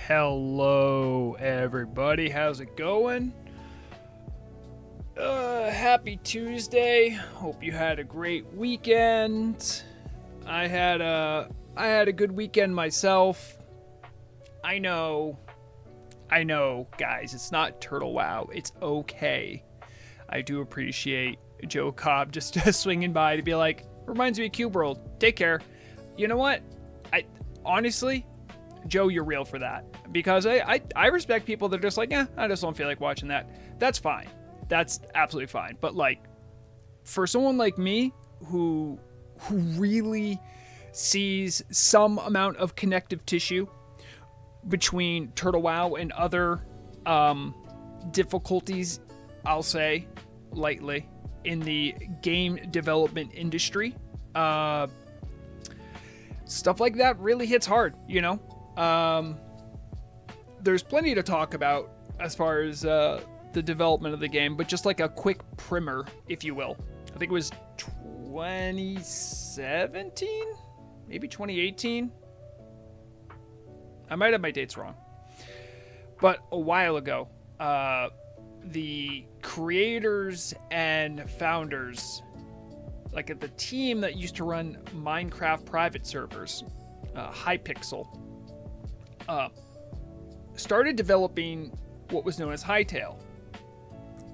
Hello, everybody. How's it going? Happy Tuesday. Hope you had a great weekend. I had a good weekend myself. I know, guys. It's not Turtle Wow. It's okay. I do appreciate Joe Cobb just swinging by to be like, reminds me of Cube World. Take care. You know what? Honestly, Joe, you're real for that. Because I respect people that are just like, I just don't feel like watching that. That's fine. That's absolutely fine. But like, for someone like me who really sees some amount of connective tissue between Turtle Wow and other difficulties, I'll say lightly, in the game development industry, stuff like that really hits hard, you know? There's plenty to talk about as far as the development of the game, but just like a quick primer, if you will. I think it was 2017? Maybe 2018? I might have my dates wrong. But a while ago, the creators and founders, like at the team that used to run Minecraft private servers, Hypixel, started developing what was known as Hytale.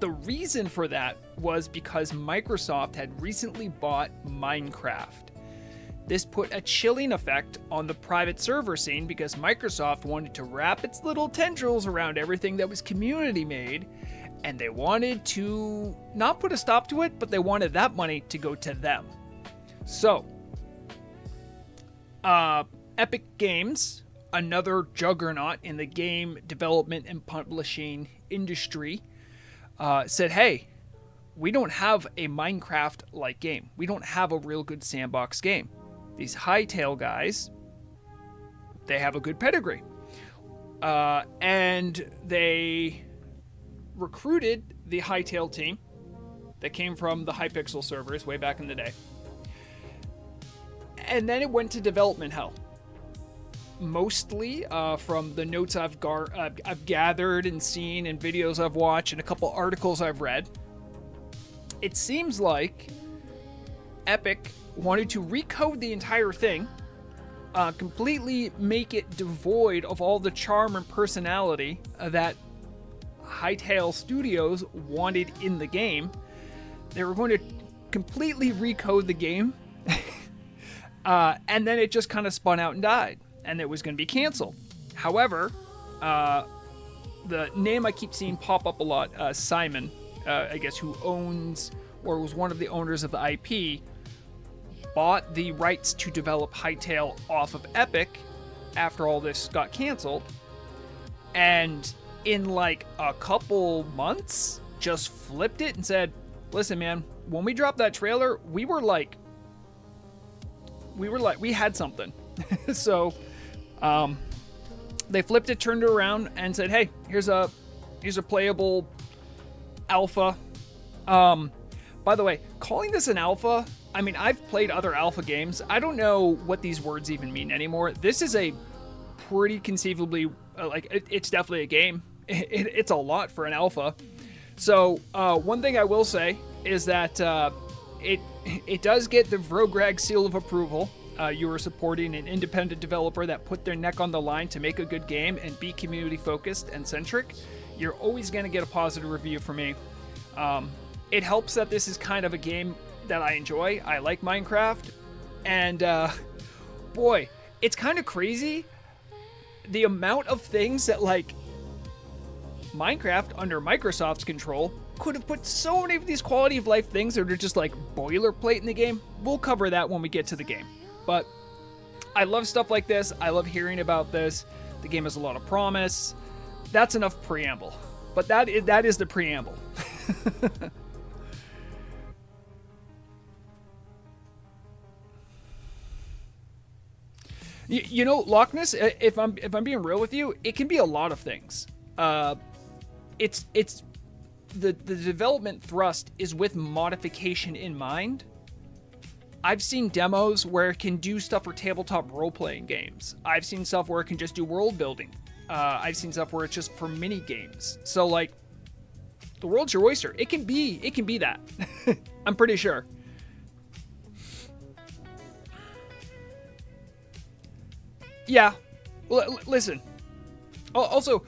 The reason for that was because Microsoft had recently bought Minecraft. This put a chilling effect on the private server scene because Microsoft wanted to wrap its little tendrils around everything that was community made, and they wanted to not put a stop to it, but they wanted that money to go to them. So, Epic Games, another juggernaut in the game development and publishing industry, said, hey, we don't have a Minecraft-like game. We don't have a real good sandbox game. These Hytale guys, they have a good pedigree. And they recruited the Hytale team that came from the Hypixel servers way back in the day. And then it went to development hell. Mostly from the notes I've gathered and seen and videos I've watched and a couple articles I've read, it seems like Epic wanted to recode the entire thing, completely make it devoid of all the charm and personality that Hytale Studios wanted in the game. They were going to completely recode the game, and then it just kind of spun out and died, and it was going to be canceled. However, the name I keep seeing pop up a lot, Simon, I guess, who owns or was one of the owners of the IP, bought the rights to develop Hytale off of Epic after all this got canceled, and in like a couple months just flipped it and said, listen man, when we dropped that trailer, we had something. So they flipped it, turned it around, and said, hey, here's a playable alpha. By the way, calling this an alpha, I mean, I've played other alpha games. I don't know what these words even mean anymore. This is a pretty conceivably, it's definitely a game. It's a lot for an alpha. So one thing I will say is that it does get the Vrograg seal of approval. You are supporting an independent developer that put their neck on the line to make a good game and be community focused and centric. You're always going to get a positive review from me. It helps that this is kind of a game that I enjoy. I like Minecraft, and boy, it's kind of crazy the amount of things that like Minecraft under Microsoft's control could have put so many of these quality of life things that are just like boilerplate in the game. We'll cover that when we get to the game. But I love stuff like this. I love hearing about this. The game has a lot of promise. That's enough preamble. But that is the preamble. You know, Loch Ness, if I'm being real with you, it can be a lot of things. It's the development thrust is with modification in mind. I've seen demos where it can do stuff for tabletop role-playing games. I've seen stuff where it can just do world building. I've seen stuff where it's just for mini games. So like, the world's your oyster. It can be that. I'm pretty sure. Yeah. Listen. Also,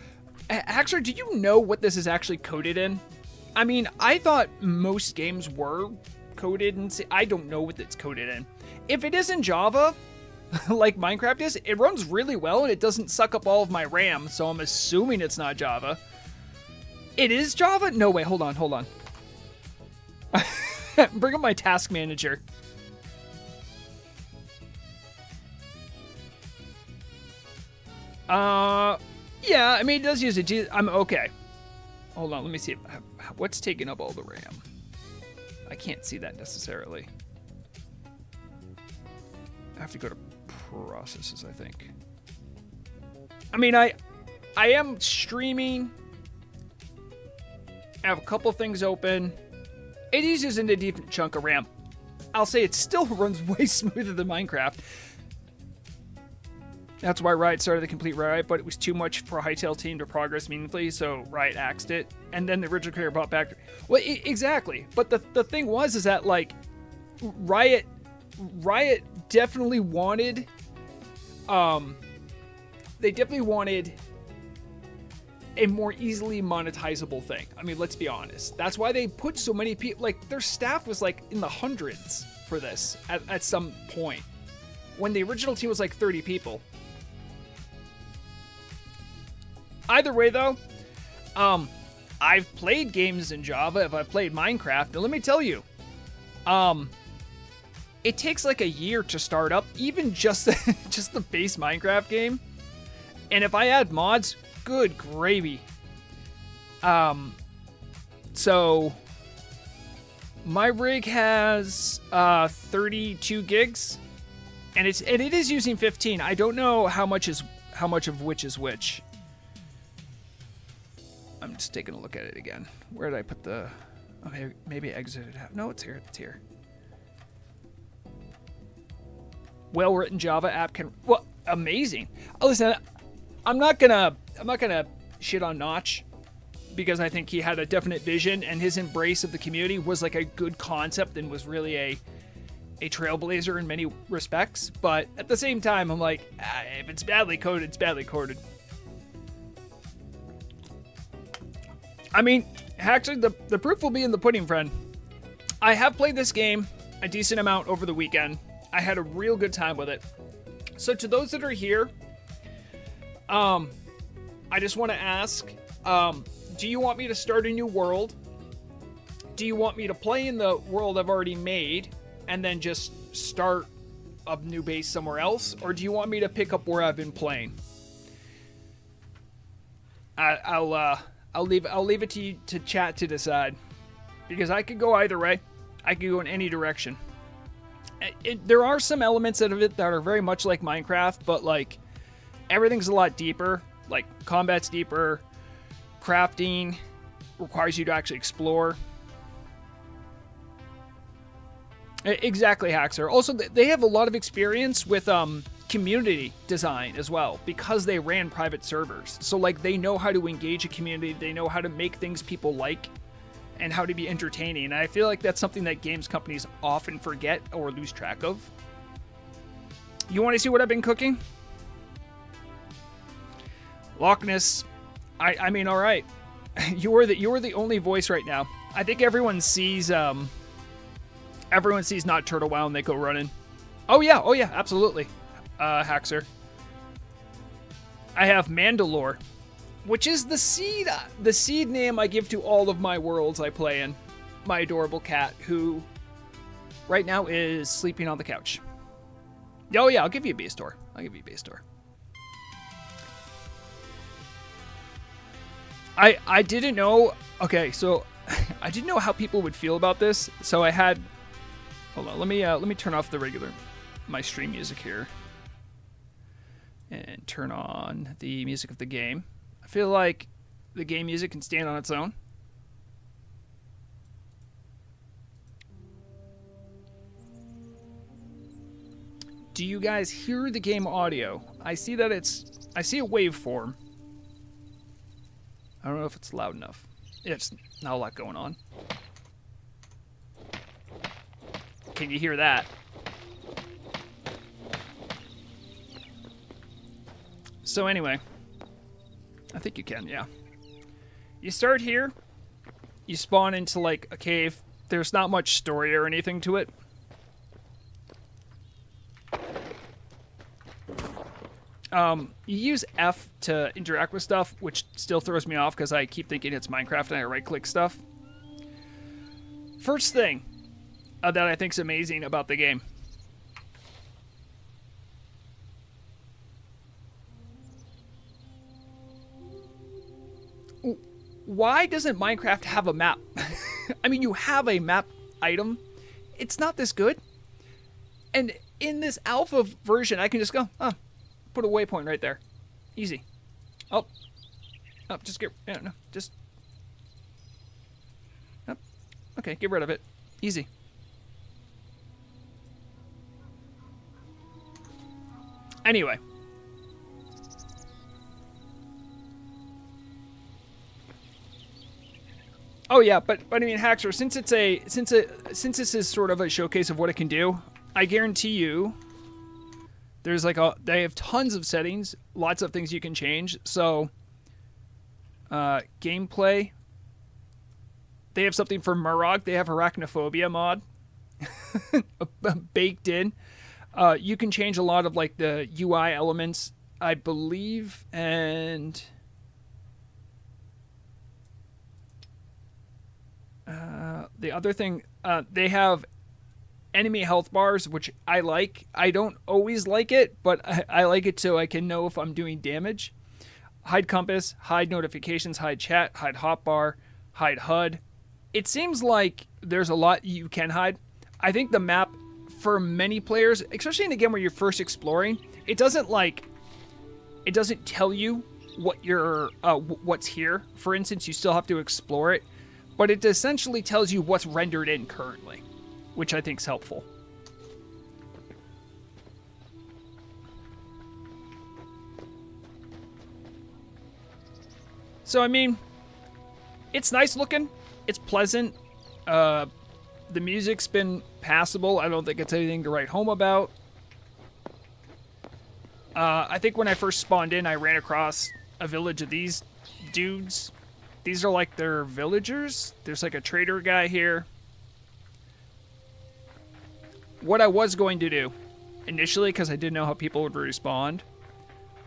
Haxor, do you know what this is actually coded in? I mean, I thought most games were coded in C. I don't know what it's coded in. If it is in Java, like Minecraft is, it runs really well and it doesn't suck up all of my RAM, so I'm assuming it's not Java. It is Java? No, wait, hold on. Bring up my task manager. Yeah, I mean, it does use it. I'm okay. Hold on, let me see. What's taking up all the RAM? I can't see that necessarily. I have to go to processes, I think. I mean, I am streaming. I have a couple things open. It is using a decent chunk of RAM. I'll say it still runs way smoother than Minecraft. That's why Riot started the complete rewrite, but it was too much for a Hytale team to progress meaningfully, so Riot axed it. And then the original creator brought back... Well, exactly. But the thing was is that, like, Riot definitely wanted... They definitely wanted a more easily monetizable thing. I mean, let's be honest. That's why they put so many people... Like, their staff was, like, in the hundreds for this at some point. When the original team was, like, 30 people. Either way, though, I've played games in Java. If I've played Minecraft, and let me tell you, it takes like a year to start up, even just just the base Minecraft game. And if I add mods, good gravy. So my rig has 32 gigs, and it is using 15. I don't know how much of which is which. I'm just taking a look at it again. Where did I put the... Okay, maybe I exited out. No, it's here. It's here. Well-written Java app can... Well, amazing. Oh, listen, I'm not gonna shit on Notch because I think he had a definite vision and his embrace of the community was like a good concept and was really a trailblazer in many respects. But at the same time, I'm like, if it's badly coded, it's badly coded. I mean, actually, the proof will be in the pudding, friend. I have played this game a decent amount over the weekend. I had a real good time with it. So to those that are here, I just want to ask, do you want me to start a new world? Do you want me to play in the world I've already made and then just start a new base somewhere else? Or do you want me to pick up where I've been playing? I'll leave it to you to chat to decide, because I could go either way. I could go in any direction. There are some elements of it that are very much like Minecraft, but like everything's a lot deeper. Like combat's deeper, crafting requires you to actually explore. Exactly, Haxor. Also, they have a lot of experience with community design as well, because they ran private servers. So like they know how to engage a community, they know how to make things people like, and how to be entertaining. And I feel like that's something that games companies often forget or lose track of. You want to see what I've been cooking? Loch Ness. I mean, all right. You were the only voice right now. I think everyone sees not Turtle Wow and they go running. Oh yeah, absolutely. Haxor. I have Mandalore, which is the seed name I give to all of my worlds I play in. My adorable cat, who right now is sleeping on the couch. Oh yeah, I'll give you a base tour. I didn't know. Okay, so I didn't know how people would feel about this. So I had. Hold on. Let me turn off my stream music here. And turn on the music of the game. I feel like the game music can stand on its own. Do you guys hear the game audio? I see a waveform. I don't know if it's loud enough. It's not a lot going on. Can you hear that? So anyway, I think you can, yeah. You start here, you spawn into like a cave. There's not much story or anything to it. You use F to interact with stuff, which still throws me off because I keep thinking it's Minecraft and I right-click stuff. First thing that I think is amazing about the game. Why doesn't Minecraft have a map? I mean, you have a map item. It's not this good. And in this alpha version, I can just go, oh, put a waypoint right there. Easy. Oh, just get, no, just, oh, okay, get rid of it. Easy. Anyway. Oh yeah, but I mean, Haxor, since this is sort of a showcase of what it can do, I guarantee you, there's like they have tons of settings, lots of things you can change. So, gameplay. They have something for Vrograg. They have arachnophobia mod, baked in. You can change a lot of like the UI elements, I believe, and. The other thing, they have enemy health bars, which I like. I don't always like it, but I like it so I can know if I'm doing damage. Hide compass, hide notifications, hide chat, hide hotbar, hide HUD. It seems like there's a lot you can hide. I think the map, for many players, especially in a game where you're first exploring, it doesn't tell you what what's here. For instance, you still have to explore it. But it essentially tells you what's rendered in currently, which I think is helpful. So, I mean, it's nice looking. It's pleasant. The music's been passable. I don't think it's anything to write home about. I think when I first spawned in, I ran across a village of these dudes. These are like their villagers. There's like a trader guy here. What I was going to do initially, because I didn't know how people would respond,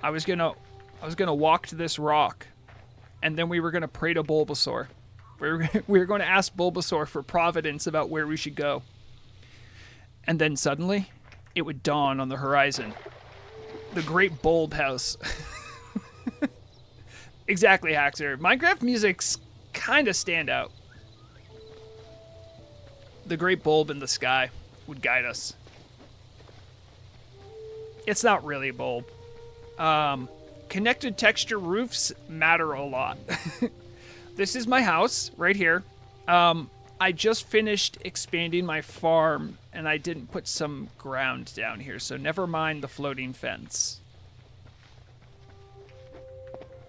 I was gonna walk to this rock, and then we were gonna pray to Bulbasaur. We were going to ask Bulbasaur for providence about where we should go. And then suddenly, it would dawn on the horizon. The Great Bulb House. Exactly, Haxor. Minecraft music's kind of stand out. The great bulb in the sky would guide us. It's not really a bulb. Connected texture roofs matter a lot. This is my house right here. I just finished expanding my farm and I didn't put some ground down here, so never mind the floating fence.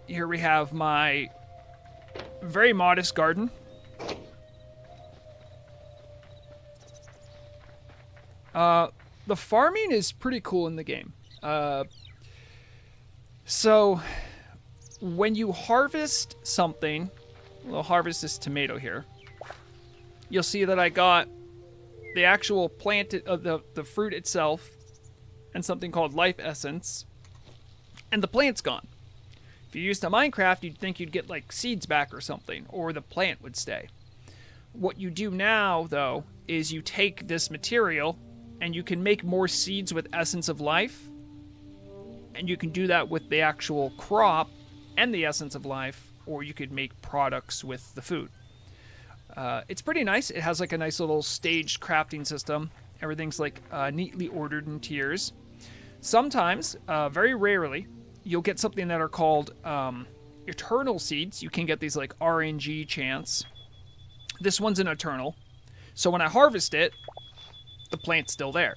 Here we have my very modest garden. The farming is pretty cool in the game. So when you harvest something, we'll harvest this tomato here. You'll see that I got the actual plant, the fruit itself, and something called life essence, and the plant's gone. If you used to Minecraft, you'd think you'd get like seeds back or something, or the plant would stay. What you do now, though, is you take this material and you can make more seeds with essence of life, and you can do that with the actual crop and the essence of life, or you could make products with the food. It's pretty nice. It has like a nice little staged crafting system. Everything's like neatly ordered in tiers. Sometimes, very rarely, you'll get something that are called eternal seeds. You can get these like RNG chance. This one's an eternal. So when I harvest it, the plant's still there.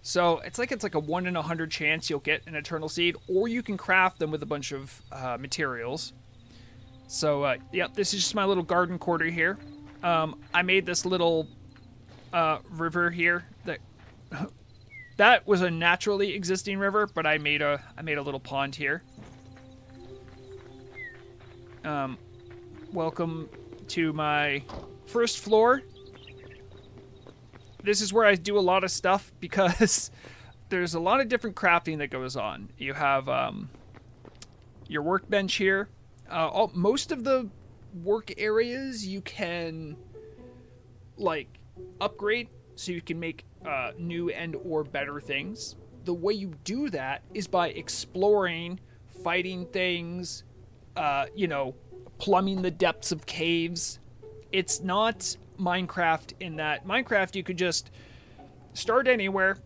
So it's like a 1 in 100 chance you'll get an eternal seed, or you can craft them with a bunch of materials. So, yep, this is just my little garden quarter here. I made this little river here that was a naturally existing river, but I made a little pond here. Welcome to my first floor. This is where I do a lot of stuff because there's a lot of different crafting that goes on. You have your workbench here. Most of the work areas you can like upgrade so you can make new and or better things. The way you do that is by exploring, fighting things, plumbing the depths of caves. It's not Minecraft in that Minecraft you could just start anywhere,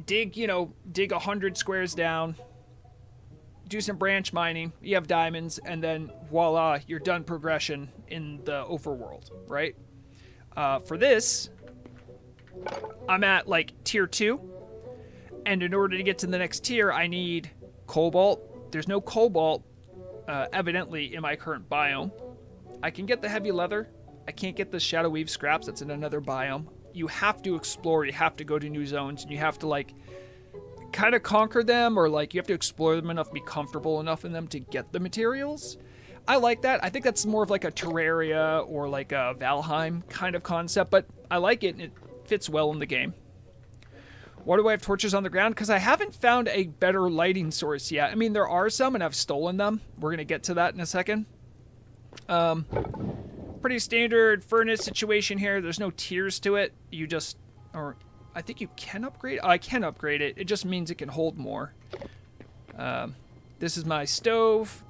dig 100 squares down, do some branch mining, you have diamonds, and then voila, you're done progression in the overworld, right? For this, I'm at like tier 2, and in order to get to the next tier, I need cobalt. There's no cobalt, evidently, in my current biome. I can get the heavy leather. I can't get the shadow weave scraps. That's in another biome. You have to explore. You have to go to new zones, and you have to like kind of conquer them, or like you have to explore them enough, be comfortable enough in them to get the materials. I like that. I think that's more of like a Terraria or like a Valheim kind of concept, but I like it, and it fits well in the game. Why do I have torches on the ground? Because I haven't found a better lighting source yet. I mean, there are some, and I've stolen them. We're going to get to that in a second. Pretty standard furnace situation here. There's no tiers to it. You just, or I think you can upgrade. Oh, I can upgrade it. It just means it can hold more. This is my stove.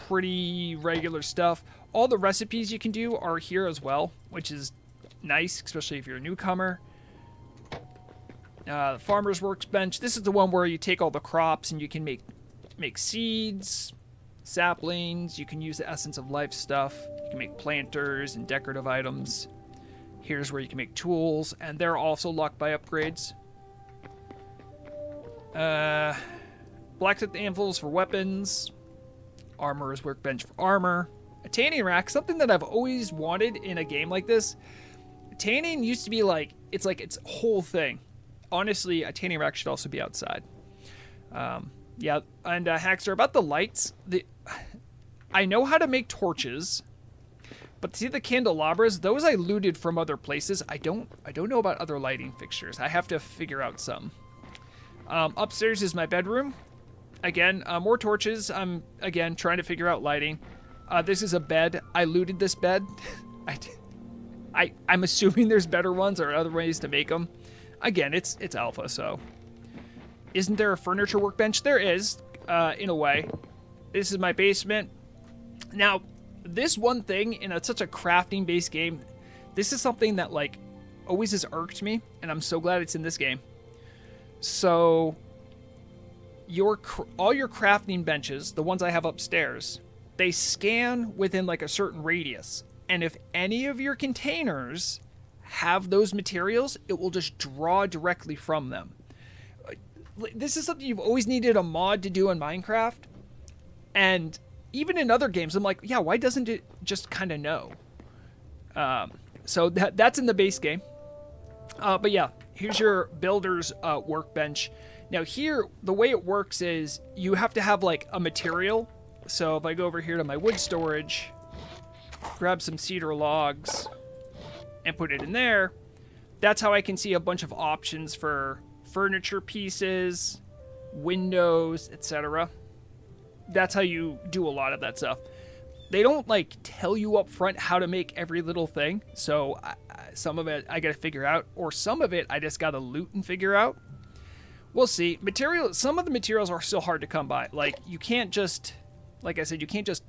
Pretty regular stuff. All the recipes you can do are here as well, which is nice, especially if you're a newcomer. The farmer's workbench. This is the one where you take all the crops and you can make seeds, saplings. You can use the essence of life stuff. You can make planters and decorative items. Here's where you can make tools, and they're also locked by upgrades. Blacksmith anvils for weapons. Armorer's workbench for armor. A tanning rack, something that I've always wanted in a game like this. Tanning used to be like its whole thing. Honestly, a tanning rack should also be outside. Yeah, and Hackster, about the lights. I know how to make torches, but see the candelabras, those I looted from other places. I don't know about other lighting fixtures. I have to figure out some. Upstairs is my bedroom. Again, more torches. I'm again trying to figure out lighting. This is a bed. I looted this bed. I'm assuming there's better ones or other ways to make them. Again, it's alpha, so. Isn't there a furniture workbench? There is, in a way. This is my basement. Now, this one thing in such a crafting-based game, this is something that, like, always has irked me, and I'm so glad it's in this game. So, all your crafting benches, the ones I have upstairs, they scan within, like, a certain radius. And if any of your containers have those materials, it will just draw directly from them. This is something you've always needed a mod to do in Minecraft. And even in other games, I'm like, yeah, why doesn't it just kind of know? So that's in the base game. But yeah, here's your builder's workbench. Now here, the way it works is you have to have like a material. So if I go over here to my wood storage, grab some cedar logs, and put it in there, that's how I can see a bunch of options for furniture pieces, windows, etc. That's how you do a lot of that stuff. They don't like tell you up front how to make every little thing, so some of it I gotta figure out, or some of it I just gotta loot and figure out. We'll see. Some of the materials are still hard to come by. Like, you can't just, like I said, you can't just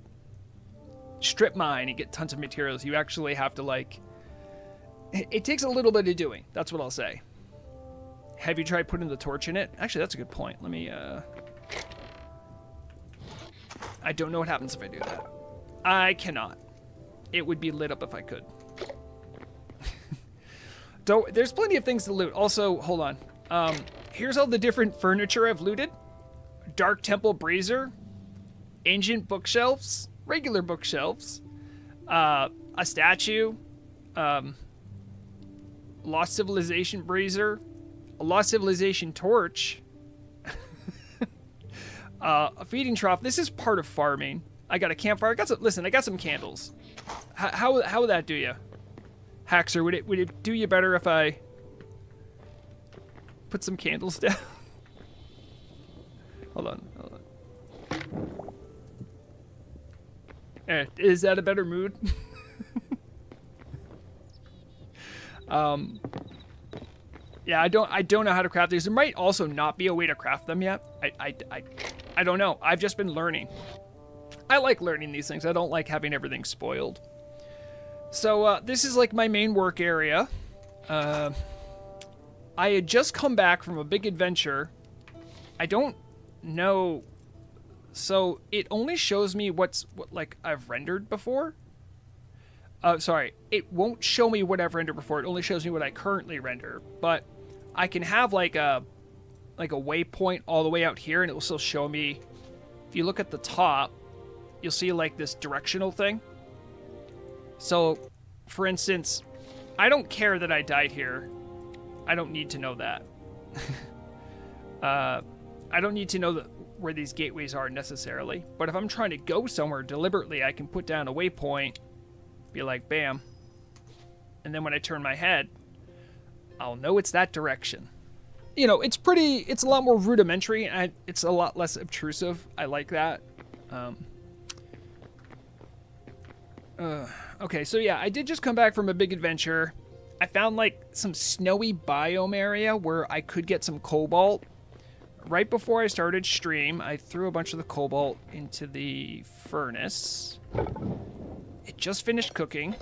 strip mine and get tons of materials. You actually have to, like, it takes a little bit of doing. That's what I'll say. Have you tried putting the torch in it? Actually, that's a good point. Let me, I don't know what happens if I do that. I cannot. It would be lit up if I could. There's plenty of things to loot. Also, hold on. Here's all the different furniture I've looted. Dark Temple Brazier. Ancient bookshelves. regular bookshelves, a statue, Lost Civilization brazier, a Lost Civilization torch, a feeding trough. This is part of farming. I got a campfire. I got some candles. How would that do you, Haxer? Would it do you better if I put some candles down? Hold on. Is that a better mood? Yeah, I don't know how to craft these. There might also not be a way to craft them yet. I don't know. I've just been learning. I like learning these things. I don't like having everything spoiled. So this is like my main work area. I had just come back from a big adventure. I don't know. So it only shows me what like I've rendered before. Sorry, it won't show me what I've rendered before. It only shows me what I currently render. But I can have like a waypoint all the way out here, and it will still show me. If you look at the top, you'll see like this directional thing. So, for instance, I don't care that I died here. I don't need to know that. I don't need to know where these gateways are necessarily. But if I'm trying to go somewhere deliberately, I can put down a waypoint, be like, bam. And then when I turn my head, I'll know it's that direction. You know, it's a lot more rudimentary, and it's a lot less obtrusive. I like that. Okay, so yeah, I did just come back from a big adventure. I found like some snowy biome area where I could get some cobalt. Right before I started stream, I threw a bunch of the cobalt into the furnace. It just finished cooking,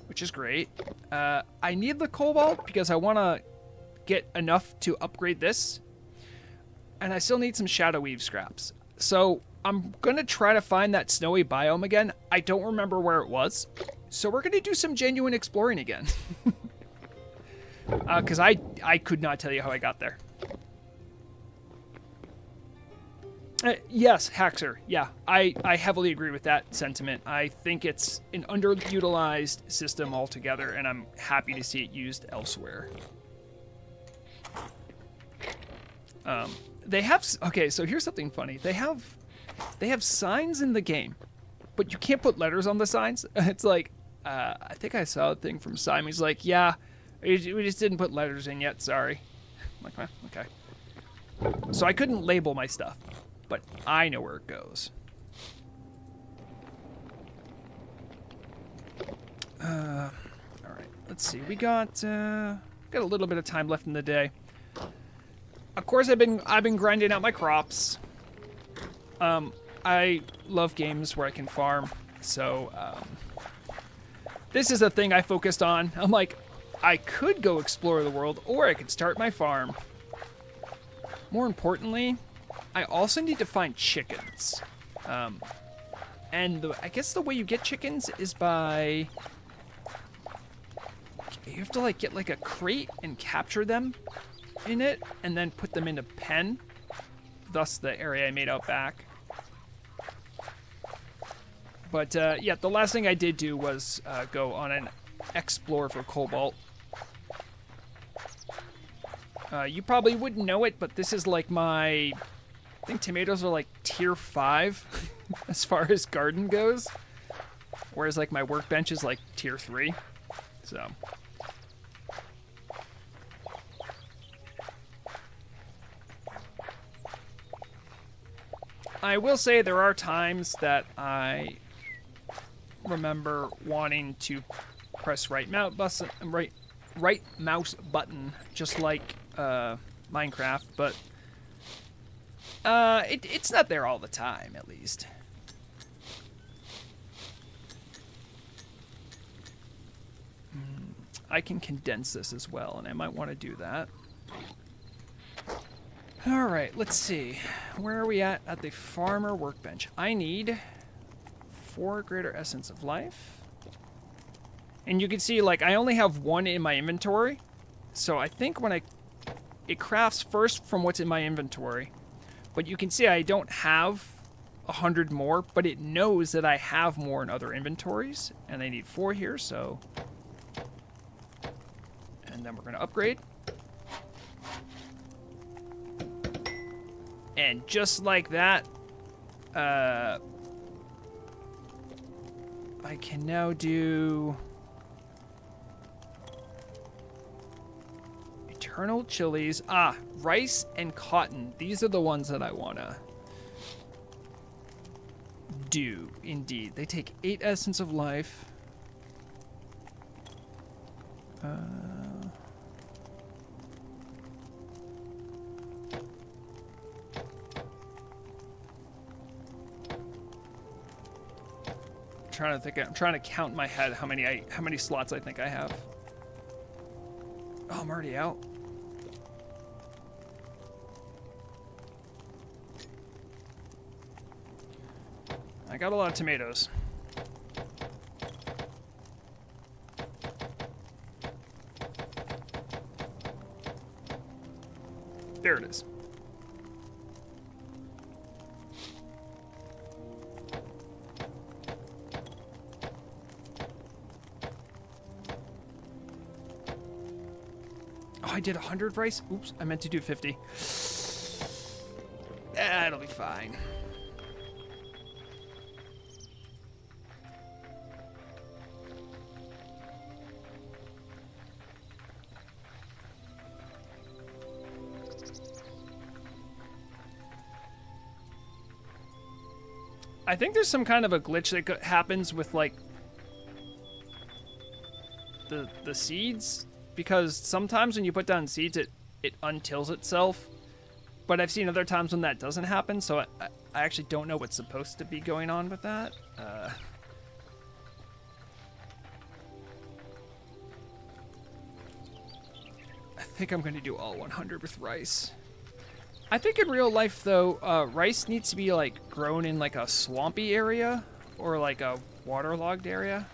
which is great. I need the cobalt because I want to get enough to upgrade this. And I still need some Shadow Weave scraps. So I'm going to try to find that snowy biome again. I don't remember where it was. So we're going to do some genuine exploring again. Because I could not tell you how I got there. Yes, Haxer. Yeah, I heavily agree with that sentiment. I think it's an underutilized system altogether, and I'm happy to see it used elsewhere. They have... Okay, so here's something funny. They have signs in the game, but you can't put letters on the signs. It's like, I think I saw a thing from Simon. He's like, yeah, we just didn't put letters in yet, sorry. I'm like, okay. So I couldn't label my stuff, but I know where it goes. All right, let's see. We got a little bit of time left in the day. Of course, I've been grinding out my crops. I love games where I can farm, so this is a thing I focused on. I'm like, I could go explore the world, or I could start my farm. More importantly, I also need to find chickens. And I guess the way you get chickens is by... You have to like get like a crate and capture them in it, and then put them in a pen. Thus the area I made out back. But yeah, the last thing I did do was go on an explore for cobalt. You probably wouldn't know it, but this is like my... I think tomatoes are like tier 5 as far as garden goes. Whereas like my workbench is like tier 3. So... I will say there are times that I remember wanting to press right mouse button, just like Minecraft, but it's not there all the time, at least. I can condense this as well, and I might want to do that. All right, let's see. Where are we at the farmer workbench? I need 4 greater essence of life. And you can see, like, I only have 1 in my inventory. So I think when it crafts first from what's in my inventory. But you can see I don't have 100 more, but it knows that I have more in other inventories, and I need 4 here, so... And then we're going to upgrade. And just like that, I can now do... Eternal chilies. Ah, rice and cotton. These are the ones that I want to do, indeed. They take 8 essence of life. Trying to think. I'm trying to count in my head how many slots I think I have. Oh, I'm already out. I got a lot of tomatoes. There it is. Oh, I did 100 rice? Oops, I meant to do 50. That'll be fine. I think there's some kind of a glitch that happens with, like, the seeds, because sometimes when you put down seeds, it untills itself. But I've seen other times when that doesn't happen, so I actually don't know what's supposed to be going on with that. I think I'm going to do all 100 with rice. I think in real life, though, rice needs to be, like, grown in, like, a swampy area or, like, a waterlogged area.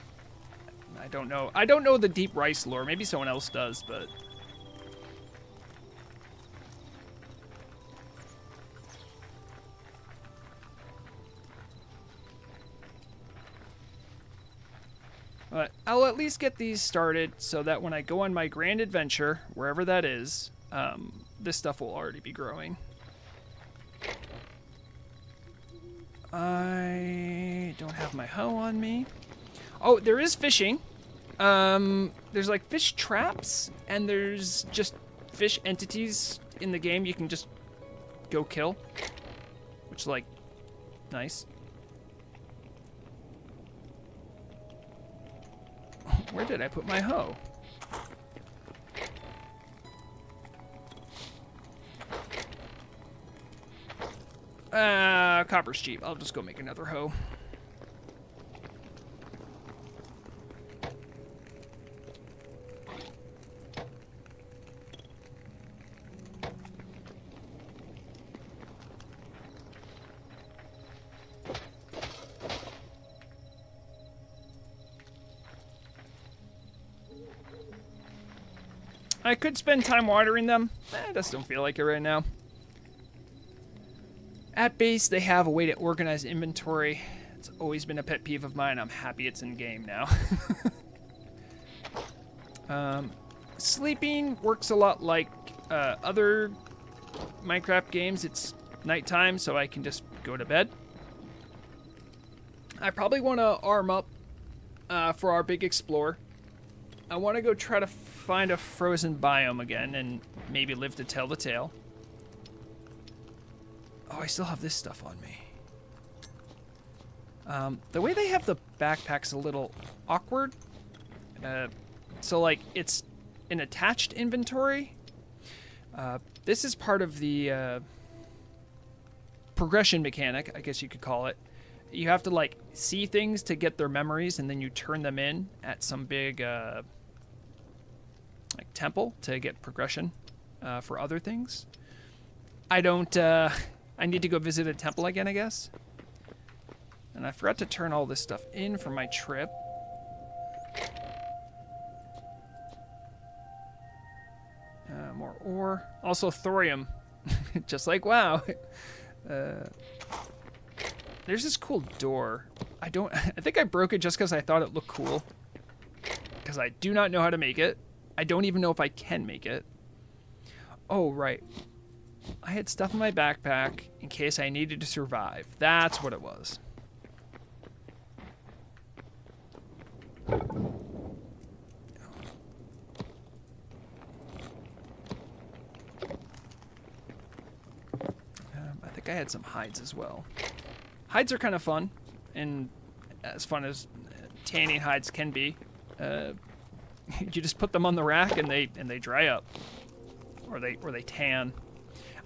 I don't know. I don't know the deep rice lore. Maybe someone else does, but... But I'll at least get these started so that when I go on my grand adventure, wherever that is, this stuff will already be growing. I don't have my hoe on me. Oh, there is fishing. There's like fish traps, and there's just fish entities in the game you can just go kill. Which, like, nice. Where did I put my hoe? Copper's cheap. I'll just go make another hoe. I could spend time watering them. I just don't feel like it right now. At base, they have a way to organize inventory. It's always been a pet peeve of mine. I'm happy it's in game now. Sleeping works a lot like other Minecraft games. It's nighttime, so I can just go to bed. I probably want to arm up for our big explore. I want to go try to find a frozen biome again and maybe live to tell the tale. Oh, I still have this stuff on me. The way they have the backpack's a little awkward. So, like, it's an attached inventory. This is part of the progression mechanic, I guess you could call it. You have to, like, see things to get their memories, and then you turn them in at some big, like, temple to get progression for other things. I don't... I need to go visit a temple again, I guess. And I forgot to turn all this stuff in for my trip. More ore. Also thorium. Just like WoW. There's this cool door. I think I broke it just because I thought it looked cool. Because I do not know how to make it. I don't even know if I can make it. Oh, right. I had stuff in my backpack in case I needed to survive. That's what it was. I think I had some hides as well. Hides are kind of fun, and as fun as tanning hides can be. You just put them on the rack and they dry up, or they tan.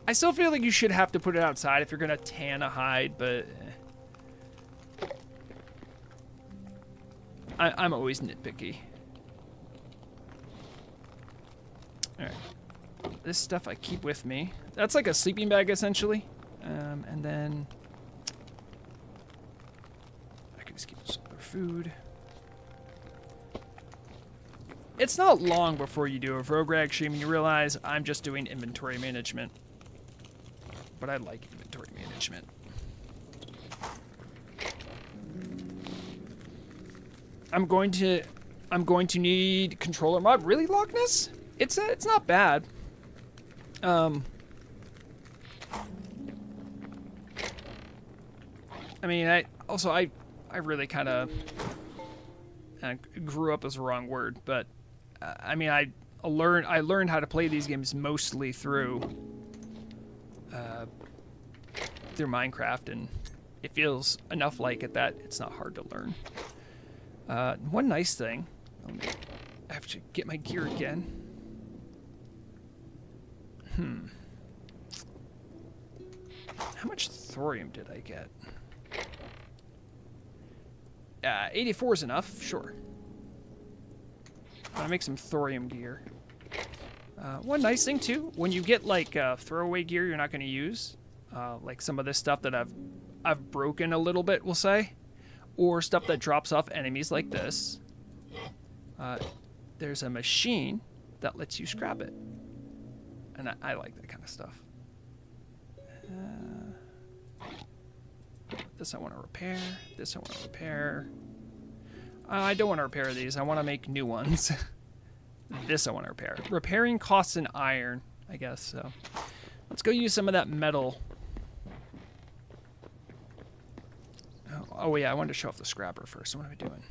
I still feel like you should have to put it outside if you're gonna tan a hide, but I'm always nitpicky. All right, this stuff I keep with me. That's like a sleeping bag essentially, and then I can just keep some other food. It's not long before you do a Vrograg stream and you realize I'm just doing inventory management. But I like inventory management. I'm going to need controller mod. Really, Loch-Ness? It's not bad. I mean, I really kind of grew up is the wrong word, but I mean, I learned how to play these games mostly through Minecraft, and it feels enough like it that it's not hard to learn. One nice thing, I have to get my gear again. How much thorium did I get? 84 is enough, sure. I'm gonna make some thorium gear. One nice thing too, when you get like throwaway gear you're not gonna use, like some of this stuff that I've broken a little bit, we'll say, or stuff that drops off enemies like this. There's a machine that lets you scrap it, and I like that kind of stuff. This I want to repair. This I want to repair. I don't want to repair these. I want to make new ones. This I want to repair. Repairing costs an iron, I guess. So let's go use some of that metal. Oh yeah, I wanted to show off the scrapper first. What am I doing?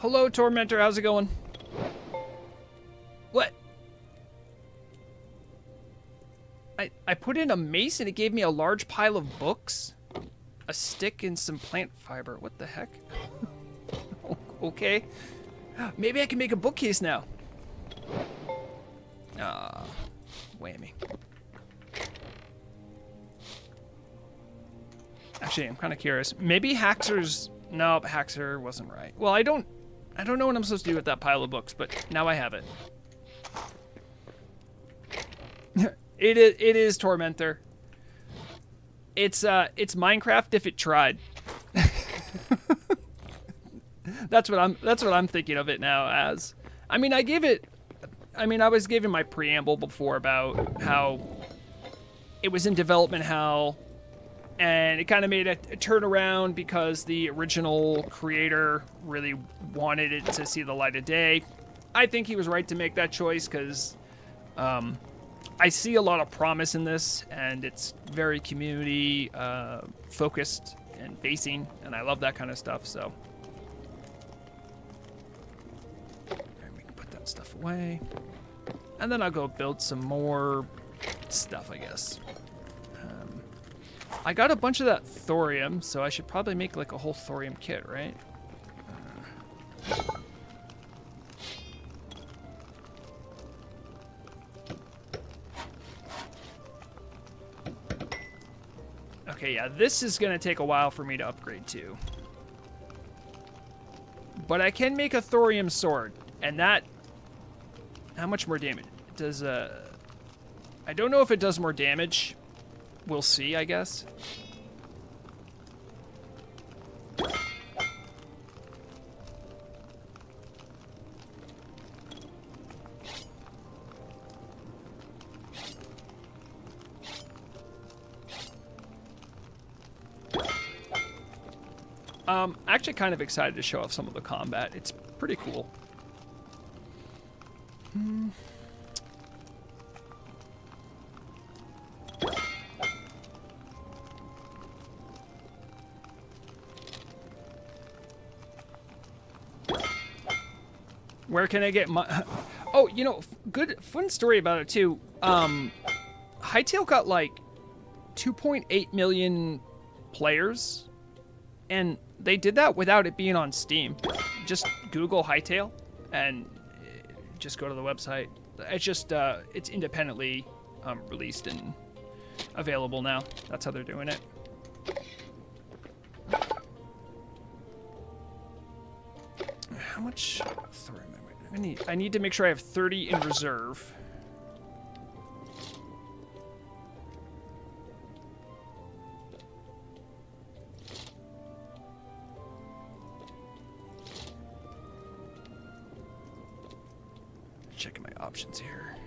Hello, Tormentor. How's it going? What? I put in a mace and it gave me a large pile of books, a stick, and some plant fiber. What the heck? Okay. Maybe I can make a bookcase now. Ah, whammy. Actually, I'm kind of curious. Maybe Haxor's... No, Haxor wasn't right. Well, I don't know what I'm supposed to do with that pile of books, but now I have it. It is Tormentor. It's Minecraft if it tried. That's what I'm thinking of it now as. I mean, I was given my preamble before about how it was in development hell, and it kind of made a turnaround because the original creator really wanted it to see the light of day. I think he was right to make that choice because I see a lot of promise in this, and it's very community focused and facing, and I love that kind of stuff. So we can put that stuff away, and then I'll go build some more stuff, I guess. I got a bunch of that thorium, so I should probably make like a whole thorium kit, right? Okay, yeah, this is gonna take a while for me to upgrade to. But I can make a thorium sword, and that... How much more damage? It does, I don't know if it does more damage. We'll see, I guess. Actually kind of excited to show off some of the combat. It's pretty cool. Where can I get my... Oh, you know, good, fun story about it, too. Hytale got, like, 2.8 million players, and they did that without it being on Steam. Just Google Hytale, and just go to the website. It's just, it's independently released and available now. That's how they're doing it. How much thorium am I need to make sure I have 30 in reserve. Checking my options here.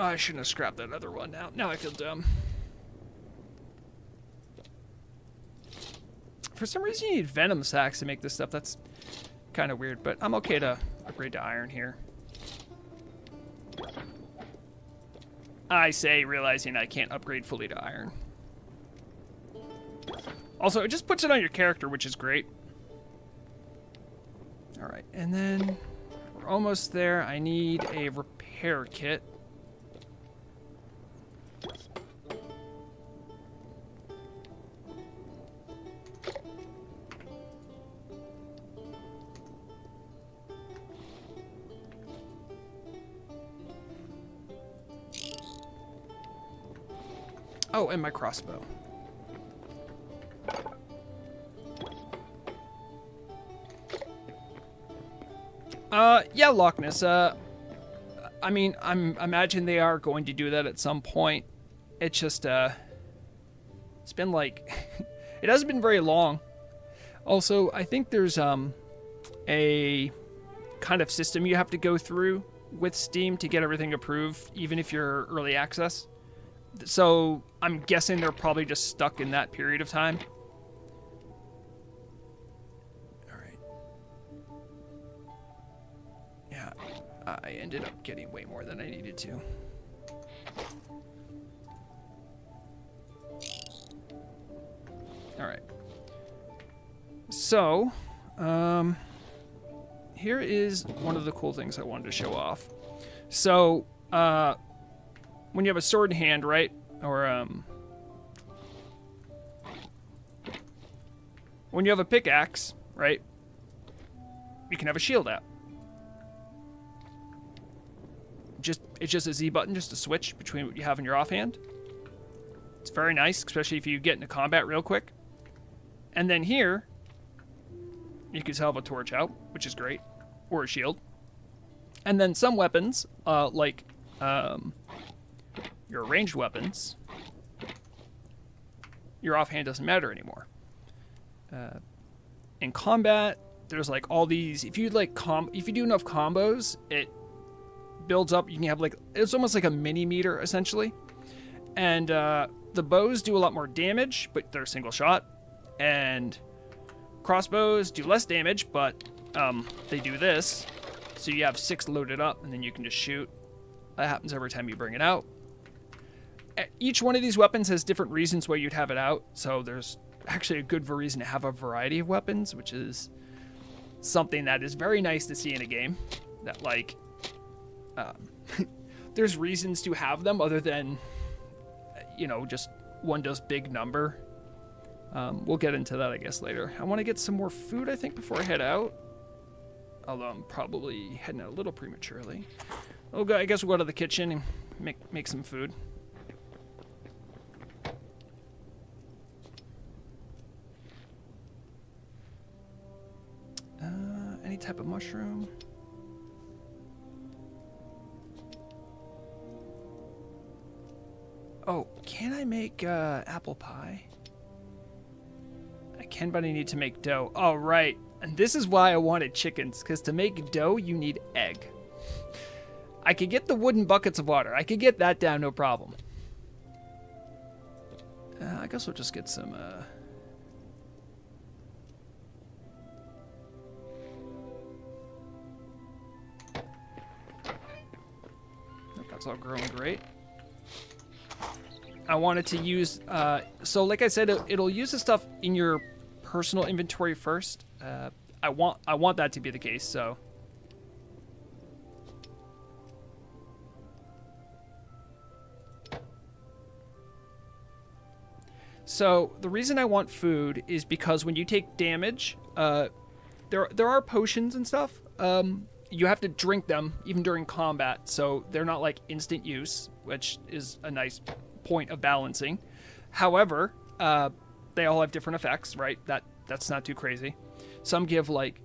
Oh, I shouldn't have scrapped that other one now. Now I feel dumb. For some reason you need venom sacks to make this stuff. That's kind of weird, but I'm okay to upgrade to iron here. I say, realizing I can't upgrade fully to iron. Also, it just puts it on your character, which is great. Alright, and then we're almost there. I need a repair kit. Oh, and my crossbow. Yeah, Loch Ness. I mean, I imagine they are going to do that at some point. It's just, it's been like, it hasn't been very long. Also, I think there's, a kind of system you have to go through with Steam to get everything approved, even if you're early access. So I'm guessing they're probably just stuck in that period of time. All right. Yeah, I ended up getting way more than I needed to. All right. So, here is one of the cool things I wanted to show off. So, when you have a sword in hand, right? Or, when you have a pickaxe, right? You can have a shield out. It's just a Z button, just a switch between what you have in your offhand. It's very nice, especially if you get into combat real quick. And then here, you can have a torch out, which is great, or a shield. And then some weapons, like your ranged weapons, your offhand doesn't matter anymore. In combat, there's like all these. If you like if you do enough combos, it builds up. You can have like, it's almost like a mini meter essentially. And the bows do a lot more damage, but they're single shot. And crossbows do less damage, but they do this. So you have 6 loaded up, and then you can just shoot. That happens every time you bring it out. Each one of these weapons has different reasons why you'd have it out. So there's actually a good reason to have a variety of weapons, which is something that is very nice to see in a game. That, like, there's reasons to have them other than, you know, just one does big number. We'll get into that, I guess, later. I want to get some more food, I think, before I head out. Although I'm probably heading out a little prematurely. I guess we'll go to the kitchen and make some food. Any type of mushroom. Oh, can I make apple pie? I can, but I need to make dough. Oh, right. And this is why I wanted chickens, because to make dough, you need egg. I could get the wooden buckets of water. I could get that down, no problem. I guess we'll just get some... That's all growing great. I wanted to use... so like I said, it'll use the stuff in your personal inventory first. I want that to be the case, so... So the reason I want food is because when you take damage, there are potions and stuff. You have to drink them even during combat, so they're not like instant use, which is a nice point of balancing. However, they all have different effects, right? That's not too crazy. Some give like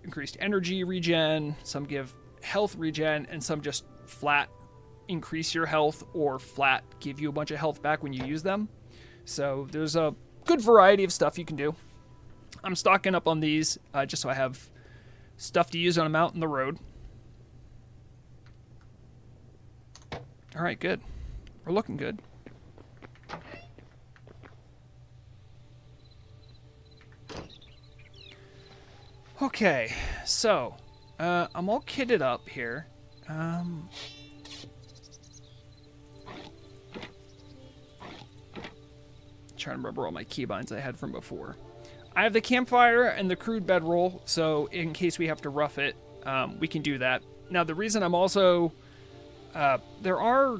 increased energy regen, some give health regen, and some just flat increase your health or flat give you a bunch of health back when you use them. So there's a good variety of stuff you can do. I'm stocking up on these just so I have stuff to use when I'm out on the road. All right, good. We're looking good. Okay, so I'm all kitted up here. Trying to remember all my keybinds I had from before. I have the campfire and the crude bedroll, so in case we have to rough it, we can do that. Now, the reason I'm also... there are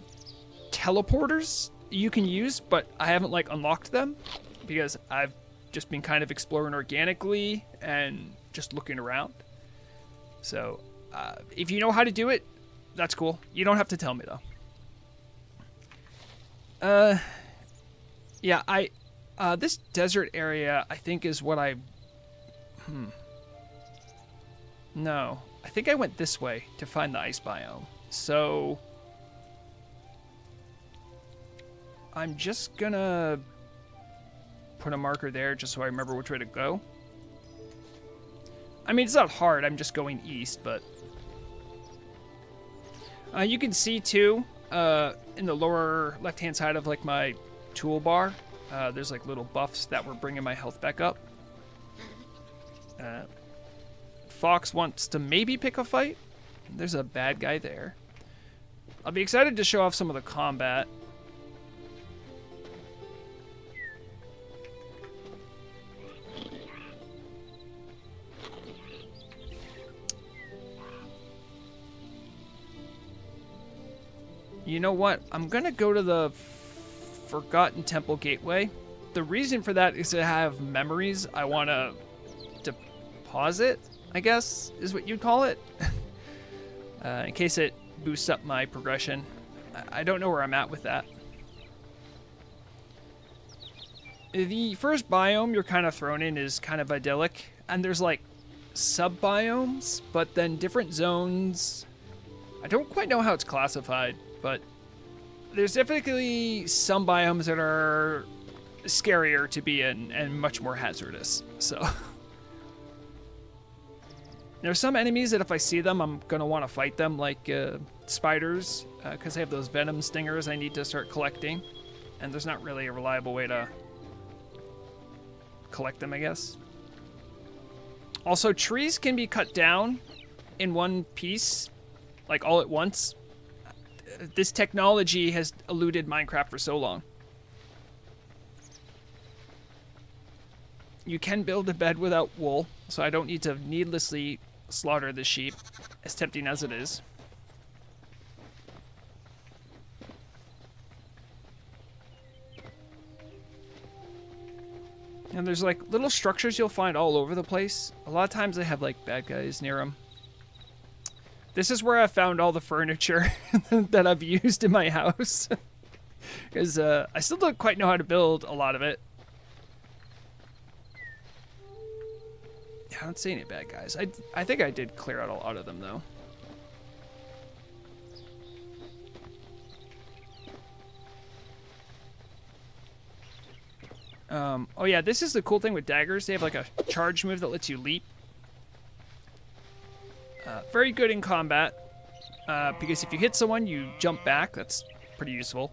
teleporters you can use, but I haven't, like, unlocked them, because I've just been kind of exploring organically and just looking around. So, if you know how to do it, that's cool. You don't have to tell me, though. Yeah, this desert area, I think, is what I... No. I think I went this way to find the ice biome. So... I'm just gonna put a marker there just so I remember which way to go. I mean, it's not hard. I'm just going east, but... you can see, too, in the lower left-hand side of, like, my toolbar, there's, like, little buffs that were bringing my health back up. Fox wants to maybe pick a fight. There's a bad guy there. I'll be excited to show off some of the combat. You know what? I'm gonna go to the Forgotten Temple Gateway. The reason for that is to have memories. I want to deposit, I guess, is what you'd call it. In case it boosts up my progression. I don't know where I'm at with that. The first biome you're kind of thrown in is kind of idyllic. And there's like sub-biomes, but then different zones. I don't quite know how it's classified, but there's definitely some biomes that are scarier to be in and much more hazardous. So there's some enemies that if I see them, I'm going to want to fight them, like spiders, because they have those venom stingers I need to start collecting. And there's not really a reliable way to collect them, I guess. Also, trees can be cut down in one piece, like all at once. This technology has eluded Minecraft for so long. You can build a bed without wool, so I don't need to needlessly slaughter the sheep, as tempting as it is. And there's like little structures you'll find all over the place. A lot of times they have like bad guys near them. This is where I found all the furniture that I've used in my house. Because I still don't quite know how to build a lot of it. Yeah, I don't see any bad guys. I think I did clear out a lot of them, though. Oh yeah, this is the cool thing with daggers. They have like a charge move that lets you leap. Very good in combat, because if you hit someone, you jump back. That's pretty useful.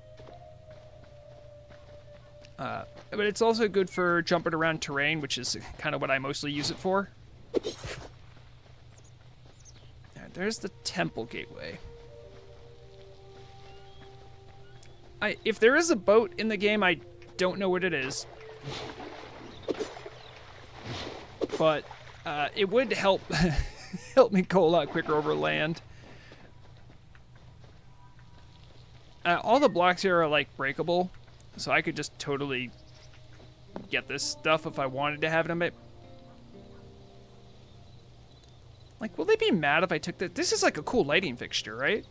But it's also good for jumping around terrain, which is kind of what I mostly use it for. Right, there's the temple gateway. If there is a boat in the game, I don't know what it is. But it would help help me go a lot quicker over land. All the blocks here are like breakable, so I could just totally get this stuff if I wanted to have it on it. Like, will they be mad if I took that? This is like a cool lighting fixture, right?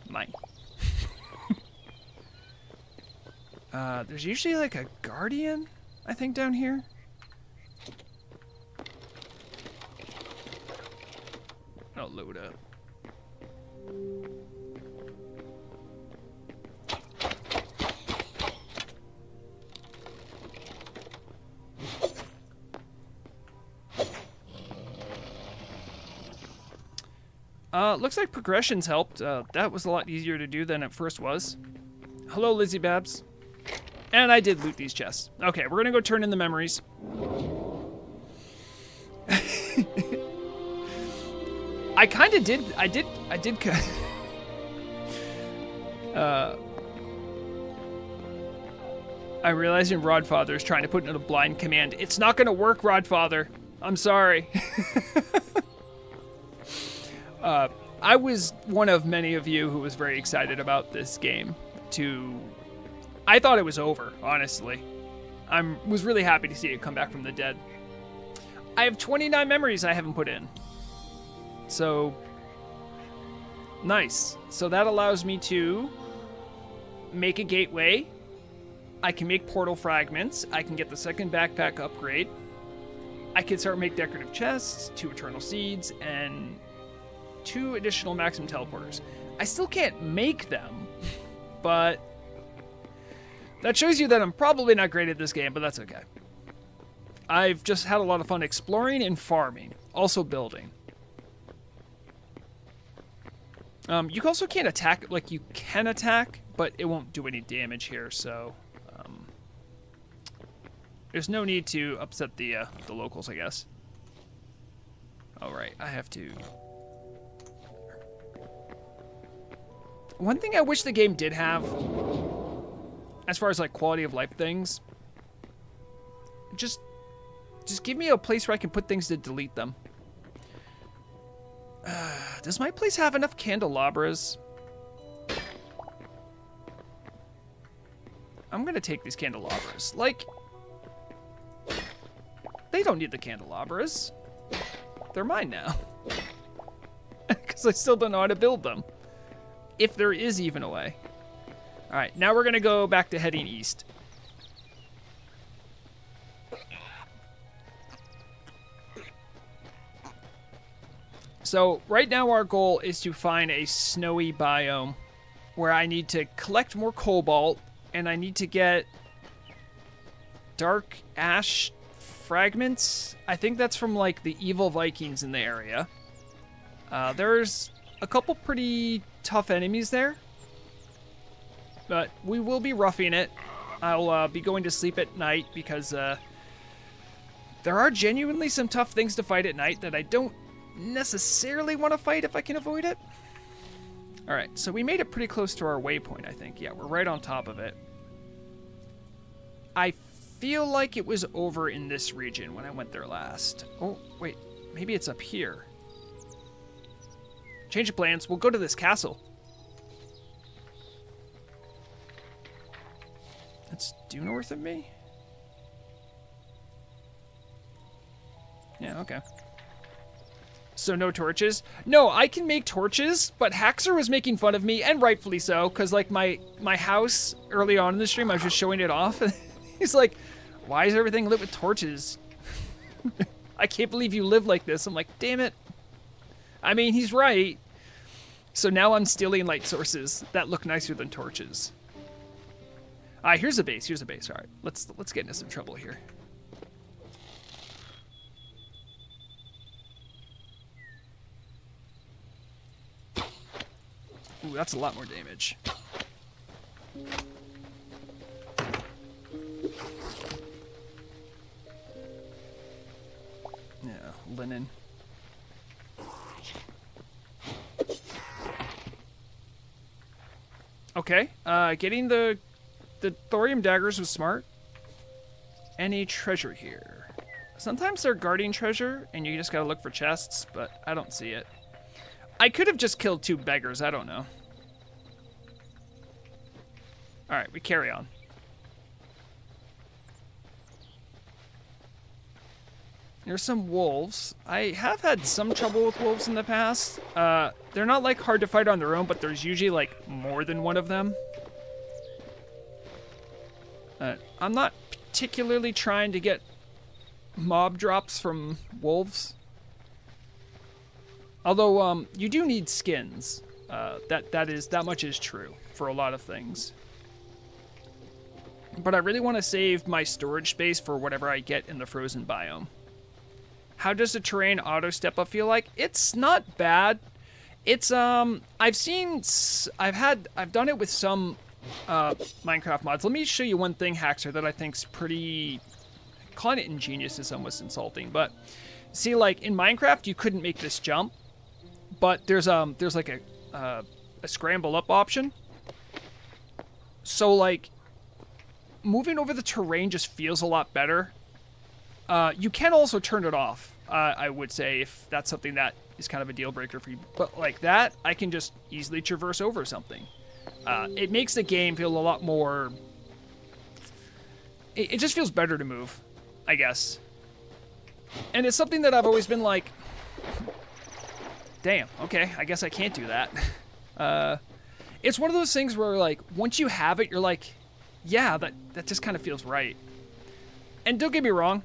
Mine. There's usually like a guardian, I think, down here. I'll load up. Looks like progression's helped. That was a lot easier to do than it first was. Hello, Lizzie Babs. And I did loot these chests. Okay, we're gonna go turn in the memories. I kind of did. I did. I'm realizing Rodfather is trying to put in a blind command. It's not gonna work, Rodfather. I'm sorry. I was one of many of you who was very excited about this game. I thought it was over, honestly. I was really happy to see it come back from the dead. I have 29 memories I haven't put in. So, nice. So that allows me to make a gateway. I can make portal fragments. I can get the second backpack upgrade. I can start make decorative chests, 2 eternal seeds, and 2 additional maximum teleporters. I still can't make them, but that shows you that I'm probably not great at this game, but that's okay. I've just had a lot of fun exploring and farming, also building. You also can't attack, like you can attack, but it won't do any damage here, so there's no need to upset the locals, I guess. All right, I have to. One thing I wish the game did have, as far as like quality of life things, just give me a place where I can put things to delete them. Does my place have enough candelabras? I'm gonna take these candelabras. Like, they don't need the candelabras. They're mine now. Because I still don't know how to build them. If there is even a way. Alright, now we're gonna go back to heading east. So, right now our goal is to find a snowy biome where I need to collect more cobalt, and I need to get dark ash fragments. I think that's from, like, the evil Vikings in the area. There's a couple pretty tough enemies there, but we will be roughing it. I'll be going to sleep at night because there are genuinely some tough things to fight at night that I don't necessarily want to fight if I can avoid it. All right, so we made it pretty close to our waypoint, I think. Yeah, we're right on top of it. I feel like it was over in this region when I went there last. Oh, wait, maybe it's up here. Change of plans, we'll go to this castle. That's due north of me? Yeah, okay. So no torches? No, I can make torches, but Haxer was making fun of me, and rightfully so, because like my house early on in the stream, I was just showing it off, and he's like, why is everything lit with torches? I can't believe you live like this. I'm like, damn it. I mean, he's right. So now I'm stealing light sources that look nicer than torches. All right, here's a base. Here's a base. All right, let's get into some trouble here. Ooh, that's a lot more damage. Yeah, linen. Okay, getting the thorium daggers was smart. Any treasure here? Sometimes they're guarding treasure, and you just gotta look for chests, but I don't see it. I could have just killed 2 beggars, I don't know. Alright, we carry on. There's some wolves. I have had some trouble with wolves in the past. They're not like hard to fight on their own, but there's usually like more than one of them. I'm not particularly trying to get mob drops from wolves. Although, you do need skins. That much is true for a lot of things. But I really want to save my storage space for whatever I get in the frozen biome. How does the terrain auto step up feel like? It's not bad. It's I've done it with some Minecraft mods. Let me show you one thing, Haxer, that I think's pretty, calling it ingenious is almost insulting, but see, like in Minecraft you couldn't make this jump, but there's like a scramble up option. So like moving over the terrain just feels a lot better. You can also turn it off, I would say, if that's something that is kind of a deal breaker for you. But like that, I can just easily traverse over something. It makes the game feel a lot more... It just feels better to move, I guess. And it's something that I've always been like, damn, okay, I guess I can't do that. It's one of those things where like, once you have it, you're like, yeah, that just kind of feels right. And don't get me wrong,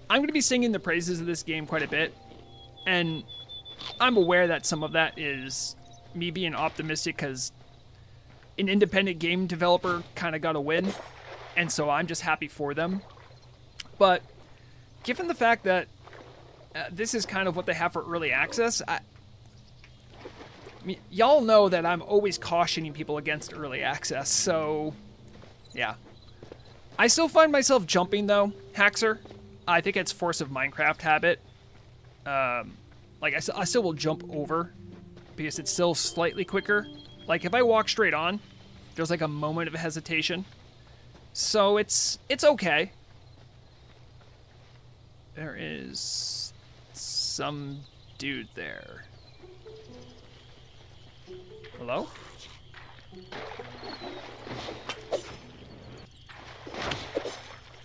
I'm going to be singing the praises of this game quite a bit, and I'm aware that some of that is me being optimistic because an independent game developer kind of got a win, and so I'm just happy for them. But given the fact that this is kind of what they have for early access, y'all know that I'm always cautioning people against early access, so yeah. I still find myself jumping, though, Haxer. I think it's force of Minecraft habit. Like, I still will jump over because it's still slightly quicker. Like, if I walk straight on, there's like a moment of hesitation. So it's okay. There is some dude there. Hello?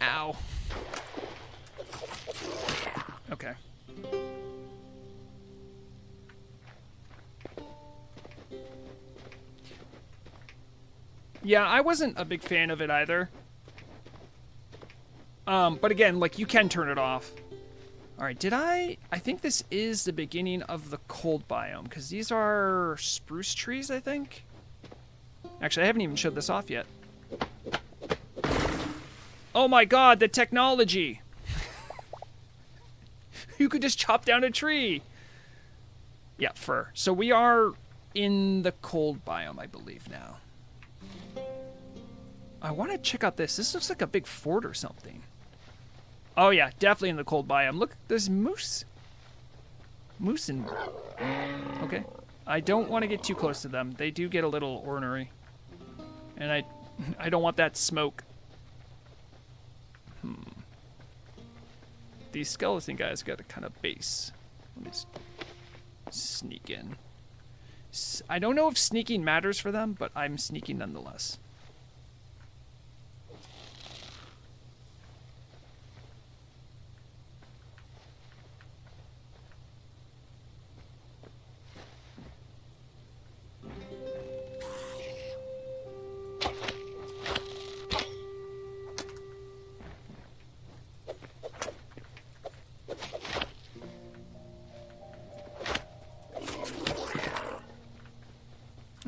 Ow. Okay. Yeah, I wasn't a big fan of it either. But again, like, you can turn it off. Alright, I think this is the beginning of the cold biome, because these are spruce trees, I think? Actually, I haven't even showed this off yet. Oh my god, the technology! You could just chop down a tree! Yeah, fur. So we are in the cold biome, I believe, now. I want to check out this. This looks like a big fort or something. Oh yeah, definitely in the cold biome. Look, there's moose. Moose and... Okay. I don't want to get too close to them. They do get a little ornery. And I don't want that smoke. These skeleton guys got a kind of base. Let me sneak in. I don't know if sneaking matters for them, but I'm sneaking nonetheless.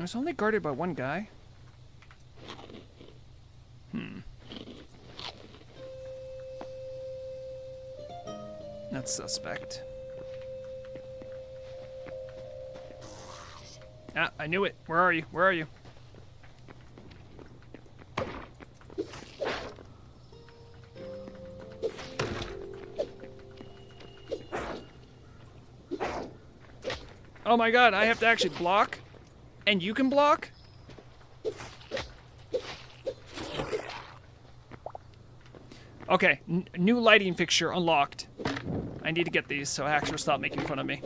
It's only guarded by one guy. That's suspect. Ah, I knew it. Where are you? Where are you? Oh my god, I have to actually block? And you can block? Okay, new lighting fixture unlocked. I need to get these so Hacks will stop making fun of me.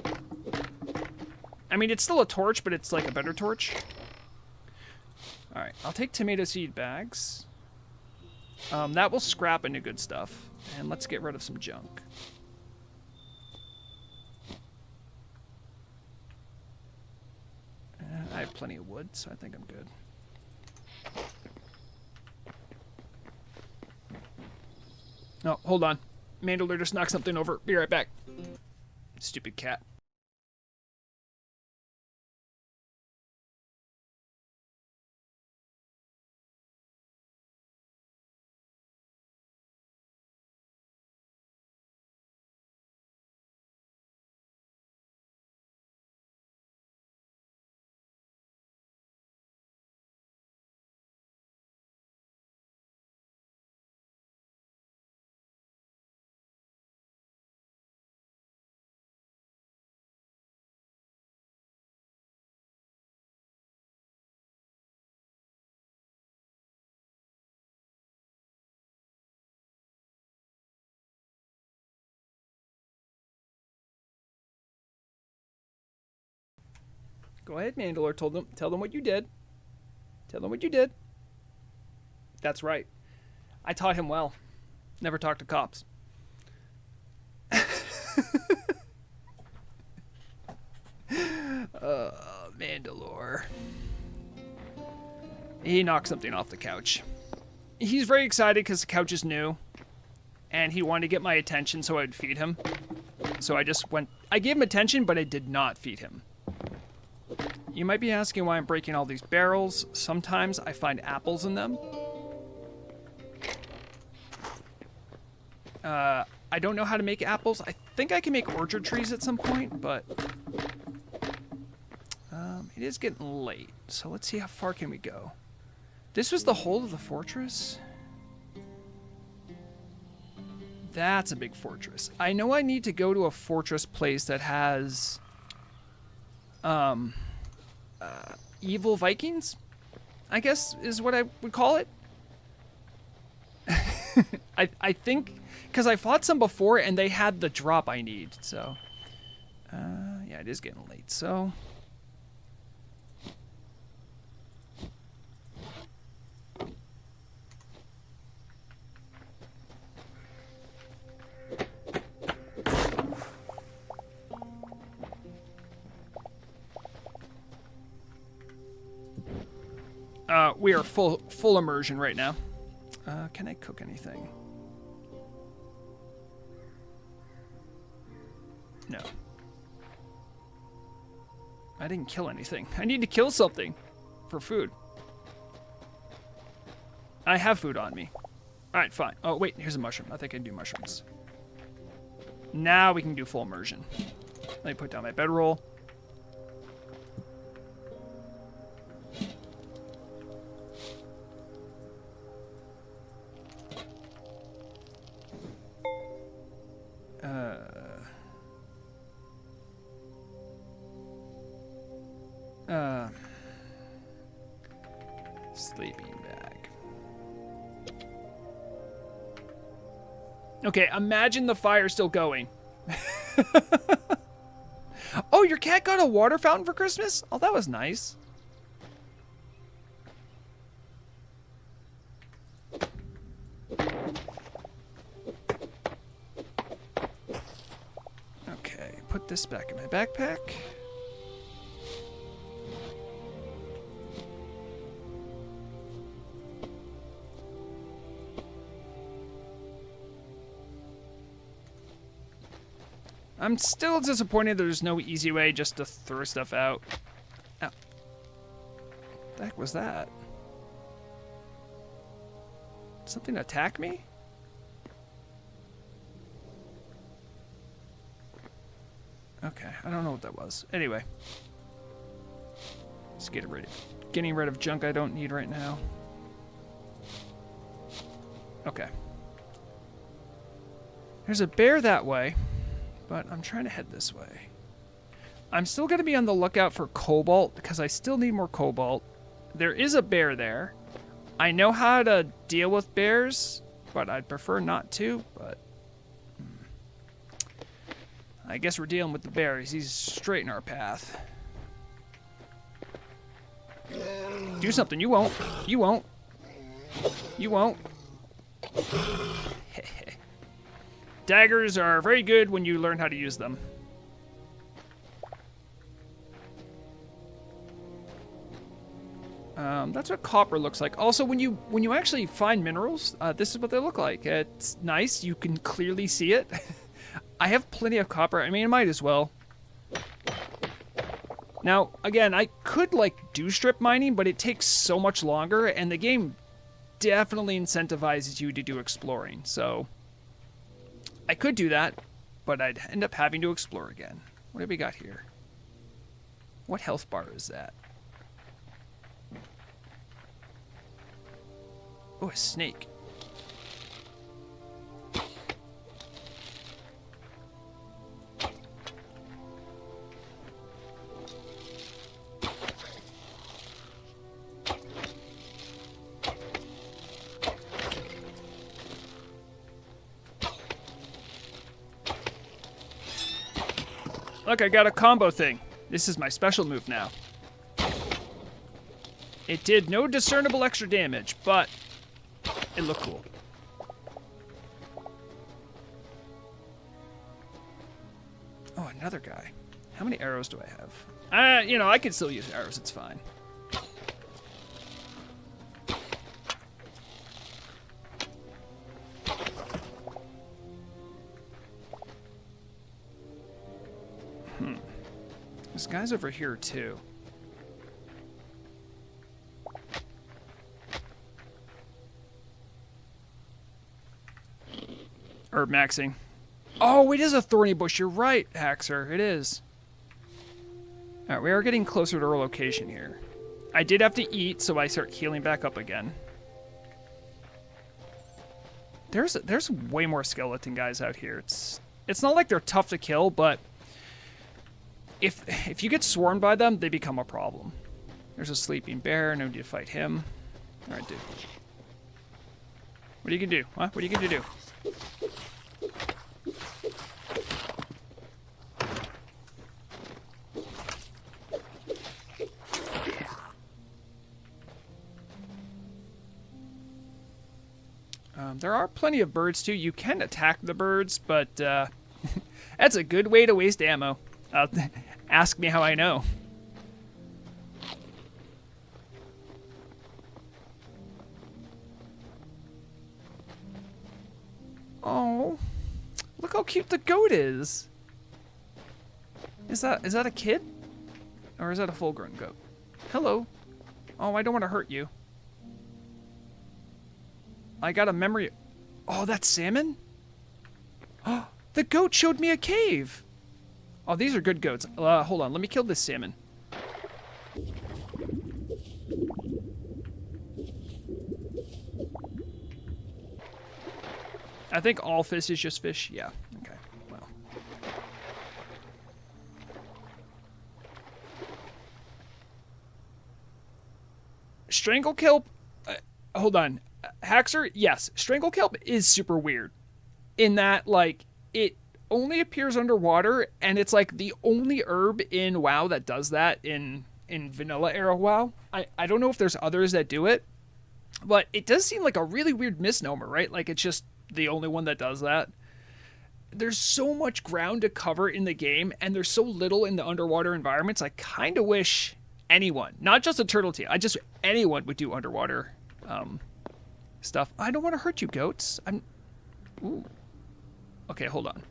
I mean, it's still a torch, but it's like a better torch. Alright, I'll take tomato seed bags. That will scrap into good stuff. And let's get rid of some junk. I have plenty of wood, so I think I'm good. Oh, hold on. Mandalore just knocked something over. Be right back. Stupid cat. Go ahead, Mandalore. Tell them what you did. Tell them what you did. That's right. I taught him well. Never talk to cops. Mandalore. He knocked something off the couch. He's very excited because the couch is new. And he wanted to get my attention so I would feed him. So I just went... I gave him attention, but I did not feed him. You might be asking why I'm breaking all these barrels. Sometimes I find apples in them. I don't know how to make apples. I think I can make orchard trees at some point, but... it is getting late, so let's see how far can we go. This was the whole of the fortress? That's a big fortress. I know I need to go to a fortress place that has... evil Vikings, I guess is what I would call it. I think, because I fought some before and they had the drop I need, so. Yeah, it is getting late, so. We are full immersion right now. Can I cook anything? No. I didn't kill anything. I need to kill something for food. I have food on me. Alright, fine. Oh, wait, here's a mushroom. I think I can do mushrooms. Now we can do full immersion. Let me put down my bedroll. Sleeping bag. Okay, imagine the fire still going. Oh, your cat got a water fountain for Christmas? Oh, that was nice. Okay, put this back in my backpack. I'm still disappointed there's no easy way just to throw stuff out. Ow. The heck was that? Something attack me? Okay, I don't know what that was. Anyway. Let's get rid of it. Getting rid of junk I don't need right now. Okay. There's a bear that way, but I'm trying to head this way. I'm still going to be on the lookout for cobalt because I still need more cobalt. There is a bear there. I know how to deal with bears, but I'd prefer not to, but I guess we're dealing with the bear. He's straight in our path. Do something. You won't. You won't. You won't. Daggers are very good when you learn how to use them. That's what copper looks like. Also, when you actually find minerals, this is what they look like. It's nice. You can clearly see it. I have plenty of copper. I mean, I might as well. Now, again, I could, like, do strip mining, but it takes so much longer, and the game definitely incentivizes you to do exploring. So, I could do that, but I'd end up having to explore again. What have we got here? What health bar is that? Oh, a snake. Look, I got a combo thing. This is my special move now. It did no discernible extra damage, but it looked cool. Oh, another guy. How many arrows do I have? You know, I can still use arrows. It's fine. This guy's over here, too. Or maxing. Oh, it is a thorny bush. You're right, Haxer. It is. Alright, we are getting closer to our location here. I did have to eat, so I start healing back up again. There's way more skeleton guys out here. It's not like they're tough to kill, but if you get swarmed by them, they become a problem. There's a sleeping bear. No need to fight him. All right, dude. What are you gonna do? Huh? What are you gonna do? There are plenty of birds too. You can attack the birds, but that's a good way to waste ammo. Ask me how I know. Oh, look how cute the goat is. Is that a kid? Or is that a full-grown goat? Hello. Oh, I don't want to hurt you. I got a memory. Oh, that's salmon? Oh, the goat showed me a cave. Oh, these are good goats. Hold on, let me kill this salmon. I think all fish is just fish. Yeah, okay, well. Strangle kelp, hold on. Haxer, yes, strangle kelp is super weird. In that, like, it only appears underwater, and it's like the only herb in WoW that does that in vanilla era WoW. I don't know if there's others that do it, but it does seem like a really weird misnomer, right? Like it's just the only one that does that. There's so much ground to cover in the game, and there's so little in the underwater environments. I kind of wish anyone, not just a turtle team, anyone would do underwater stuff. I don't want to hurt you, goats. Ooh. Okay, hold on.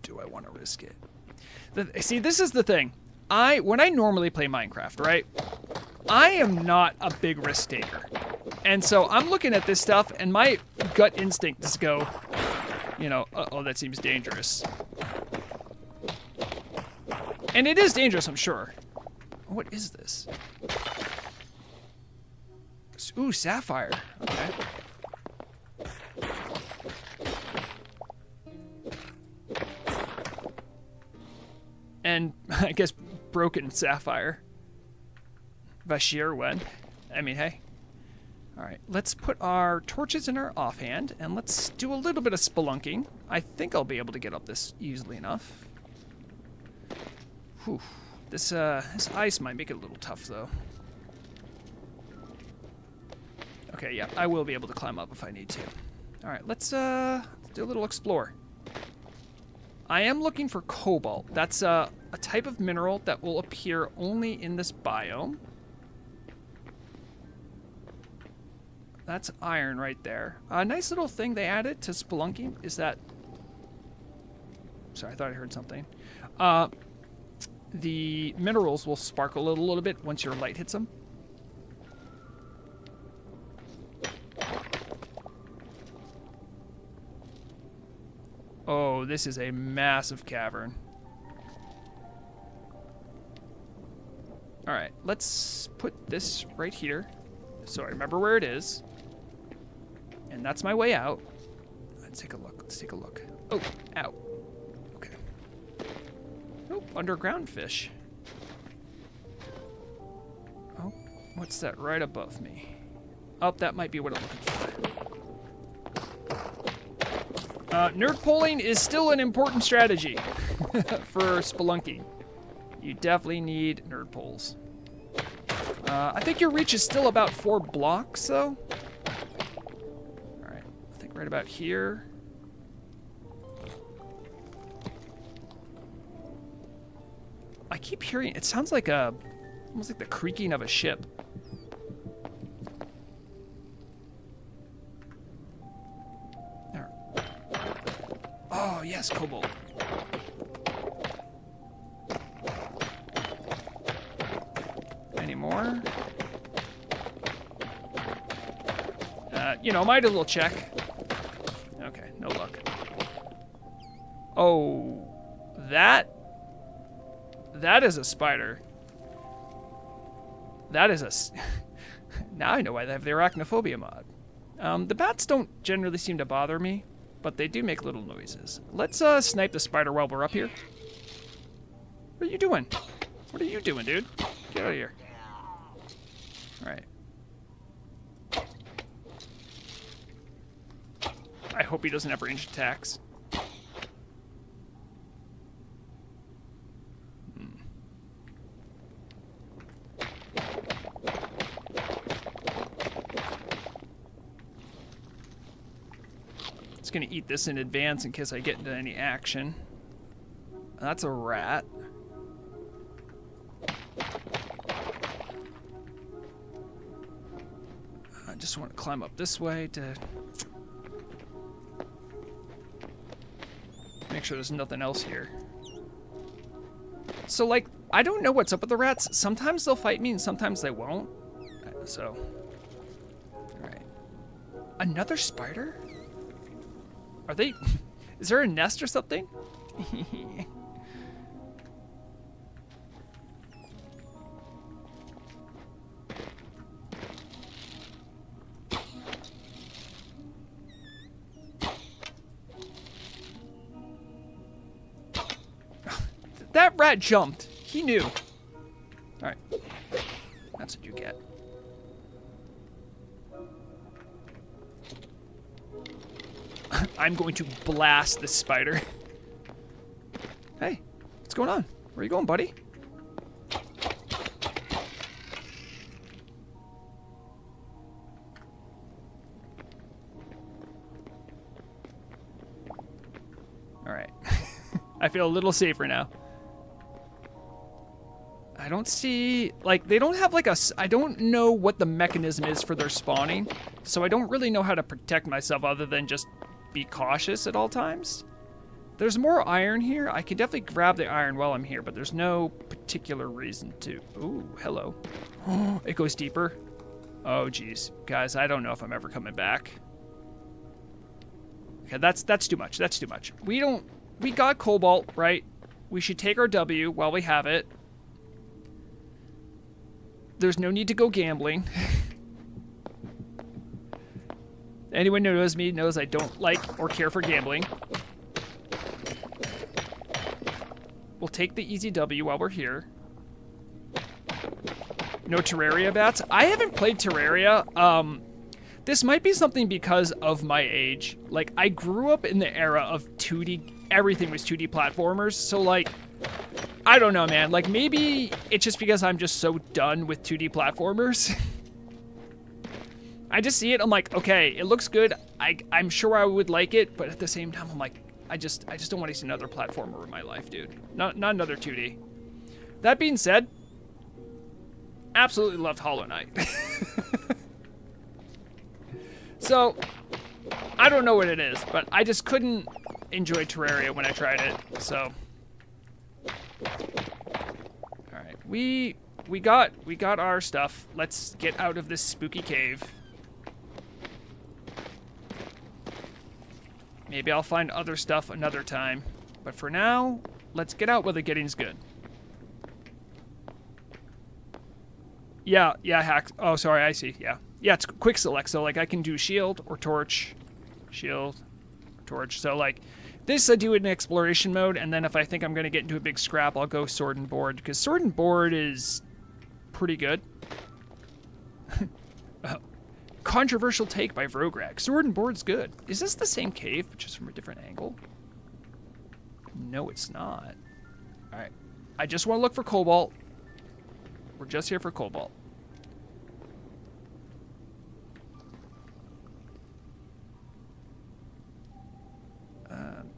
Do I want to risk it? See, this is the thing. When I normally play Minecraft, right? I am not a big risk taker. And so I'm looking at this stuff, and my gut instinct is go, you know, uh-oh, that seems dangerous. And it is dangerous, I'm sure. What is this? Ooh, sapphire. Okay. And I guess broken sapphire. Vashir when. I mean, hey. Alright, let's put our torches in our offhand, and let's do a little bit of spelunking. I think I'll be able to get up this easily enough. Whew. This ice might make it a little tough, though. Okay, yeah, I will be able to climb up if I need to. Alright, let's do a little explore. I am looking for cobalt. That's a type of mineral that will appear only in this biome. That's iron right there. A nice little thing they added to spelunking is that... Sorry, I thought I heard something. The minerals will sparkle a little bit once your light hits them. Oh, this is a massive cavern. Alright, let's put this right here so I remember where it is. And that's my way out. Let's take a look. Let's take a look. Oh, ow. Okay. Oh, underground fish. Oh, what's that right above me? Oh, that might be what I'm looking for. Nerd polling is still an important strategy for spelunking. You definitely need nerd poles. I think your reach is still about 4 blocks, though. Alright, I think right about here. I keep hearing, it sounds like almost like the creaking of a ship. There. Oh, yes, cobalt. Any more? You know, might a little check. Okay, no luck. Oh, that is a spider. That is a... Now I know why they have the arachnophobia mod. The bats don't generally seem to bother me, but they do make little noises. Let's snipe the spider while we're up here. What are you doing? What are you doing, dude? Get out of here. Alright. I hope he doesn't have ranged attacks. It's gonna eat this in advance in case I get into any action. That's a rat. I just want to climb up this way to make sure there's nothing else here. So, like, I don't know what's up with the rats. Sometimes they'll fight me and sometimes they won't. So, alright. Another spider? Are they... Is there a nest or something? That rat jumped. He knew. Alright. That's what you get. I'm going to blast this spider. Hey, what's going on? Where are you going, buddy? Alright. I feel a little safer now. I don't see... Like, they don't have, like, a... I don't know what the mechanism is for their spawning, so I don't really know how to protect myself other than just be cautious at all times. There's more iron here. I could definitely grab the iron while I'm here, but there's no particular reason to. Ooh, hello. It goes deeper. Oh, geez. Guys, I don't know if I'm ever coming back. Okay, that's too much. That's too much. We got cobalt, right? We should take our W while we have it. There's no need to go gambling. Anyone who knows me knows I don't like or care for gambling. We'll take the easy W while we're here. No Terraria bats. I haven't played Terraria. This might be something because of my age. Like, I grew up in the era of 2D. Everything was 2D platformers. So, like, I don't know, man. Like, maybe it's just because I'm just so done with 2D platformers. I just see it. I'm like, okay, it looks good. I'm sure I would like it. But at the same time, I'm like, I just don't want to see another platformer in my life, dude. Not another 2D. That being said, absolutely loved Hollow Knight. So, I don't know what it is, but I just couldn't enjoy Terraria when I tried it, so. Alright, we got our stuff. Let's get out of this spooky cave. Maybe I'll find other stuff another time. But for now, let's get out while the getting's good. Yeah, hack. Oh, sorry, I see, yeah. Yeah, it's quick select, so, like, I can do shield or torch. Shield, torch. So, like, this I do in exploration mode, and then if I think I'm going to get into a big scrap, I'll go sword and board, because sword and board is pretty good. Controversial take by Vrograg. Sword and board's good. Is this the same cave, but just from a different angle? No, it's not. Alright. I just want to look for cobalt. We're just here for cobalt.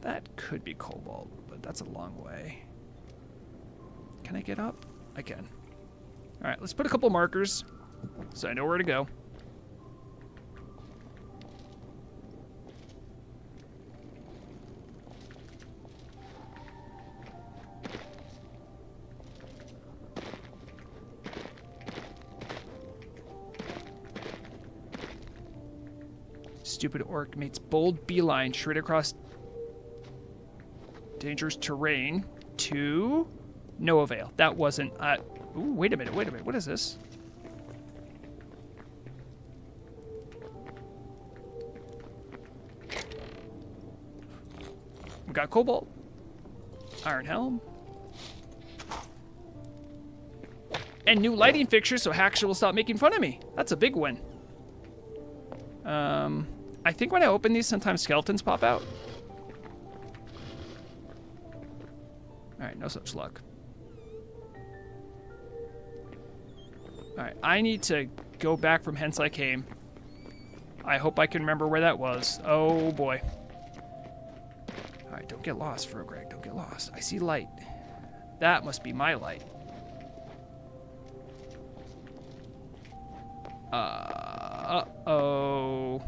That could be cobalt, but that's a long way. Can I get up? I can. Alright, let's put a couple markers so I know where to go. Stupid orc makes bold beeline straight across dangerous terrain to no avail. That wasn't. Ooh, wait a minute. What is this? We got cobalt, iron helm, and new lighting fixtures, so Hacksha will stop making fun of me. That's a big win. I think when I open these, sometimes skeletons pop out. Alright, no such luck. Alright, I need to go back from hence I came. I hope I can remember where that was. Oh boy. Alright, don't get lost, Vrograg. Don't get lost. I see light. That must be my light. Uh-oh.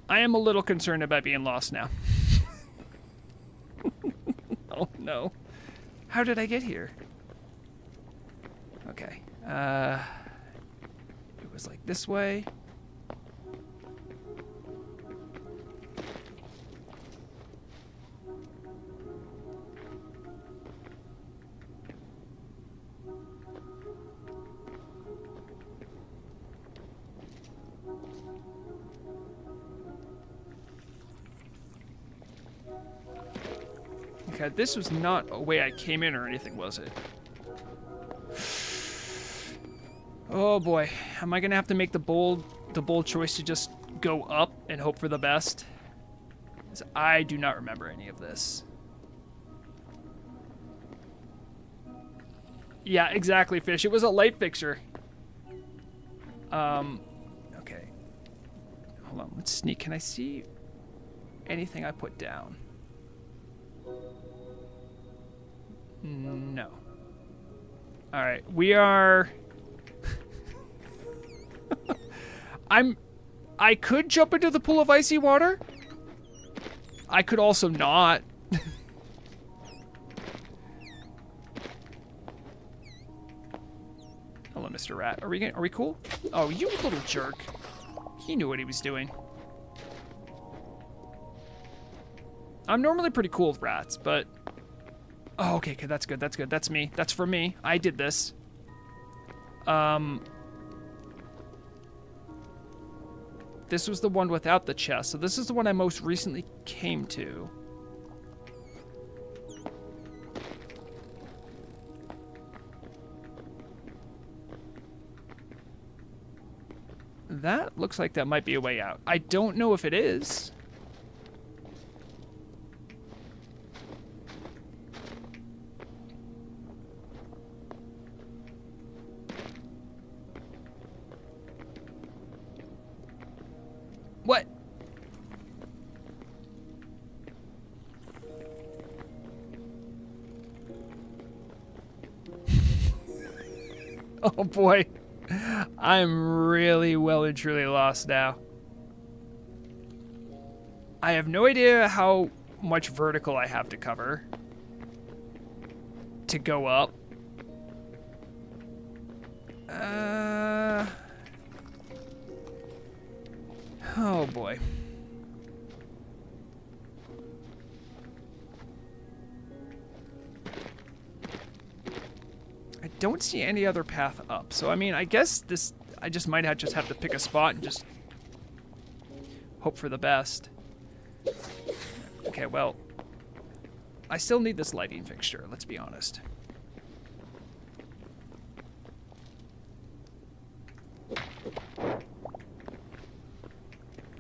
I am a little concerned about being lost now. Oh no. How did I get here? Okay. It was like this way. Okay, this was not a way I came in or anything, was it? Oh boy, am I gonna have to make the bold the bold choice to just go up and hope for the best? 'Cause I do not remember any of this. Yeah, exactly, Fish. It was a light fixture. Okay. Hold on, let's sneak. Can I see anything I put down? No. Alright, we are... I could jump into the pool of icy water. I could also not. Hello, Mr. Rat. Are we cool? Oh, you little jerk. He knew what he was doing. I'm normally pretty cool with rats, but... Oh, okay, that's good, that's good. That's me. That's for me. I did this. This was the one without the chest, so this is the one I most recently came to. That looks like that might be a way out. I don't know if it is. What? Oh boy. I'm really well and truly lost now. I have no idea how much vertical I have to cover to go up. Oh boy. I don't see any other path up, so I mean, I guess this, I just might have to pick a spot and just hope for the best. Okay, well, I still need this lighting fixture, let's be honest.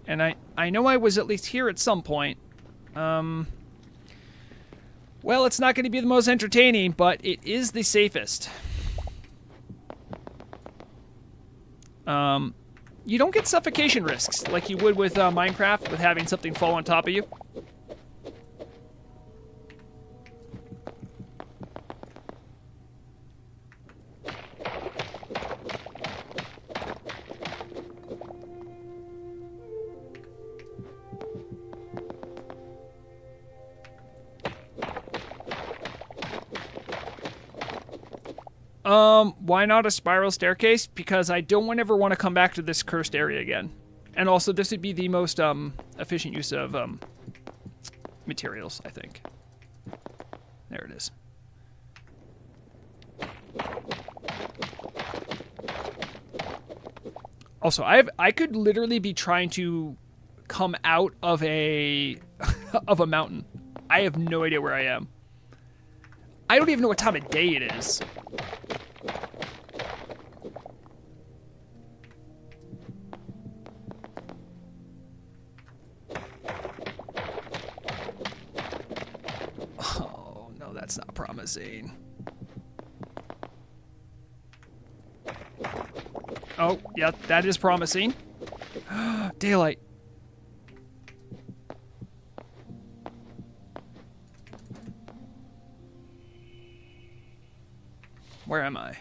And I know I was at least here at some point. Well, it's not going to be the most entertaining, but it is the safest. You don't get suffocation risks like you would with Minecraft, with having something fall on top of you. Why not a spiral staircase? Because I don't ever want to come back to this cursed area again. And also, this would be the most efficient use of materials, I think. There it is. Also, I could literally be trying to come out of a of a mountain. I have no idea where I am. I don't even know what time of day it is. Oh, no, that's not promising. Oh, yeah, that is promising. Daylight. Where am I?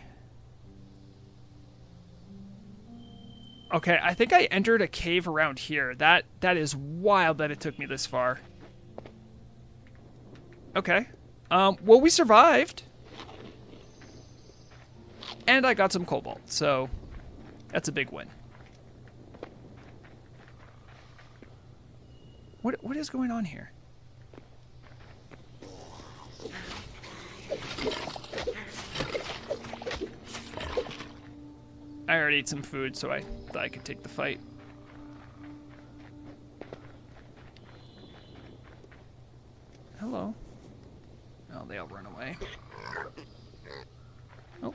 Okay, I think I entered a cave around here. That is wild that it took me this far. Okay. Well, we survived. And I got some cobalt, so that's a big win. What is going on here? I already ate some food, so I thought I could take the fight. Hello. Oh, they all run away. Oh,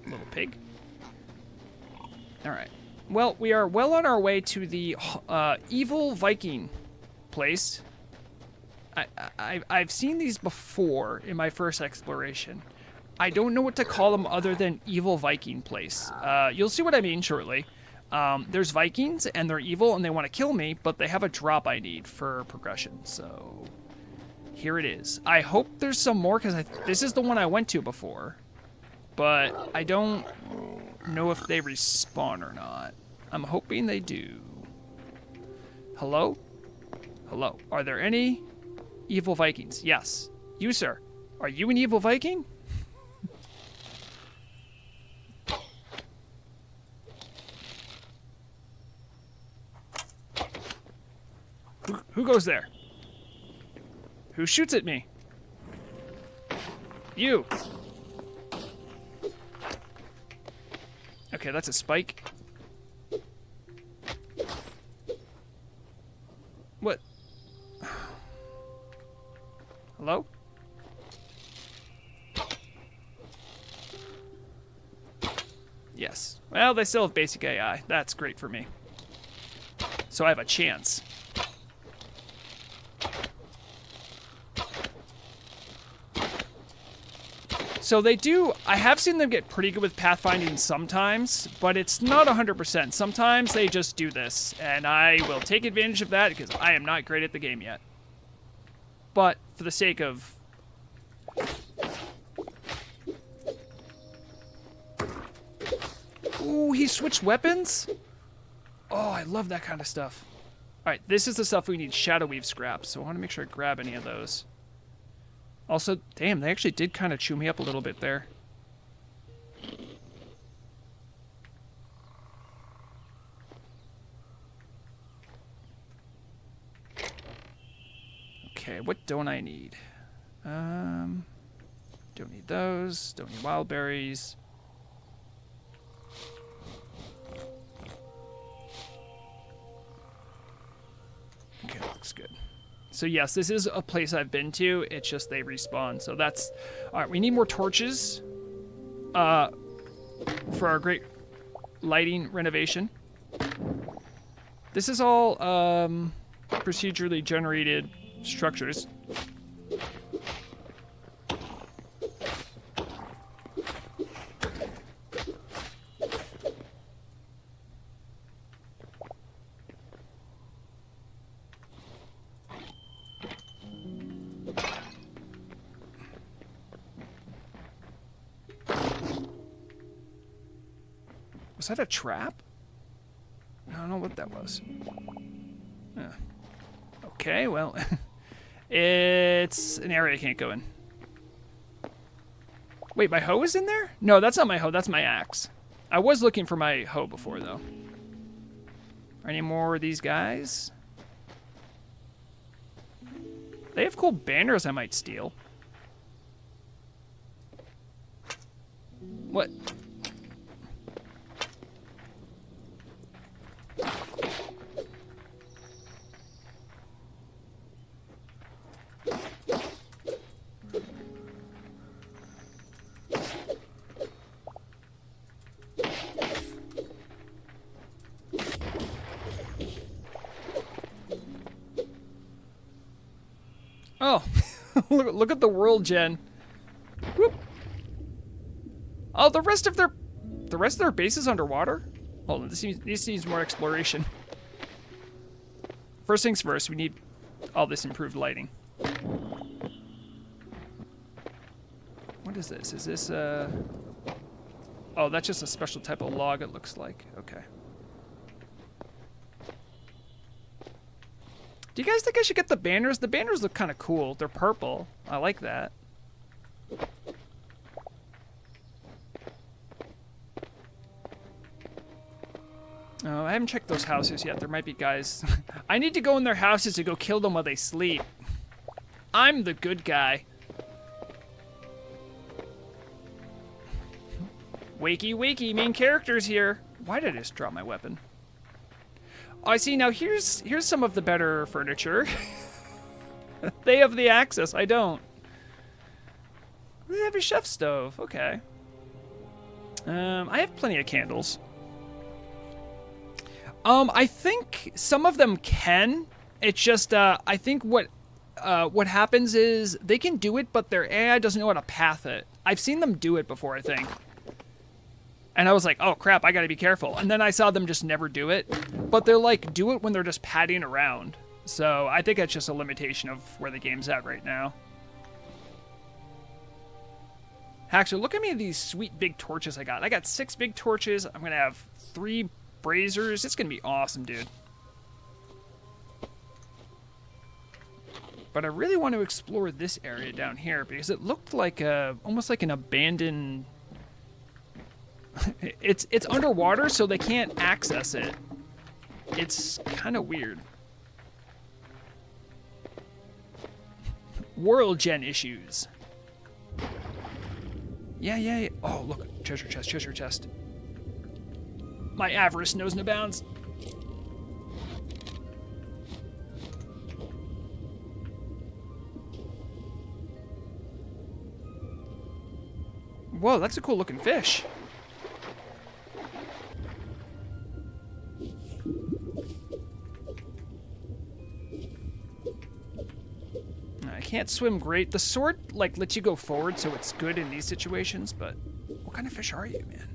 little pig. All right. Well, we are well on our way to the evil Viking place. I've seen these before in my first exploration. I don't know what to call them other than evil Viking place. You'll see what I mean shortly. There's Vikings, and they're evil, and they want to kill me, but they have a drop I need for progression, so here it is. I hope there's some more, because this is the one I went to before, but I don't know if they respawn or not. I'm hoping they do. Hello? Hello. Are there any evil Vikings? Yes. You, sir. Are you an evil Viking? Who goes there? Who shoots at me? You. Okay, that's a spike. What? Hello? Yes. Well, they still have basic AI. That's great for me. So I have a chance. So they do, I have seen them get pretty good with pathfinding sometimes, but it's not 100%. Sometimes they just do this, and I will take advantage of that because I am not great at the game yet. But for the sake of... Ooh, he switched weapons? Oh, I love that kind of stuff. Alright, this is the stuff we need Shadow Weave scraps, so I want to make sure I grab any of those. Also, damn, they actually did kind of chew me up a little bit there. Okay, what don't I need? Don't need those. Don't need wild berries. Okay, looks good. So yes, this is a place I've been to. It's just they respawn. So that's... Alright, we need more torches for our great lighting renovation. This is all procedurally generated structures. Was that a trap? I don't know what that was. Okay, well, it's an area I can't go in. Wait, my hoe is in there? No, that's not my hoe, that's my axe. I was looking for my hoe before, though. Are any more of these guys? They have cool banners I might steal. What? Oh, look at the world, Jen. Whoop. Oh, the rest of their base is underwater? Hold on, this needs more exploration. First things first, we need all this improved lighting. What is this? Is this Oh, that's just a special type of log, it looks like. Okay. Do you guys think I should get the banners? The banners look kind of cool. They're purple. I like that. Oh, I haven't checked those houses yet. There might be guys. I need to go in their houses to go kill them while they sleep. I'm the good guy. Wakey, wakey, main characters here. Why did I just drop my weapon? Oh, I see. Now here's some of the better furniture. They have the access. I don't. They have a chef stove. Okay. I have plenty of candles. I think some of them can. It's just I think what happens is they can do it, but their AI doesn't know how to path it. I've seen them do it before, I think. And I was like, oh crap, I gotta be careful. And then I saw them just never do it. But they're like, do it when they're just padding around. So I think that's just a limitation of where the game's at right now. Actually, look at me at these sweet big torches I got. I got 6 big torches. I'm gonna have 3 braziers. It's gonna be awesome, dude. But I really want to explore this area down here because it looked like almost like an abandoned. It's underwater, so they can't access it. It's kind of weird. World gen issues. Yeah. Oh, look, treasure chest. My avarice knows no bounds. Whoa, that's a cool looking fish. I can't swim great. The sword, like, lets you go forward, so it's good in these situations, but what kind of fish are you, man?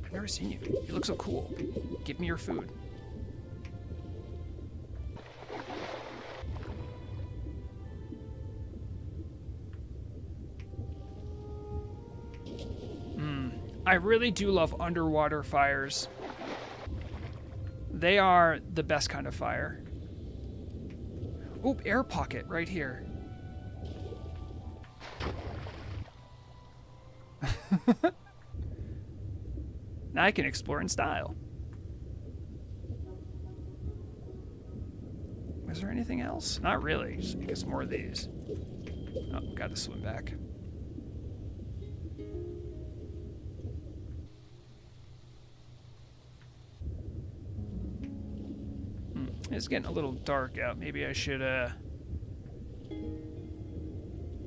I've never seen you. You look so cool. Give me your food. I really do love underwater fires. They are the best kind of fire. Oop, air pocket right here. Now I can explore in style. Is there anything else? Not really. Just, I guess more of these. Oh, gotta swim back. It's getting a little dark out. Maybe I should, Oh,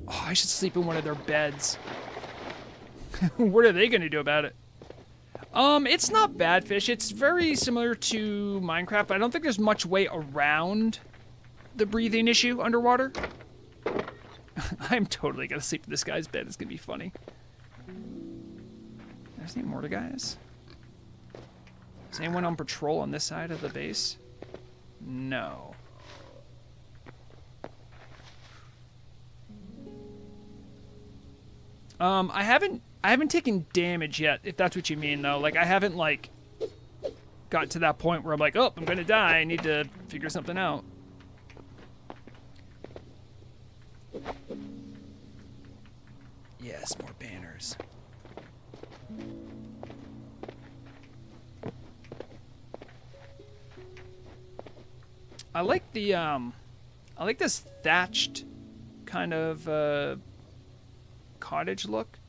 I should sleep in one of their beds. What are they gonna do about it? It's not bad fish. It's very similar to Minecraft, but I don't think there's much way around the breathing issue underwater. I'm totally gonna sleep in this guy's bed. It's gonna be funny. There's any more guys? Is anyone on patrol on this side of the base? No. I haven't taken damage yet, if that's what you mean though. Like I haven't like got to that point where I'm like, oh, I'm gonna die. I need to figure something out. Yes, more banners. I like the I like this thatched kind of cottage look.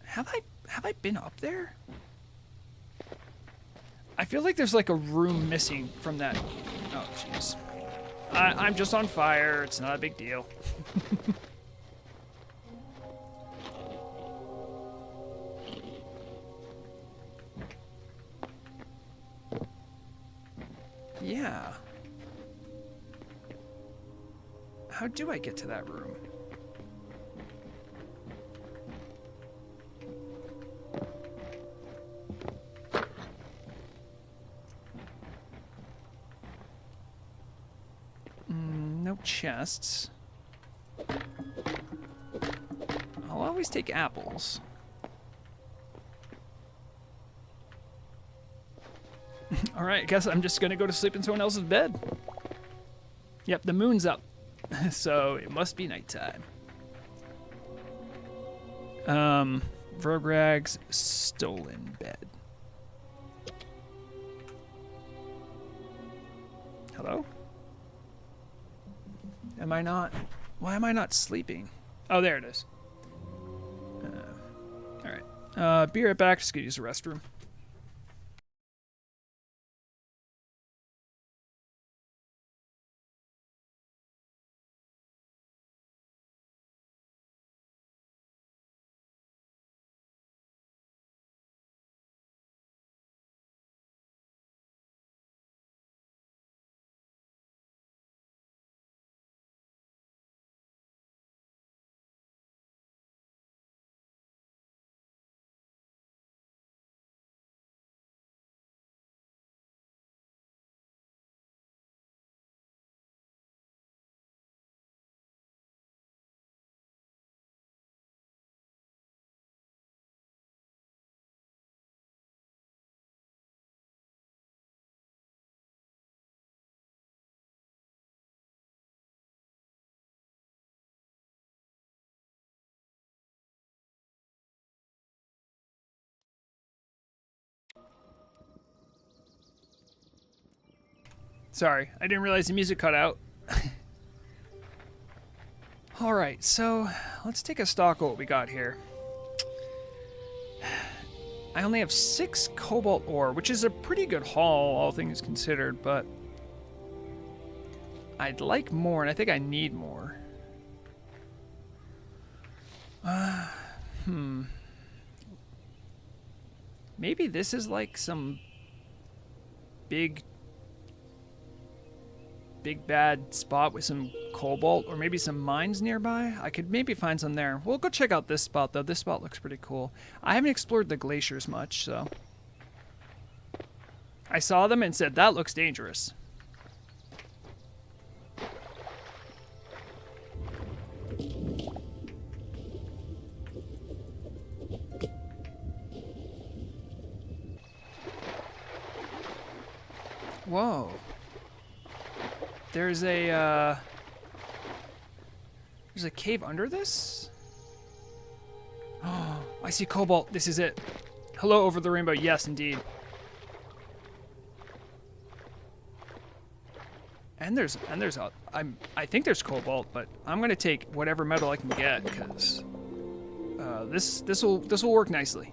Have I been up there? I feel like there's like a room missing from that. Oh jeez. I'm just on fire. It's not a big deal. Yeah. How do I get to that room? No chests. I'll always take apples. Alright, I guess I'm just gonna go to sleep in someone else's bed. Yep, the moon's up. So it must be nighttime. Vrograg's stolen bed. Hello? Am I not? Why am I not sleeping? Oh, there it is. Alright. Be right back. Just gonna use the restroom. Sorry, I didn't realize the music cut out. Alright, so let's take a stock of what we got here. I only have 6 cobalt ore, which is a pretty good haul, all things considered, but I'd like more, and I think I need more. Maybe this is like some big bad spot with some cobalt, or maybe some mines nearby. I could maybe find some there. We'll go check out this spot, though. This spot looks pretty cool. I haven't explored the glaciers much, so I saw them and said, that looks dangerous. Whoa. There's a cave under this? Oh, I see cobalt. This is it. Hello over the rainbow. Yes, indeed. I think there's cobalt, but I'm gonna take whatever metal I can get because this will work nicely.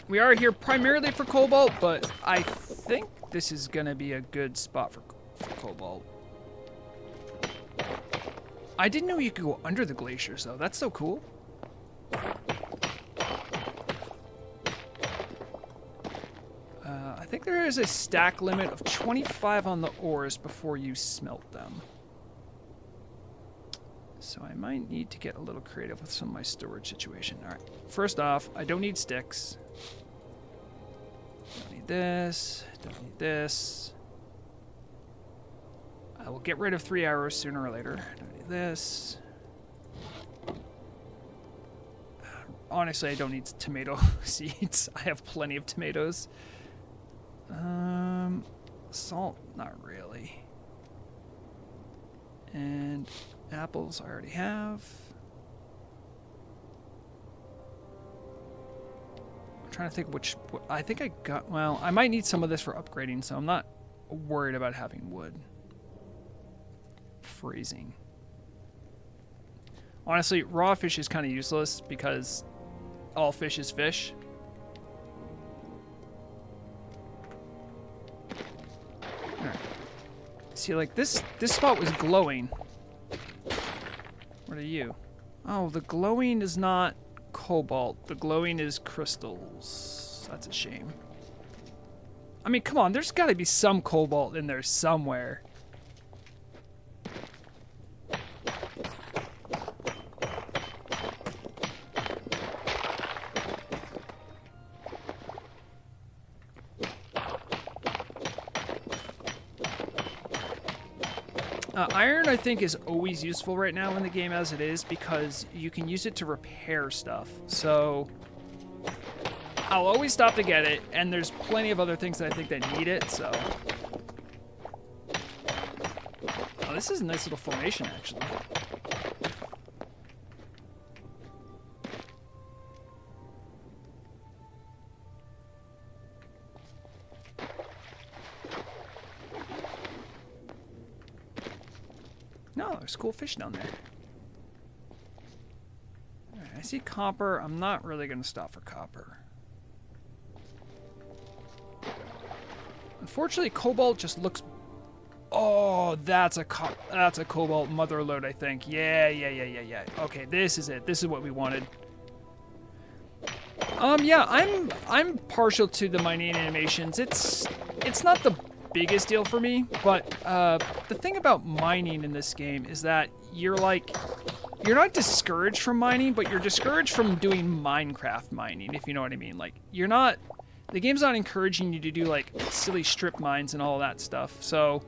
We are here primarily for cobalt, but I think this is gonna be a good spot for cobalt. I didn't know you could go under the glaciers, though. That's so cool. I think there is a stack limit of 25 on the ores before you smelt them. So I might need to get a little creative with some of my storage situation. All right. First off, I don't need sticks. Don't need this. Don't need this. I will get rid of 3 arrows sooner or later. Don't need this. Honestly, I don't need tomato seeds. I have plenty of tomatoes. Salt, not really. And apples I already have. I'm trying to think which... I think I got... Well, I might need some of this for upgrading, so I'm not worried about having wood. Freezing. Honestly, raw fish is kind of useless because all fish is fish. Alright. See, like this spot was glowing. What are you? Oh, the glowing is not cobalt. The glowing is crystals. That's a shame. I mean, come on, there's got to be some cobalt in there somewhere. Iron, I think, is always useful right now in the game as it is because you can use it to repair stuff. So I'll always stop to get it, and there's plenty of other things that I think that need it, so... Oh, this is a nice little formation, actually. No, there's cool fish down there. Alright, I see copper. I'm not really going to stop for copper. Unfortunately, cobalt just looks... Oh, that's a cobalt motherlode, I think. Yeah. Okay, this is it. This is what we wanted. Yeah, I'm partial to the mining animations. It's not the biggest deal for me, but the thing about mining in this game is that you're not discouraged from mining, but you're discouraged from doing Minecraft mining, if you know what I mean. Like, the game's not encouraging you to do like silly strip mines and all that stuff, so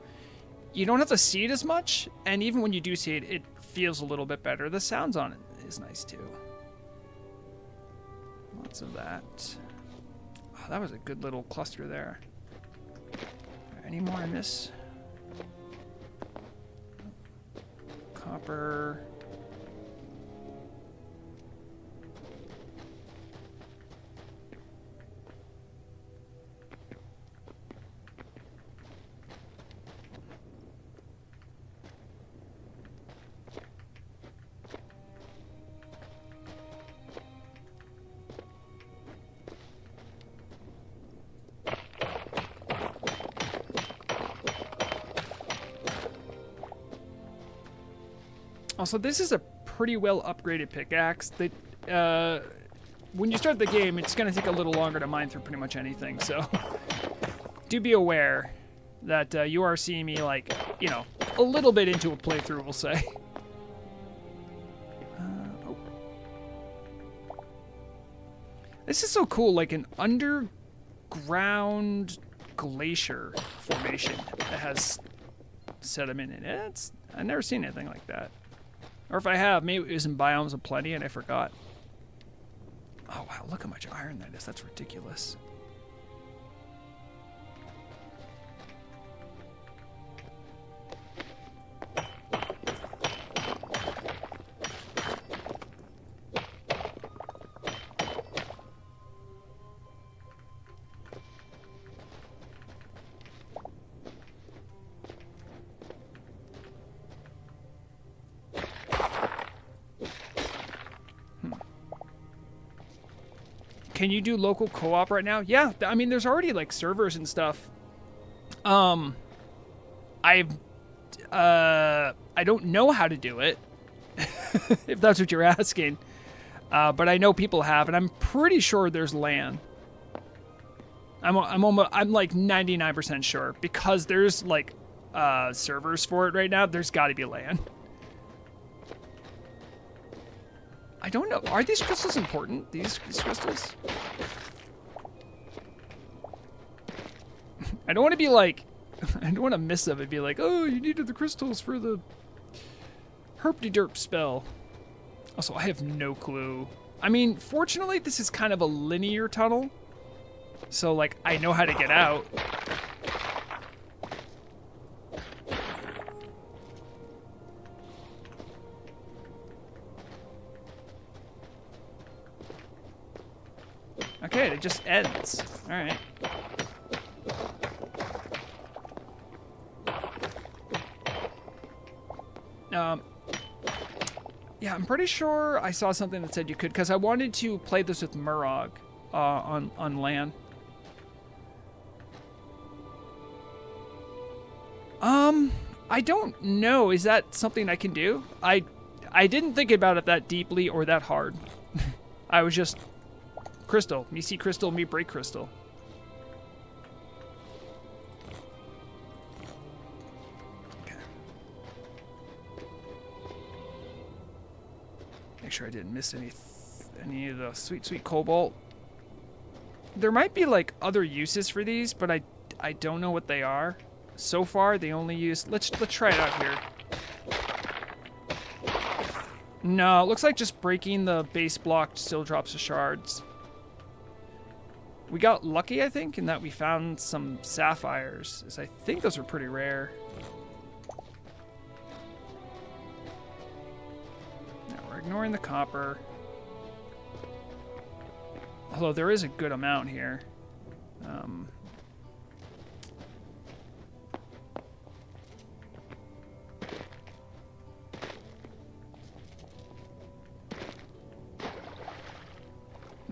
you don't have to see it as much, and even when you do see it, it feels a little bit better. The sounds on it is nice too. Lots of that. Oh, that was a good little cluster there. Any more in this? Copper. Also, this is a pretty well upgraded pickaxe. That when you start the game, it's going to take a little longer to mine through pretty much anything. So do be aware that you are seeing me, like, you know, a little bit into a playthrough, we'll say. Oh. This is so cool, like an underground glacier formation that has sediment in it. I've never seen anything like that. Or if I have, maybe it was in Biomes of Plenty and I forgot. Oh wow, look how much iron that is. That's ridiculous. Can you do local co-op right now? Yeah, I mean, there's already like servers and stuff. I don't know how to do it, if that's what you're asking. But I know people have, and I'm pretty sure there's LAN. I'm like 99% sure because there's like servers for it right now. There's got to be LAN. I don't know. Are these crystals important? These crystals? I don't want to be like... I don't want to miss them and be like, oh, you needed the crystals for the herp-de-derp spell. Also, I have no clue. I mean, fortunately, this is kind of a linear tunnel. So, like, I know how to get out. Okay, it just ends. Alright. Yeah, I'm pretty sure I saw something that said you could, because I wanted to play this with Vrograg on LAN. I don't know. Is that something I can do? I didn't think about it that deeply or that hard. I was just... Crystal. Me see crystal, me break crystal. Okay. Make sure I didn't miss any of the sweet cobalt. There might be like other uses for these, but I don't know what they are. So far, they only use... Let's try it out here. No, it looks like just breaking the base block still drops the shards. We got lucky, I think, in that we found some sapphires, as I think those are pretty rare. Now we're ignoring the copper. Although there is a good amount here.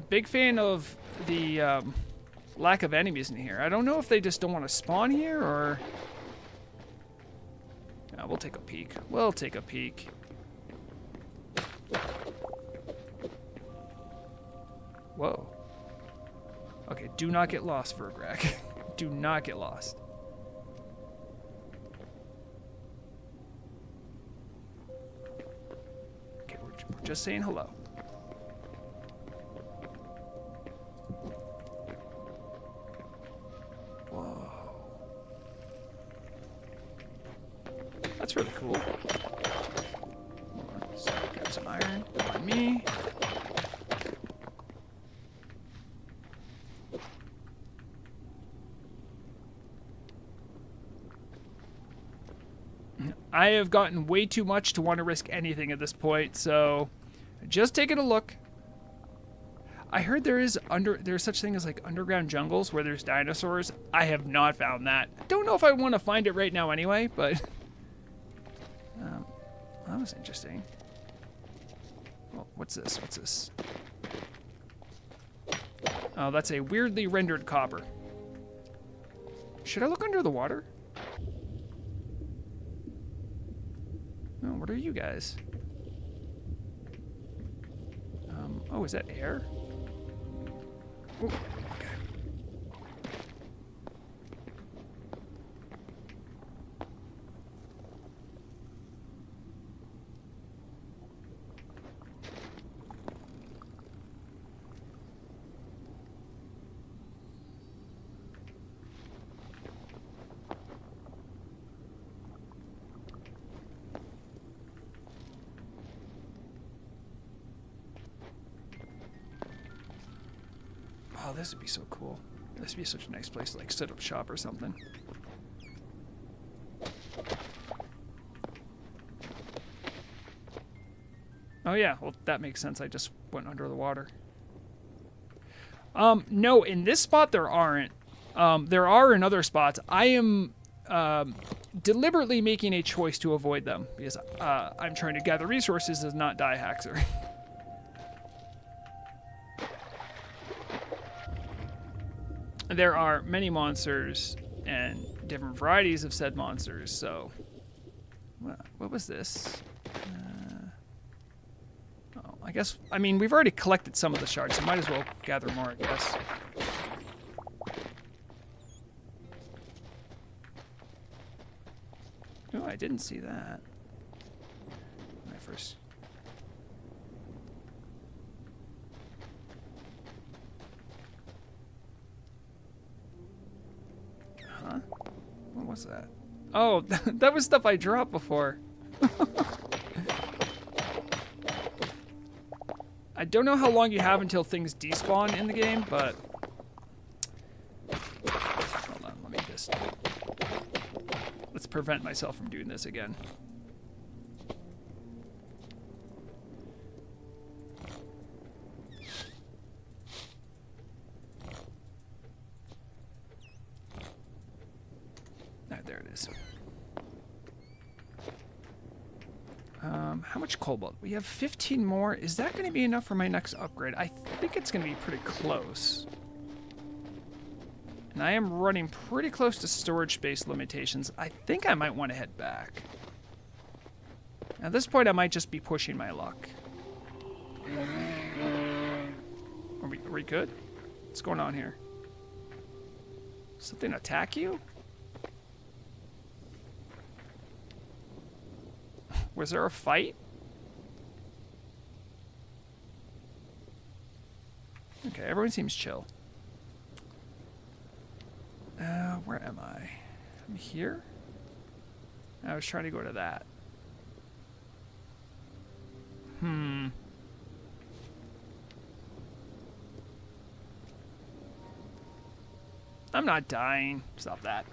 Big fan of the lack of enemies in here. I don't know if they just don't want to spawn here or... Yeah, we'll take a peek. We'll take a peek. Whoa. Okay, do not get lost, Vrograg. Do not get lost. Okay, we're just saying hello. That's really cool. So grab some iron on me. I have gotten way too much to want to risk anything at this point, so just taking a look. I heard there's such thing as like underground jungles where there's dinosaurs. I have not found that. Don't know if I want to find it right now anyway, but that was interesting. Well, what's this? What's this? Oh, that's a weirdly rendered copper. Should I look under the water? No, What are you guys? Oh, is that air? Ooh, okay. Oh, this would be so cool. This would be such a nice place to like set up shop or something. Oh yeah, well that makes sense. I just went under the water. No, in this spot there aren't. There are in other spots. I am deliberately making a choice to avoid them because I'm trying to gather resources and not die Haxer. There are many monsters and different varieties of said monsters, so... What was this? Oh, I guess... I mean, we've already collected some of the shards, so might as well gather more, I guess. Oh, I didn't see that. When I first... Huh? What was that? Oh, that was stuff I dropped before. I don't know how long you have until things despawn in the game, but... Hold on, let me just... Let's prevent myself from doing this again. There it is. How much cobalt? We have 15 more. Is that going to be enough for my next upgrade? I think it's going to be pretty close. And I am running pretty close to storage space limitations. I think I might want to head back. At this point, I might just be pushing my luck. Are we good? What's going on here? Something attack you? Was there a fight? Okay, everyone seems chill. Where am I? I'm here? I was trying to go to that. I'm not dying. Stop that.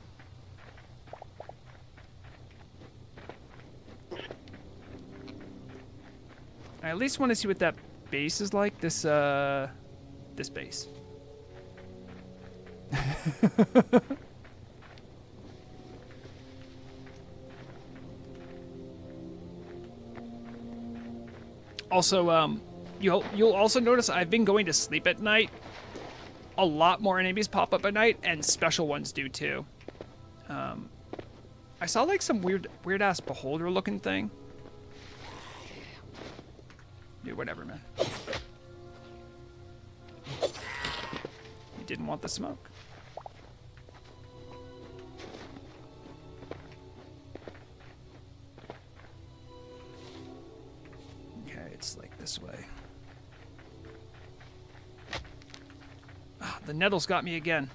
I at least want to see what that base is like. This base. Also, you'll also notice I've been going to sleep at night. A lot more enemies pop up at night, and special ones do too. I saw like some weird ass beholder looking thing. Dude, whatever, man. You didn't want the smoke. Okay, it's like this way. Ah, the nettles got me again.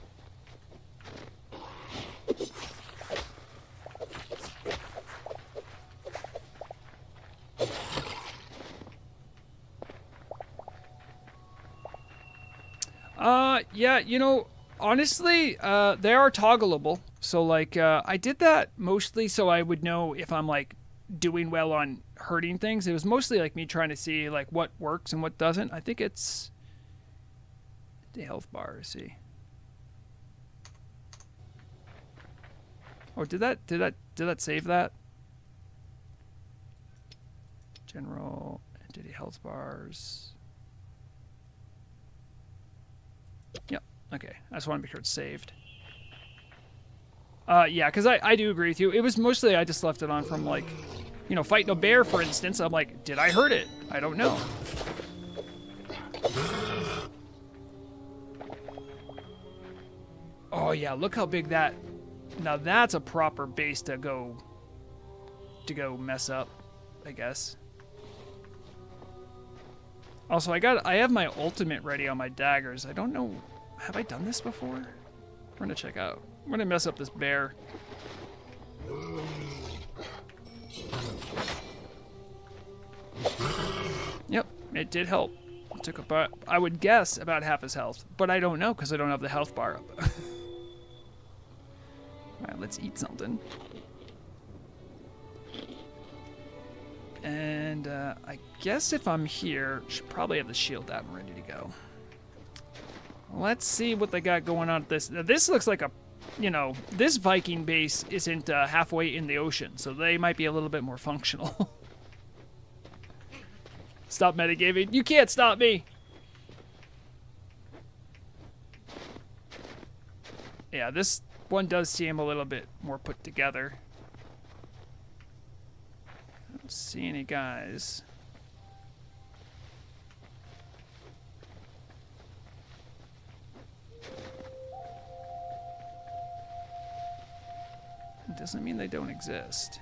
Yeah, you know, honestly, they are toggleable. So, like, I did that mostly so I would know if I'm, like, doing well on hurting things. It was mostly, like, me trying to see, like, what works and what doesn't. I think it's the health bar, see. Oh, did that save that? General entity health bars. Yep. Okay. I just want to make sure it's saved. Yeah, because I do agree with you. It was mostly I just left it on from, like, you know, fighting a bear, for instance, I'm like, did I hurt it? I don't know. Oh yeah, look how big that. Now that's a proper base to go mess up, I guess. Also, I have my ultimate ready on my daggers. I don't know, have I done this before? We're gonna check out. I'm gonna mess up this bear. Yep, it did help. It took about, I would guess, about half his health, but I don't know because I don't have the health bar up. Alright, let's eat something. And I guess if I'm here, should probably have the shield out and ready to go. Let's see what they got going on at this. Now, this looks like a, you know, this Viking base isn't halfway in the ocean, so they might be a little bit more functional. Stop metagaming. You can't stop me. Yeah, this one does seem a little bit more put together. I don't see any guys. It doesn't mean they don't exist.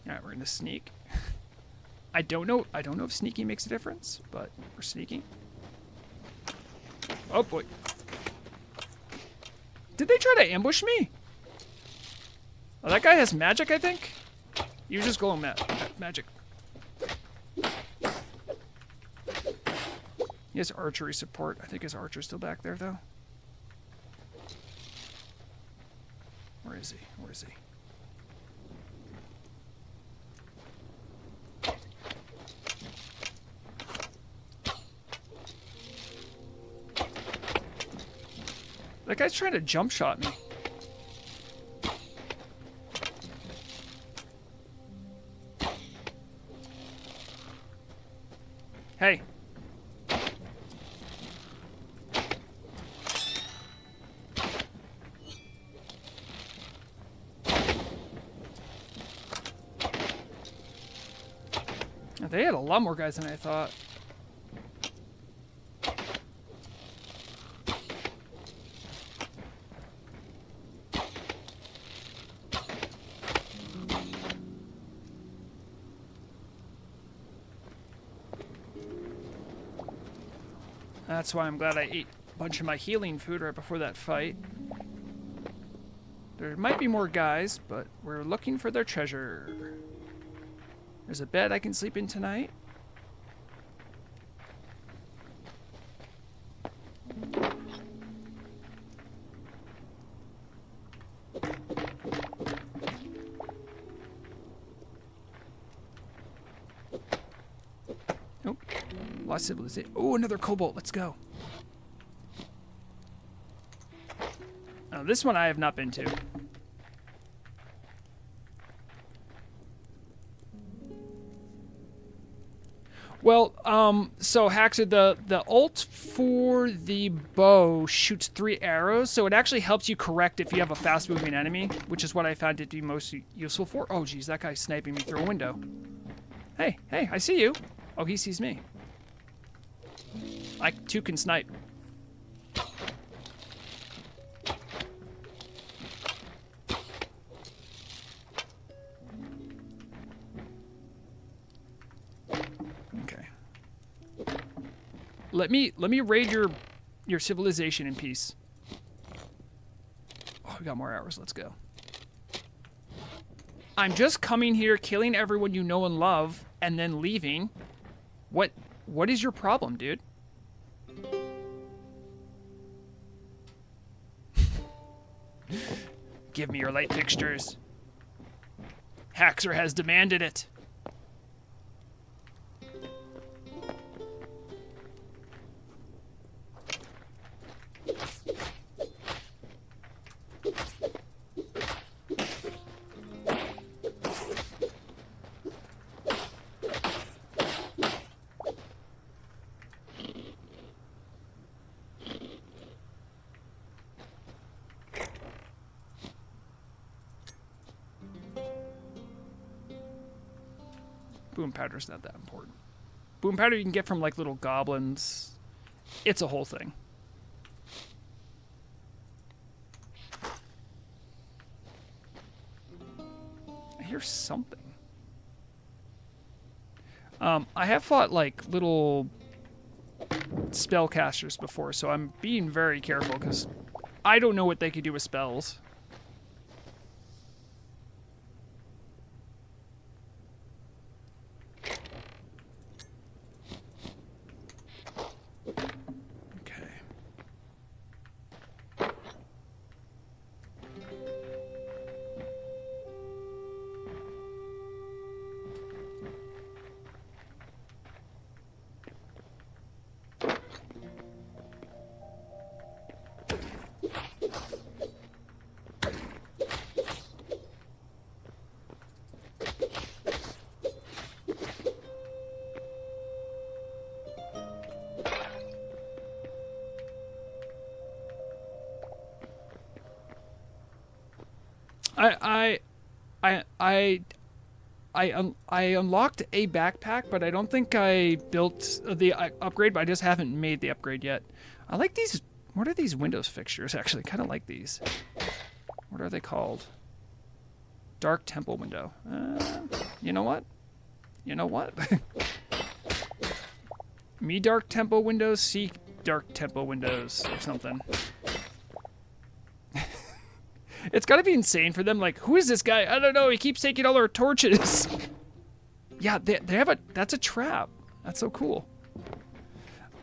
Alright, we're gonna sneak. I don't know if sneaking makes a difference, but we're sneaking. Oh boy. Did they try to ambush me? Oh, that guy has magic, I think? You just go on magic. He has archery support. I think his archer's still back there, though. Where is he? Where is he? That guy's trying to jump shot me. Hey. They had a lot more guys than I thought. That's why I'm glad I ate a bunch of my healing food right before that fight. There might be more guys, but we're looking for their treasure. There's a bed I can sleep in tonight. Nope. Lost civilization. Oh, another cobalt. Let's go. Oh, this one I have not been to. Well, so Haxer, the ult for the bow shoots 3 arrows, so it actually helps you correct if you have a fast-moving enemy, which is what I found it to be most useful for. Oh, geez, that guy's sniping me through a window. Hey, I see you. Oh, he sees me. I too can snipe. Okay. Let me raid your civilization in peace. Oh, we got more hours. Let's go. I'm just coming here, killing everyone you know and love, and then leaving. What is your problem, dude? Give me your light fixtures. Haxer has demanded it. Boom powder's not that important. Boom powder you can get from like little goblins. It's a whole thing. I hear something. I have fought like little spellcasters before, so I'm being very careful because I don't know what they could do with spells. I unlocked a backpack, but I don't think I built the upgrade, but I just haven't made the upgrade yet. I like these. What are these Windows fixtures, actually? Kind of like these. What are they called? Dark Temple window. You know what? You know what? Me Dark Temple windows, see Dark Temple windows, or something. It's gotta be insane for them. Like, who is this guy? I don't know. He keeps taking all our torches. Yeah, they have a. That's a trap. That's so cool.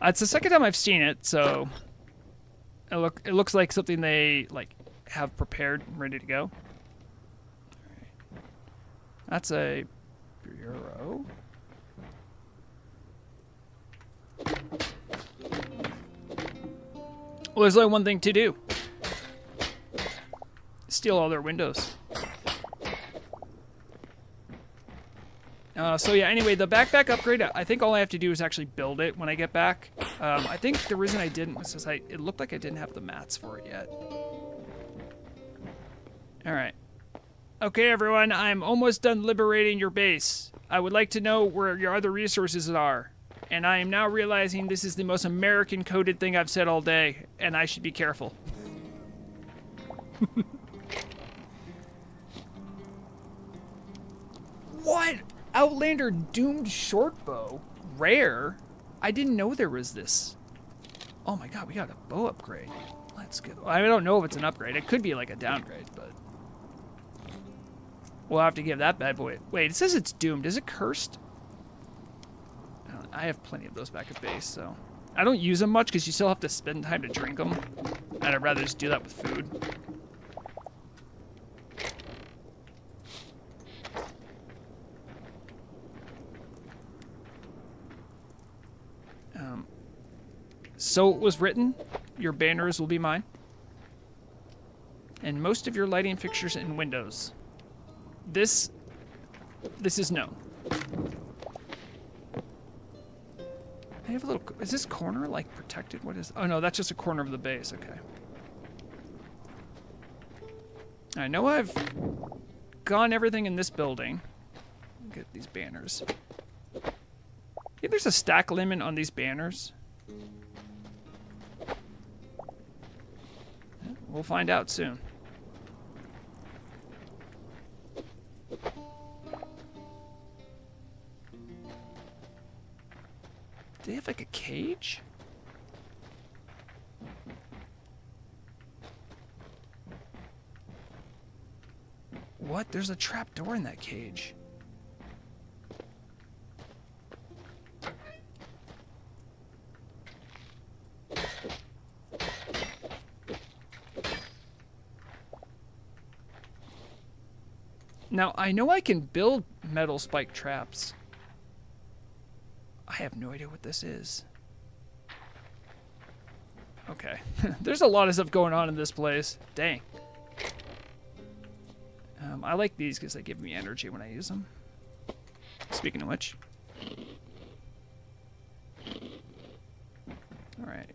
It's the second time I've seen it, so it looks like something they like have prepared and ready to go. All right. That's a bureau. Well, there's only one thing to do. Steal all their windows. So yeah, anyway, the backpack upgrade, I think all I have to do is actually build it when I get back. I think the reason I didn't was because it looked like I didn't have the mats for it yet. Alright. Okay, everyone, I'm almost done liberating your base. I would like to know where your other resources are. And I am now realizing this is the most American-coded thing I've said all day, and I should be careful. What? Outlander Doomed Shortbow? Rare? I didn't know there was this. Oh my god, we got a bow upgrade. Let's go. I don't know if it's an upgrade. It could be like a downgrade, but... we'll have to give that bad boy... Wait, it says it's doomed. Is it cursed? I have plenty of those back at base, so... I don't use them much because you still have to spend time to drink them. And I'd rather just do that with food. So it was written, your banners will be mine. And most of your lighting fixtures and windows. This is known. I have a little, is this corner like protected? What is, oh no, that's just a corner of the base, okay. I know I've gone everything in this building. Get these banners. Yeah, there's a stack limit on these banners. We'll find out soon. Do they have like a cage? What? There's a trap door in that cage. Now, I know I can build metal spike traps. I have no idea what this is. Okay. There's a lot of stuff going on in this place. Dang. I like these because they give me energy when I use them. Speaking of which. Alright.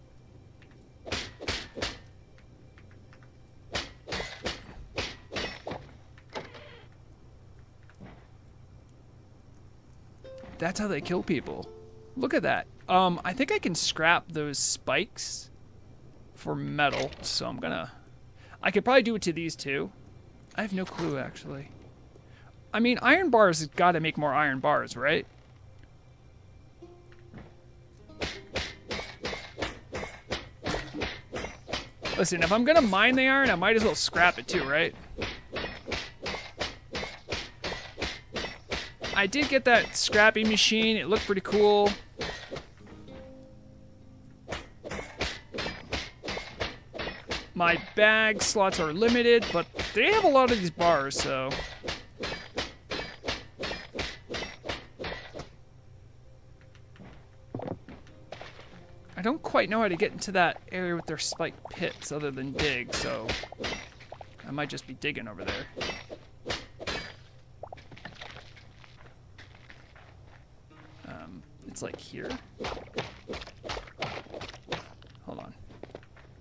That's how they kill people. Look at that. I think I can scrap those spikes for metal, so I'm gonna... I could probably do it to these two. I have no clue, actually. I mean, iron bars has got to make more iron bars, right? Listen, if I'm gonna mine the iron, I might as well scrap it too, right? I did get that scrapping machine. It looked pretty cool. My bag slots are limited, but they have a lot of these bars, so... I don't quite know how to get into that area with their spiked pits other than dig, so... I might just be digging over there. It's like here. Hold on.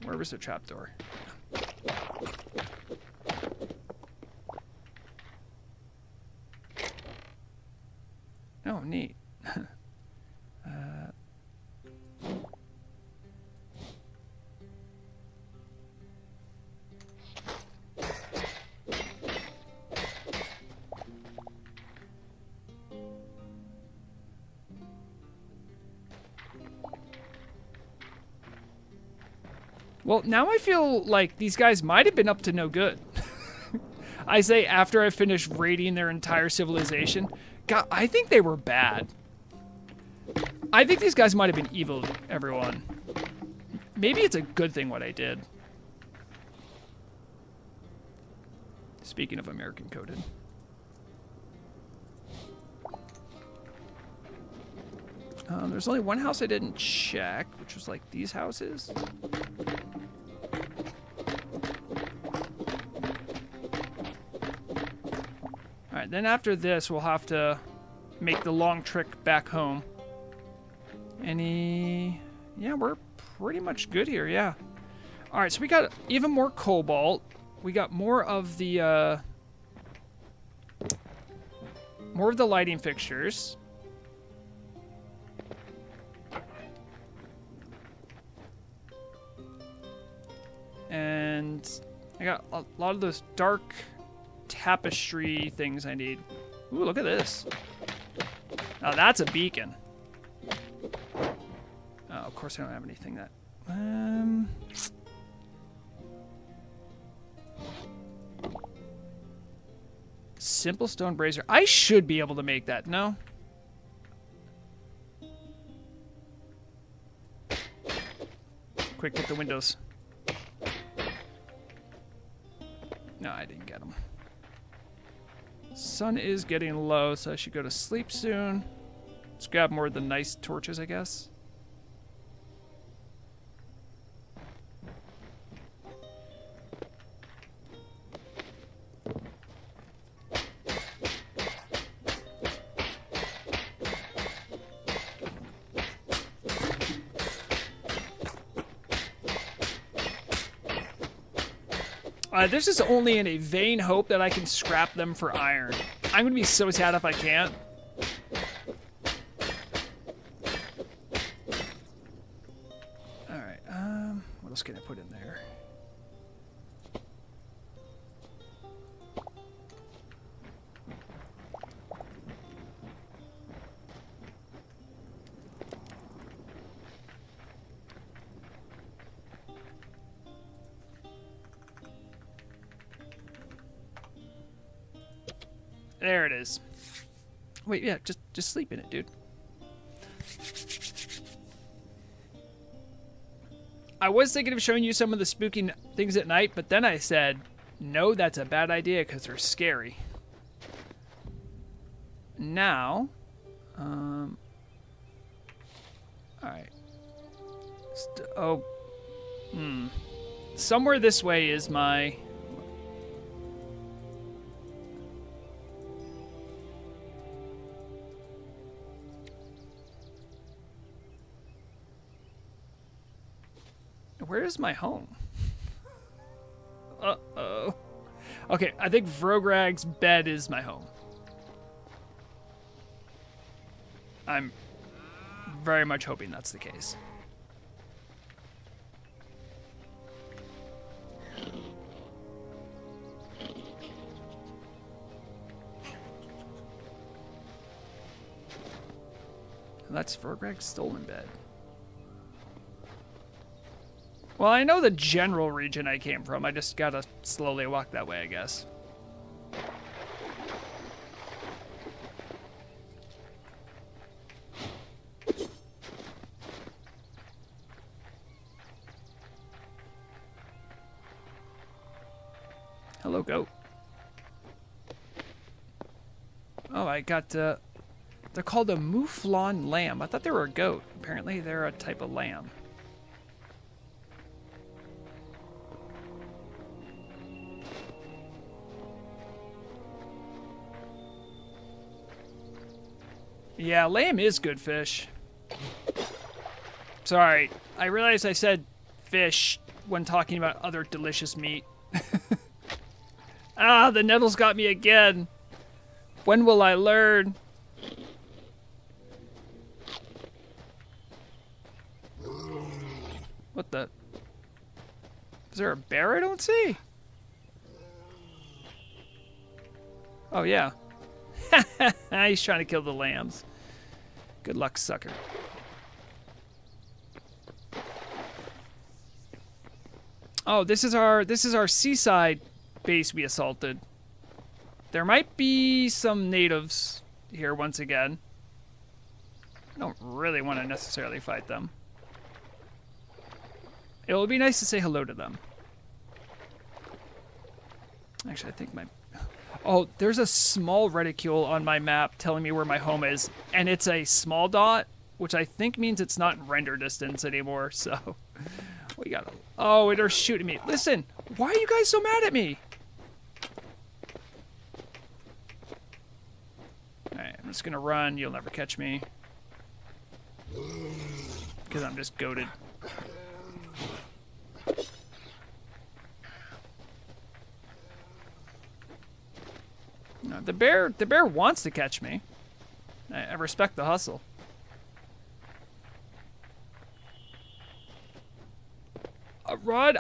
Where was the trapdoor? Oh, neat. Well, now I feel like these guys might have been up to no good. I say after I finished raiding their entire civilization. God, I think they were bad. I think these guys might have been evil, everyone. Maybe it's a good thing what I did. Speaking of American coded. There's only one house I didn't check, which was like these houses. Alright, then after this, we'll have to make the long trek back home. Yeah, we're pretty much good here, yeah. Alright, so we got even more cobalt. We got more of the lighting fixtures. And I got a lot of those dark tapestry things I need. Ooh, look at this. Now that's a beacon. Oh, of course I don't have anything that... Simple stone brazier. I should be able to make that, no? Quick, get the windows. No, I didn't get them. Sun is getting low, so I should go to sleep soon. Let's grab more of the nice torches, I guess. This is only in a vain hope that I can scrap them for iron. I'm gonna be so sad if I can't. Alright, what else can I put in there? There it is. Wait, yeah, just sleep in it, dude. I was thinking of showing you some of the spooky things at night, but then I said, no, that's a bad idea because they're scary. Now, alright. Somewhere this way is my... Where is my home? Uh-oh. Okay, I think Vrograg's bed is my home. I'm very much hoping that's the case. That's Vrograg's stolen bed. Well, I know the general region I came from. I just gotta slowly walk that way, I guess. Hello, goat. Oh, I got, they're called a mouflon lamb. I thought they were a goat. Apparently, they're a type of lamb. Yeah, lamb is good fish. Sorry, I realized I said fish when talking about other delicious meat. Ah, the nettles got me again. When will I learn? What the? Is there a bear I don't see? Oh, yeah. He's trying to kill the lambs. Good luck, sucker. Oh, this is our seaside base we assaulted. There might be some natives here once again. I don't really want to necessarily fight them. It would be nice to say hello to them. Actually, I think my... Oh, there's a small reticule on my map telling me where my home is, and it's a small dot, which I think means it's not in render distance anymore, so... We gotta... Oh, they're shooting me. Listen, why are you guys so mad at me? Alright, I'm just gonna run. You'll never catch me. Because I'm just goated. No, the bear wants to catch me. I respect the hustle. Rod,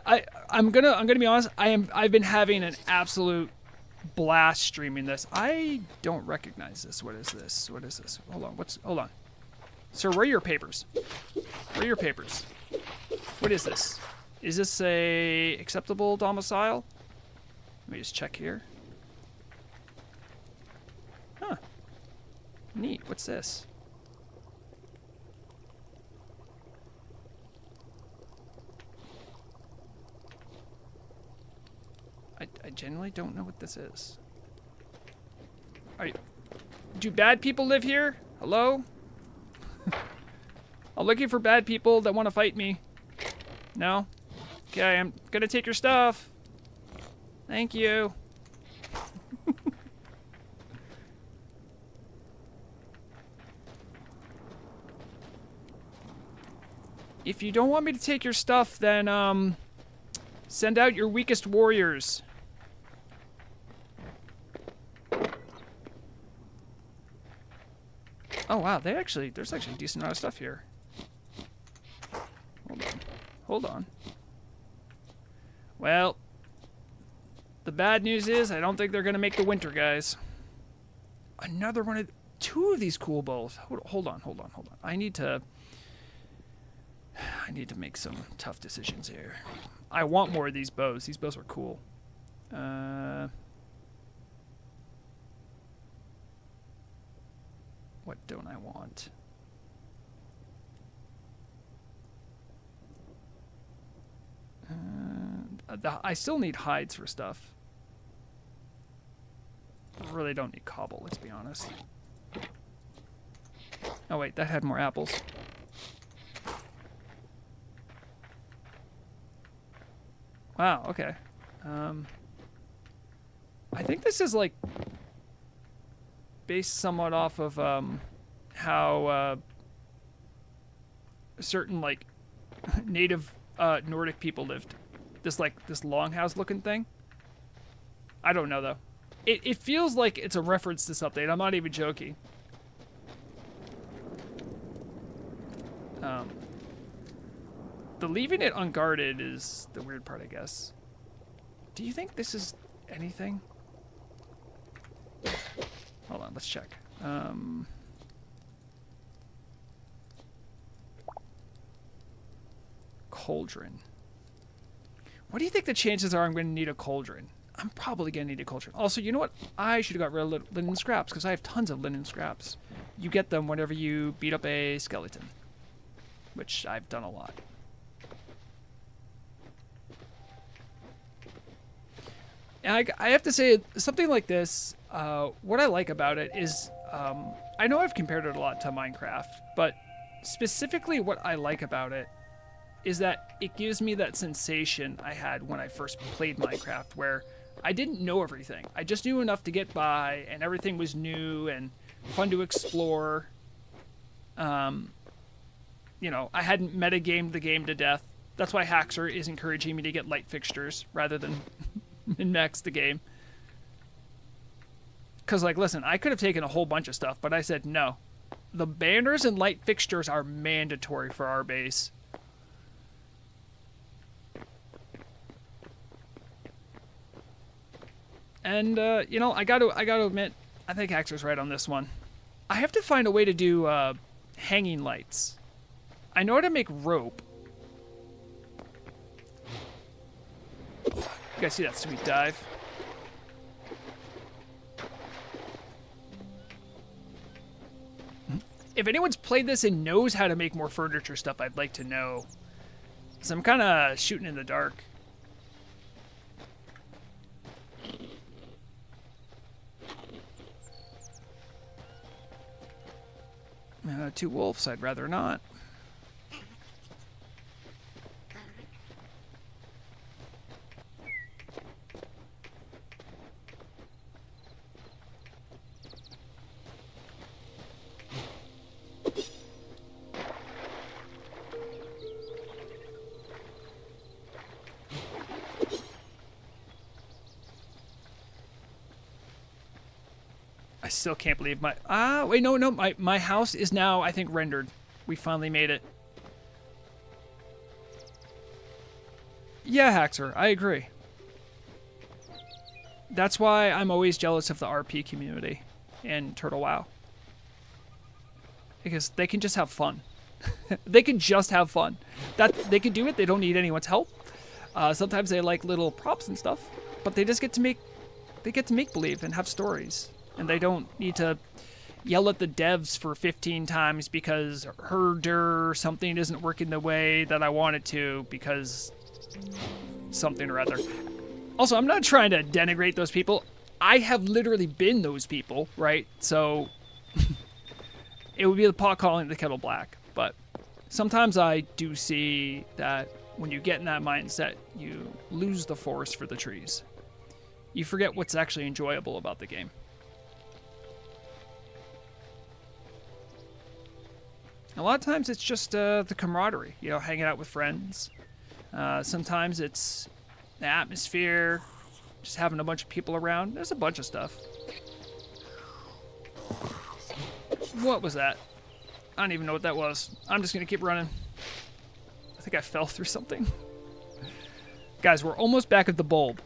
I'm gonna be honest. I've been having an absolute blast streaming this. I don't recognize this. What is this? What is this? Hold on. Hold on. Sir, where are your papers? Where are your papers? What is this? Is this a acceptable domicile? Let me just check here. Huh. Neat. What's this? I genuinely don't know what this is. Do bad people live here? Hello? I'm looking for bad people that want to fight me. No? Okay, I'm gonna take your stuff. Thank you. If you don't want me to take your stuff, then, send out your weakest warriors. Oh, wow, there's actually a decent amount of stuff here. Hold on. Well, the bad news is I don't think they're going to make the winter, guys. Another one of... Two of these cool bows. Hold on. I need to make some tough decisions here. I want more of these bows. These bows are cool. What don't I want? I still need hides for stuff. I really don't need cobble, let's be honest. Oh wait, that had more apples. Wow, okay. I think this is like based somewhat off of how certain like native Nordic people lived. This longhouse looking thing. I don't know though. It feels like it's a reference to something. I'm not even joking. The leaving it unguarded is the weird part, I guess. Do you think this is anything? Hold on, let's check. Cauldron. What do you think the chances are I'm going to need a cauldron? I'm probably going to need a cauldron. Also, you know what? I should have got rid of linen scraps because I have tons of linen scraps. You get them whenever you beat up a skeleton, which I've done a lot. And I have to say, something like this, what I like about it is, I know I've compared it a lot to Minecraft, but specifically what I like about it is that it gives me that sensation I had when I first played Minecraft, where I didn't know everything. I just knew enough to get by, and everything was new and fun to explore. You know, I hadn't metagamed the game to death. That's why Haxer is encouraging me to get light fixtures rather than min-max the game. Because, like, listen, I could have taken a whole bunch of stuff, but I said no. The banners and light fixtures are mandatory for our base. And, you know, I gotta admit, I think Haxer's right on this one. I have to find a way to do hanging lights. I know how to make rope. You guys see that sweet dive? If anyone's played this and knows how to make more furniture stuff, I'd like to know. Because I'm kind of shooting in the dark. Two wolves, I'd rather not. I still can't believe my... wait, no. My house is now, I think, rendered. We finally made it. Yeah, Haxer, I agree. That's why I'm always jealous of the RP community and Turtle WoW. Because they can just have fun. They can just have fun. They can do it, they don't need anyone's help. Sometimes they like little props and stuff, but they just get to make believe and have stories. And they don't need to yell at the devs for 15 times because herder something isn't working the way that I want it to because something or other. Also, I'm not trying to denigrate those people. I have literally been those people, right? So it would be the pot calling the kettle black. But sometimes I do see that when you get in that mindset, you lose the forest for the trees. You forget what's actually enjoyable about the game. A lot of times it's just the camaraderie, you know, hanging out with friends. Sometimes it's the atmosphere, just having a bunch of people around. There's a bunch of stuff. What was that? I don't even know what that was. I'm just going to keep running. I think I fell through something. Guys, we're almost back at the bulb.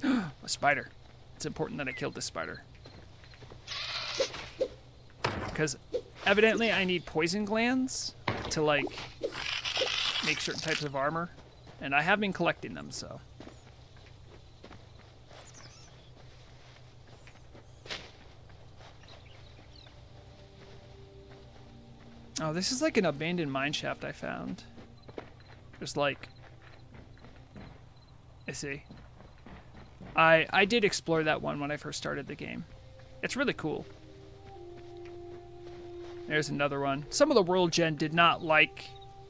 A spider. It's important that I killed this spider. Because evidently I need poison glands to, like, make certain types of armor. And I have been collecting them, so. Oh, this is like an abandoned mineshaft I found. There's like... I see. I did explore that one when I first started the game. It's really cool. There's another one. Some of the world gen did not like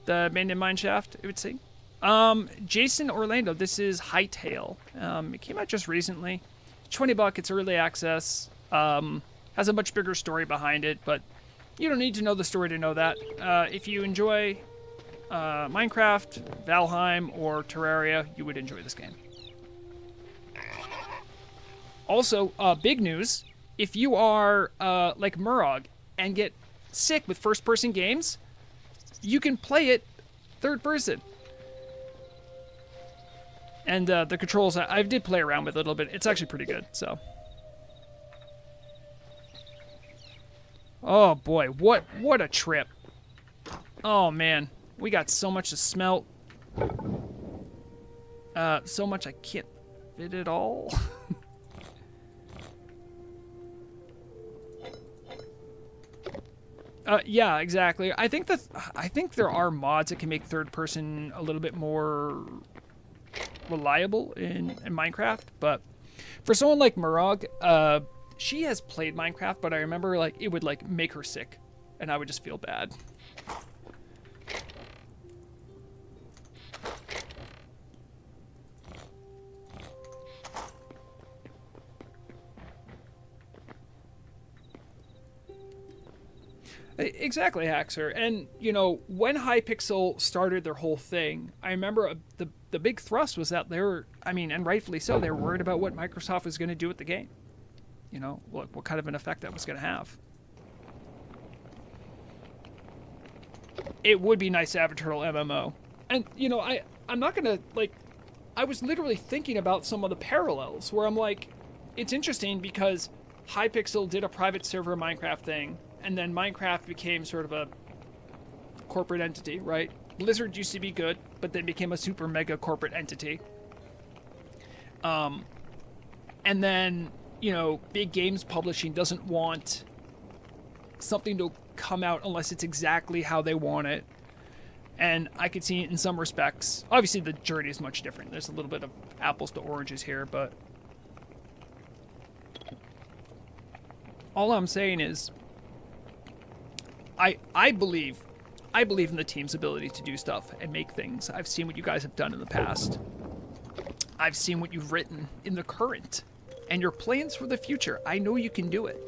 the abandoned mineshaft, it would seem. Jason Orlando, this is Hytale. It came out just recently. $20, it's early access. Has a much bigger story behind it, but you don't need to know the story to know that. If you enjoy Minecraft, Valheim, or Terraria, you would enjoy this game. Also, big news, if you are like Murog and get sick with first-person games, you can play it third person. And the controls, I did play around with it a little bit. It's actually pretty good, so. Oh boy, what a trip. Oh man, we got so much to smelt. So much I can't fit it all. Yeah, exactly. I think there are mods that can make third person a little bit more reliable in Minecraft, but for someone like Murog, she has played Minecraft, but I remember like it would like make her sick, and I would just feel bad. Exactly, Haxer. And, you know, when Hypixel started their whole thing, I remember the big thrust was that they were, I mean, and rightfully so, they were worried about what Microsoft was going to do with the game. You know, what kind of an effect that was going to have. It would be nice to have a Turtle MMO. And, you know, I'm not going to, like, I was literally thinking about some of the parallels where I'm like, it's interesting because Hypixel did a private server Minecraft thing, and then Minecraft became sort of a corporate entity, right? Blizzard used to be good, but then became a super mega corporate entity. And then, you know, big games publishing doesn't want something to come out unless it's exactly how they want it. And I could see it in some respects. Obviously, the journey is much different. There's a little bit of apples to oranges here, but all I'm saying is I believe in the team's ability to do stuff and make things. I've seen what you guys have done in the past. I've seen what you've written in the current and your plans for the future. I know you can do it.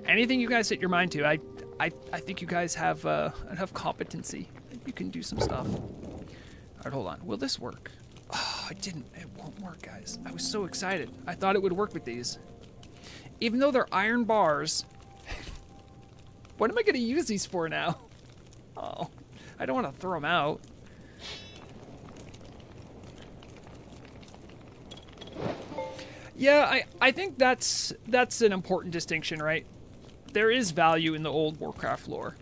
Anything you guys set your mind to, I think you guys have enough competency that you can do some stuff. All right, hold on. Will this work? Oh, it didn't. It won't work, guys. I was so excited. I thought it would work with these. Even though they're iron bars, what am I going to use these for now? Oh, I don't want to throw them out. Yeah, I think that's an important distinction, right? There is value in the old Warcraft lore.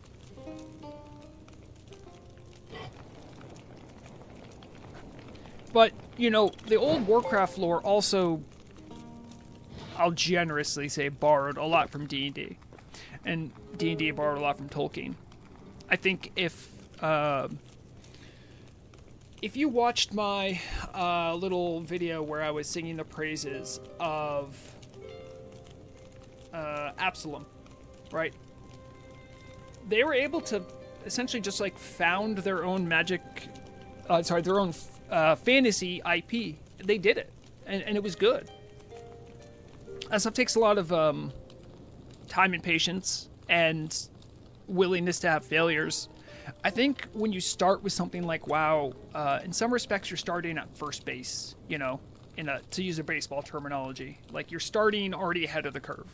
But, you know, the old Warcraft lore also, I'll generously say, borrowed a lot from D&D. And D&D borrowed a lot from Tolkien. I think if you watched my little video where I was singing the praises of Absalom, right? They were able to essentially just like found their own magic, their own fantasy IP. They did it, and it was good. That stuff takes a lot of time and patience and willingness to have failures. I think when you start with something like WoW, in some respects you're starting at first base, you know, to use a baseball terminology. Like you're starting already ahead of the curve.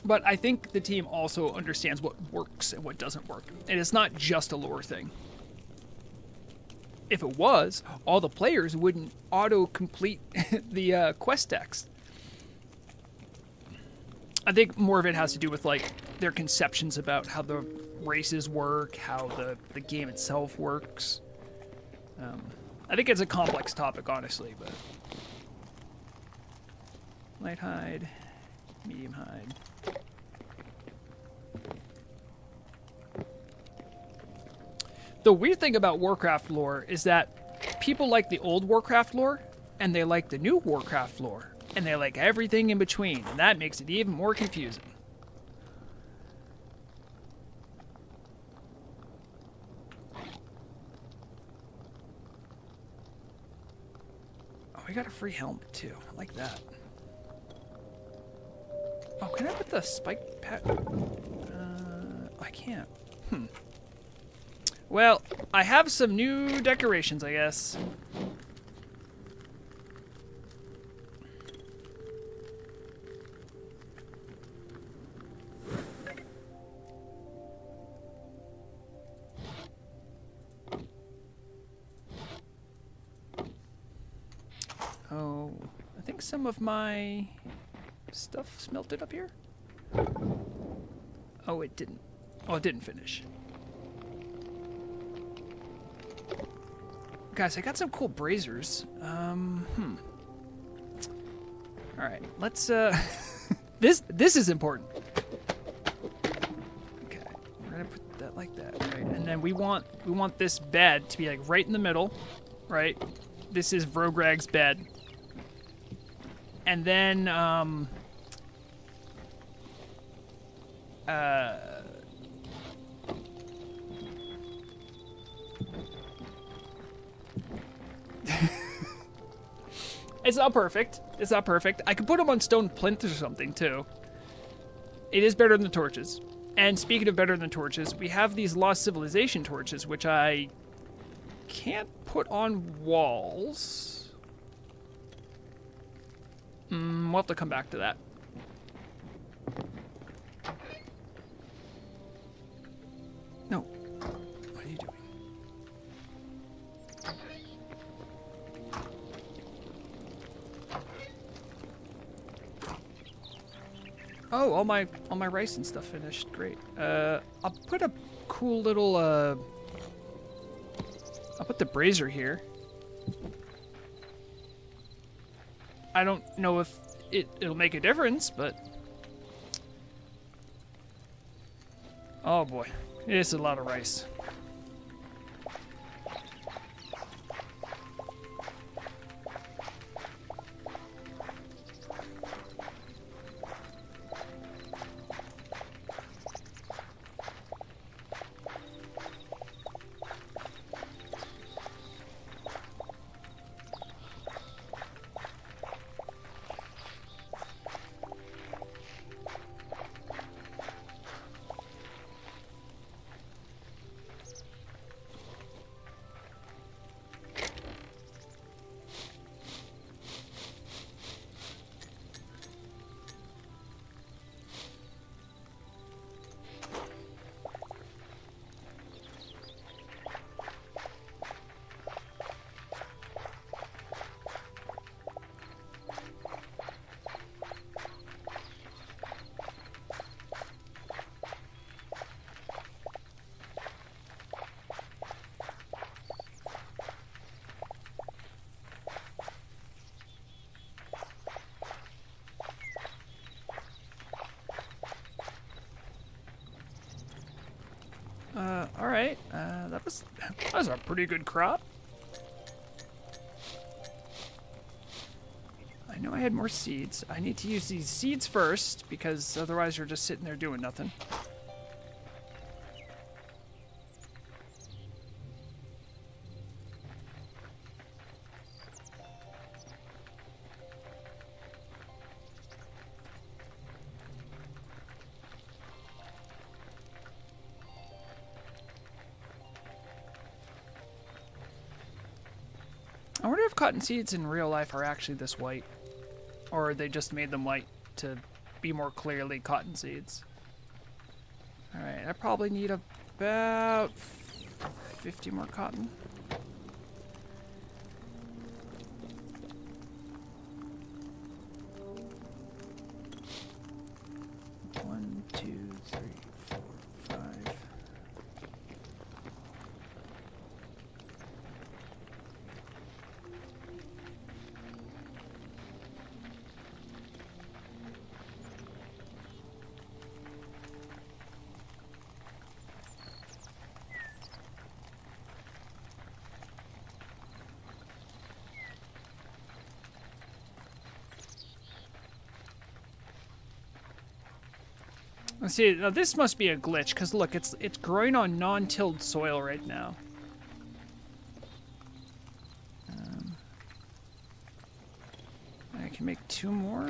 But I think the team also understands what works and what doesn't work. And it's not just a lore thing. If it was, all the players wouldn't auto-complete the quest text. I think more of it has to do with like their conceptions about how the races work, how the game itself works. I think it's a complex topic, honestly, but light hide, medium hide. The weird thing about Warcraft lore is that people like the old Warcraft lore, and they like the new Warcraft lore, and they like everything in between, and that makes it even more confusing. Oh, we got a free helmet too. I like that. Oh, can I put the spike pad? I can't. Well, I have some new decorations, I guess. I think some of my stuff smelted up here. Oh, it didn't. Oh, it didn't finish. Guys, I got some cool braziers. Alright, let's, this is important. Okay, we're gonna put that like that, right? And then we want this bed to be like right in the middle, right? This is Vrograg's bed. And then, it's not perfect. It's not perfect. I could put them on stone plinth or something, too. It is better than torches. And speaking of better than torches, we have these Lost Civilization torches, which I can't put on walls. We'll have to come back to that. No. What are you doing? Oh, all my rice and stuff finished. Great. I'll put a cool little I'll put the brazier here. I don't know if it'll make a difference, but oh boy, it is a lot of rice. All right. That was a pretty good crop. I know I had more seeds. I need to use these seeds first because otherwise you're just sitting there doing nothing. I wonder if cotton seeds in real life are actually this white. Or they just made them white to be more clearly cotton seeds. Alright, I probably need about 50 more cotton. One, two, three, four, five. Let's see, now this must be a glitch, because look, it's growing on non-tilled soil right now. I can make 2 more.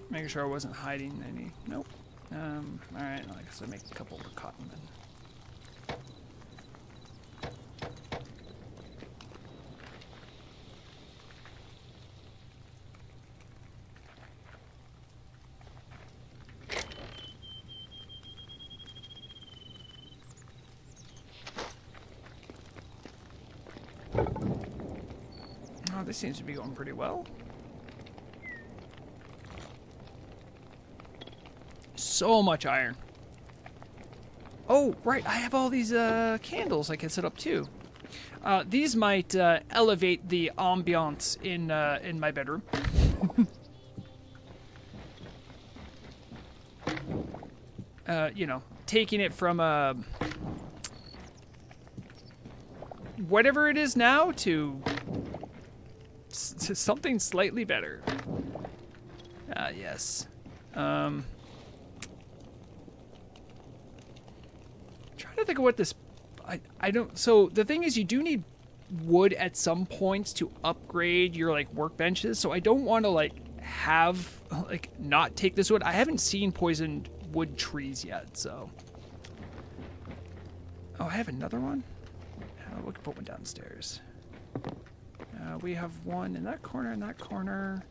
Making sure I wasn't hiding any. Nope. Alright, I guess I'll make a couple of cotton then. Oh, this seems to be going pretty well. So much iron. Oh, right. I have all these candles I can set up too. These might elevate the ambiance in my bedroom. You know, taking it from whatever it is now to something slightly better. Yes. Trying to think of what this... I don't... So, the thing is, you do need wood at some points to upgrade your, like, workbenches. So, I don't want to, like, have... Like, not take this wood. I haven't seen poisoned wood trees yet, so... Oh, I have another one? We can put one downstairs. We have one in that corner,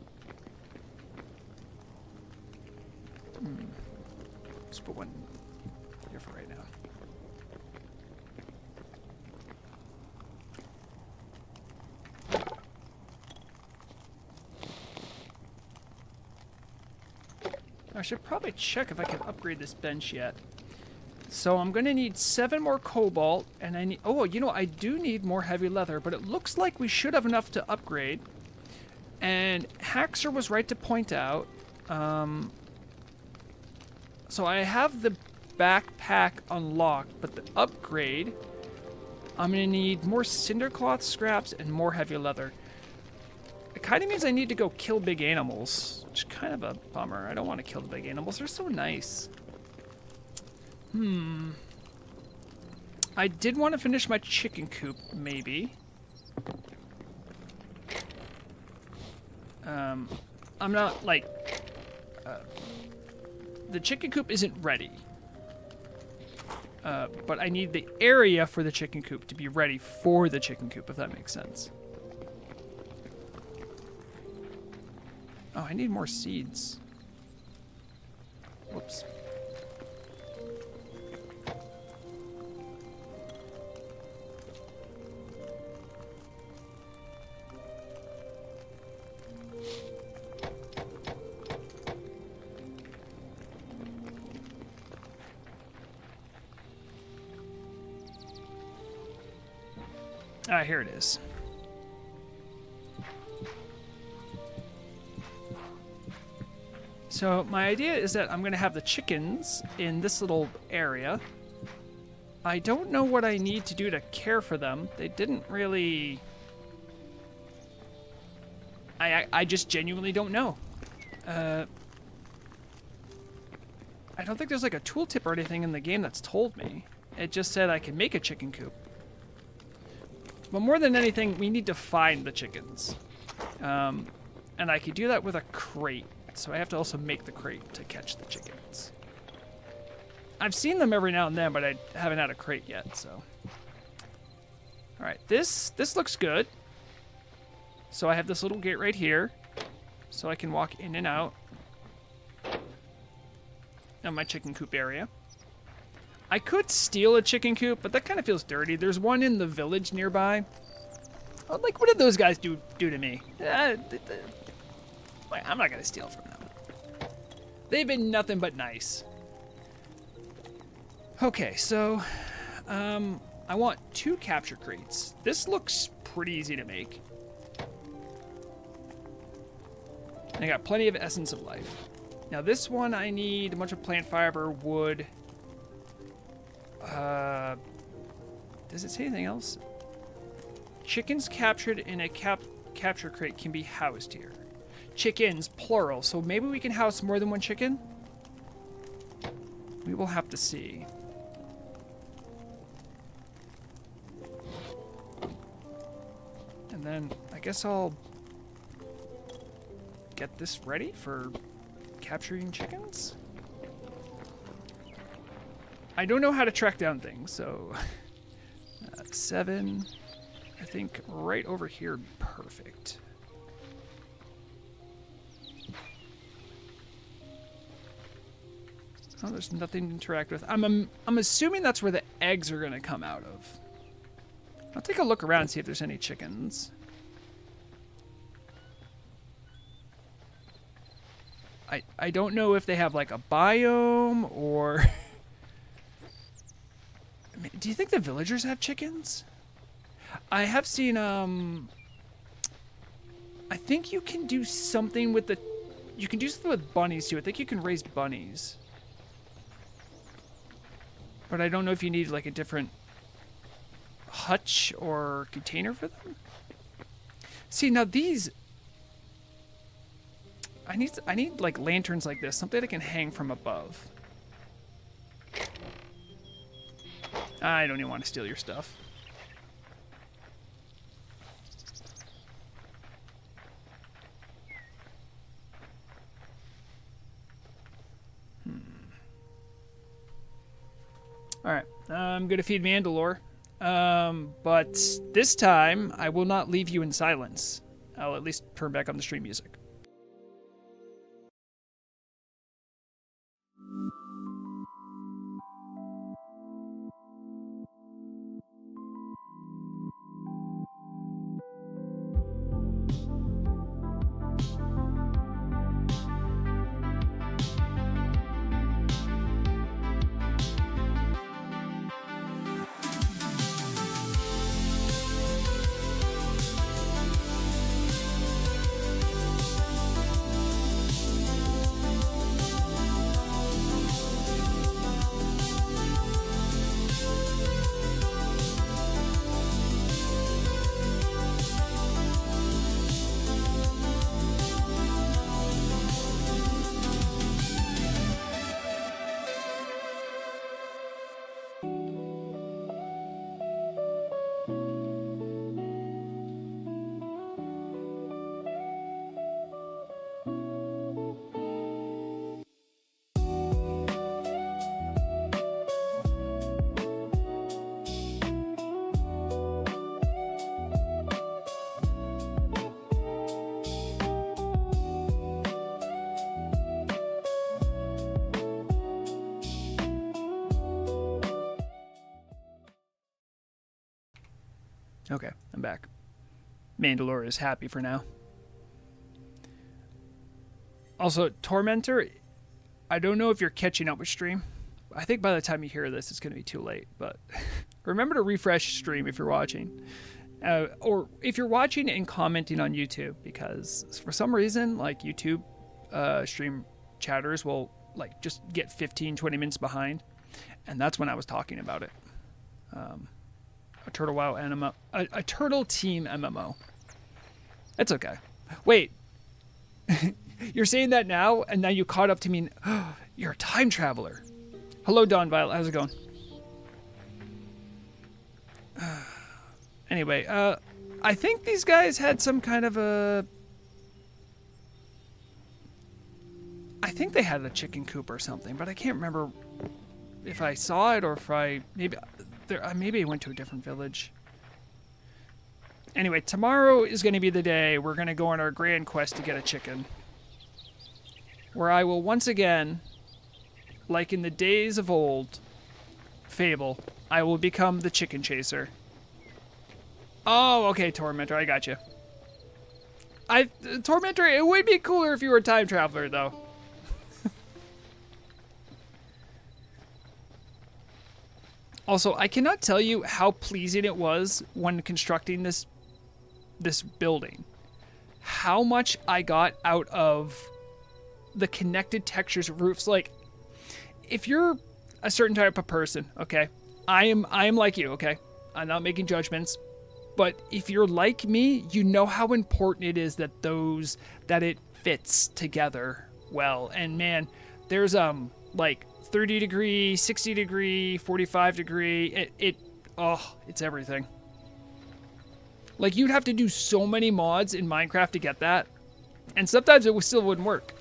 Let's put one here for right now. I should probably check if I can upgrade this bench yet. So I'm going to need 7 more cobalt, and I need... Oh, you know, I do need more heavy leather, but it looks like we should have enough to upgrade. And Haxer was right to point out... So I have the backpack unlocked, but the upgrade... I'm going to need more cinder cloth scraps and more heavy leather. It kind of means I need to go kill big animals, which is kind of a bummer. I don't want to kill the big animals. They're so nice. I did want to finish my chicken coop, maybe. I'm not, like... the chicken coop isn't ready. But I need the area for the chicken coop to be ready for the chicken coop, if that makes sense. Oh, I need more seeds. Whoops. Here it is. So my idea is that I'm going to have the chickens in this little area. I don't know what I need to do to care for them. They didn't really... I just genuinely don't know. I don't think there's like a tooltip or anything in the game that's told me. It just said I can make a chicken coop. But more than anything, we need to find the chickens. And I could do that with a crate. So I have to also make the crate to catch the chickens. I've seen them every now and then, but I haven't had a crate yet, so. Alright, this looks good. So I have this little gate right here. So I can walk in and out of my chicken coop area. I could steal a chicken coop, but that kind of feels dirty. There's one in the village nearby. Oh, like, what did those guys do to me? I'm not going to steal from them. They've been nothing but nice. Okay, so I want 2 capture crates. This looks pretty easy to make. And I got plenty of essence of life. Now this one I need a bunch of plant fiber, wood. Does it say anything else? Chickens captured in a capture crate can be housed here. Chickens, plural. So maybe we can house more than one chicken? We will have to see. And then I guess I'll get this ready for capturing chickens. I don't know how to track down things, so 7, I think right over here, perfect. Oh, there's nothing to interact with. I'm assuming that's where the eggs are gonna come out of. I'll take a look around and see if there's any chickens. I don't know if they have like a biome or... I mean, do you think the villagers have chickens? I have seen, I think you can do something with the... You can do something with bunnies too. I think you can raise bunnies. But I don't know if you need like a different hutch or container for them. See, now these... I need like lanterns like this, something that can hang from above. I don't even want to steal your stuff. Alright, I'm going to feed Mandalore. But this time, I will not leave you in silence. I'll at least turn back on the stream music. Okay, I'm back. Mandalore is happy for now. Also, Tormentor, I don't know if you're catching up with stream. I think by the time you hear this, it's going to be too late. But remember to refresh stream if you're watching. Or if you're watching and commenting on YouTube. Because for some reason, like YouTube stream chatters will like just get 15, 20 minutes behind. And that's when I was talking about it. A Turtle WoW MMO. A Turtle Team MMO. It's okay. Wait. You're saying that now, and now you caught up to me. Oh, you're a time traveler. Hello, Dawn Violet. How's it going? Anyway, I think these guys had some kind of a... I think they had a chicken coop or something, but I can't remember if I saw it or if I... Maybe I went to a different village. Anyway, tomorrow is going to be the day we're going to go on our grand quest to get a chicken. Where I will once again, like in the days of old, Fable, I will become the chicken chaser. Oh, okay, Tormentor, I got you. Tormentor, it would be cooler if you were a time traveler, though. Also, I cannot tell you how pleasing it was when constructing this building. How much I got out of the connected textures of roofs. Like, if you're a certain type of person, okay, I am like you, okay? I'm not making judgments. But if you're like me, you know how important it is that it fits together well. And man, there's like 30 degree, 60 degree, 45 degree. It's everything. Like, you'd have to do so many mods in Minecraft to get that. And sometimes it still wouldn't work.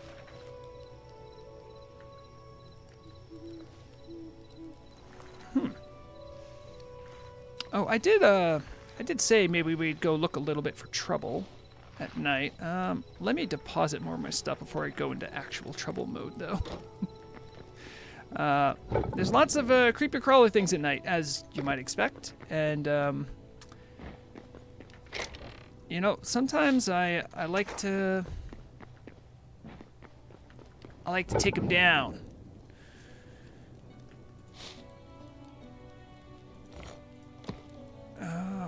Oh, I did say maybe we'd go look a little bit for trouble at night. Let me deposit more of my stuff before I go into actual trouble mode, though. There's lots of creepy crawly things at night, as you might expect. And, you know, sometimes I like to I like to take him down.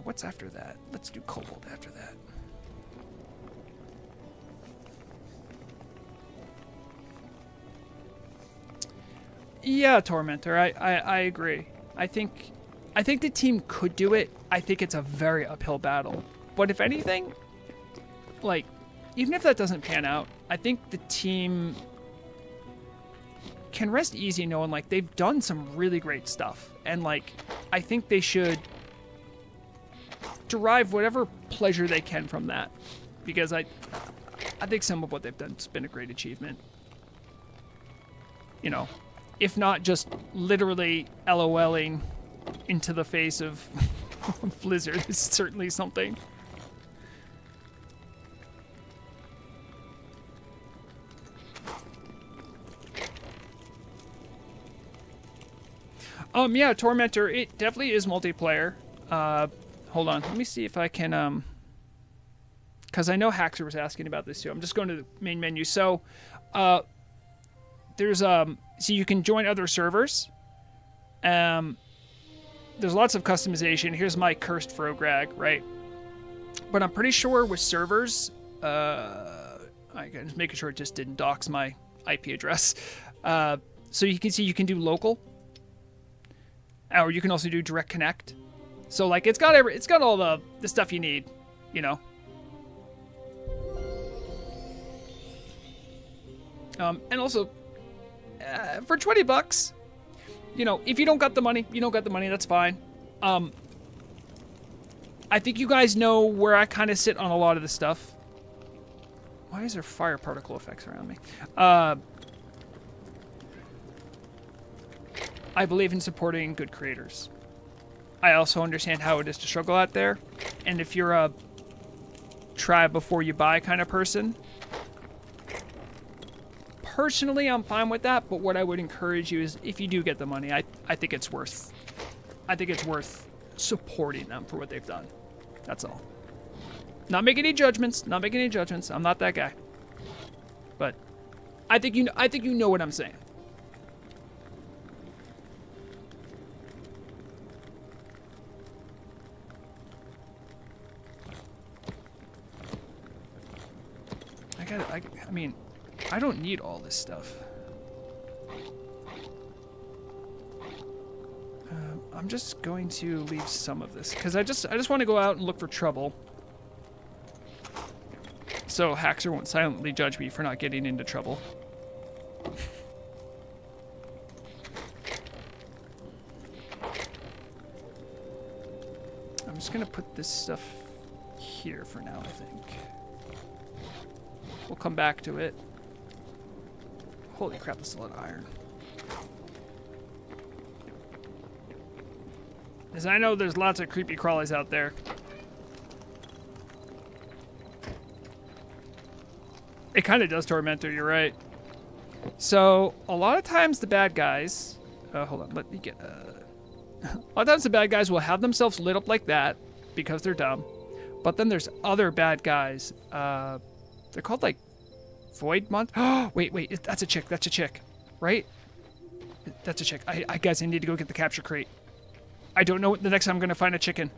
What's after that? Let's do Kobold after that. Yeah, Tormentor, I agree. I think the team could do it. I think it's a very uphill battle. But if anything, like, even if that doesn't pan out, I think the team can rest easy knowing, like, they've done some really great stuff. And, like, I think they should derive whatever pleasure they can from that. Because I think some of what they've done has been a great achievement. You know, if not just literally LOLing into the face of Blizzard is certainly something. Yeah, Tormentor, it definitely is multiplayer. Hold on, let me see if I can, because I know Haxer was asking about this too. I'm just going to the main menu. So, there's, so you can join other servers. There's lots of customization. Here's my cursed Vrograg, right? But I'm pretty sure with servers, I just making sure it just didn't dox my IP address. So you can see you can do local, or you can also do direct connect. So like it's got all the stuff you need, you know. And also for $20, you know, if you don't got the money, you don't got the money. That's fine. I think you guys know where I kind of sit on a lot of this stuff. Why is there fire particle effects around me? I believe in supporting good creators. I also understand how it is to struggle out there. And if you're a try before you buy kind of person, personally, I'm fine with that. But what I would encourage you is if you do get the money, I think it's worth supporting them for what they've done. That's all. Not making any judgments. I'm not that guy. But I think you know what I'm saying. I mean, I don't need all this stuff. I'm just going to leave some of this because I just want to go out and look for trouble. So Haxer won't silently judge me for not getting into trouble. I'm just gonna put this stuff here for now, I think. We'll come back to it. Holy crap, this is a lot of iron. As I know there's lots of creepy crawlies out there. It kind of does Tormentor, you're right. So, a lot of times the bad guys... hold on, let me get... a lot of times the bad guys will have themselves lit up like that because they're dumb. But then there's other bad guys. They're called, like, Void Month. Oh, wait, that's a chick, right? That's a chick. I guess I need to go get the capture crate. I don't know the next time I'm going to find a chicken.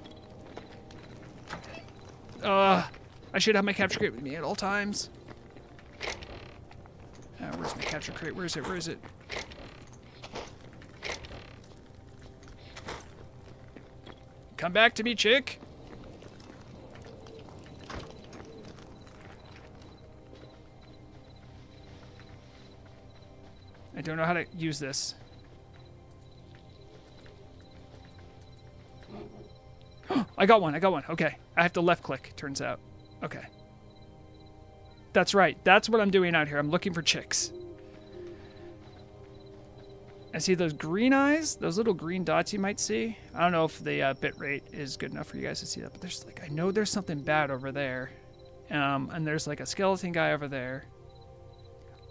I should have my capture crate with me at all times. Where's my capture crate? Where is it? Come back to me, chick. I don't know how to use this. I got one. Okay. I have to left click, turns out. Okay. That's right. That's what I'm doing out here. I'm looking for chicks. I see those green eyes, those little green dots you might see. I don't know if the bit rate is good enough for you guys to see that, but there's like, I know there's something bad over there. And there's like a skeleton guy over there.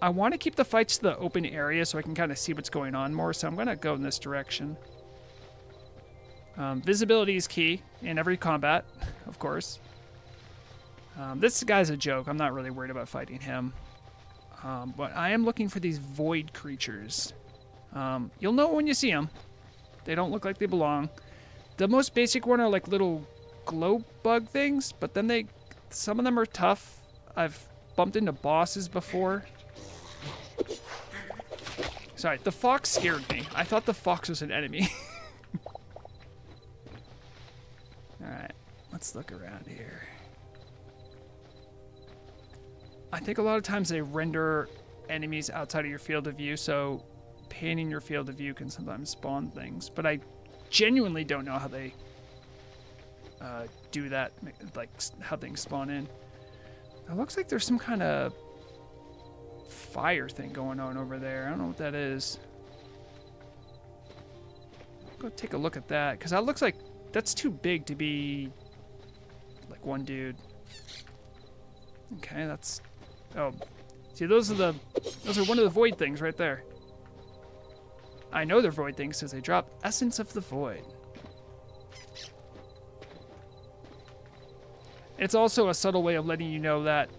I want to keep the fights to the open area so I can kind of see what's going on more, so I'm going to go in this direction. Visibility is key in every combat, of course. This guy's a joke. I'm not really worried about fighting him. But I am looking for these void creatures. You'll know when you see them. They don't look like they belong. The most basic one are like little glow bug things, but then some of them are tough. I've bumped into bosses before. Sorry, the fox scared me. I thought the fox was an enemy. Alright, let's look around here. I think a lot of times they render enemies outside of your field of view, so painting your field of view can sometimes spawn things. But I genuinely don't know how they do that, like how things spawn in. It looks like there's some kind of fire thing going on over there. I don't know what that is. Go take a look at that, because that looks like that's too big to be like one dude. Okay, that's... Oh, see, those are one of the void things right there. I know they're void things because they drop Essence of the Void. It's also a subtle way of letting you know that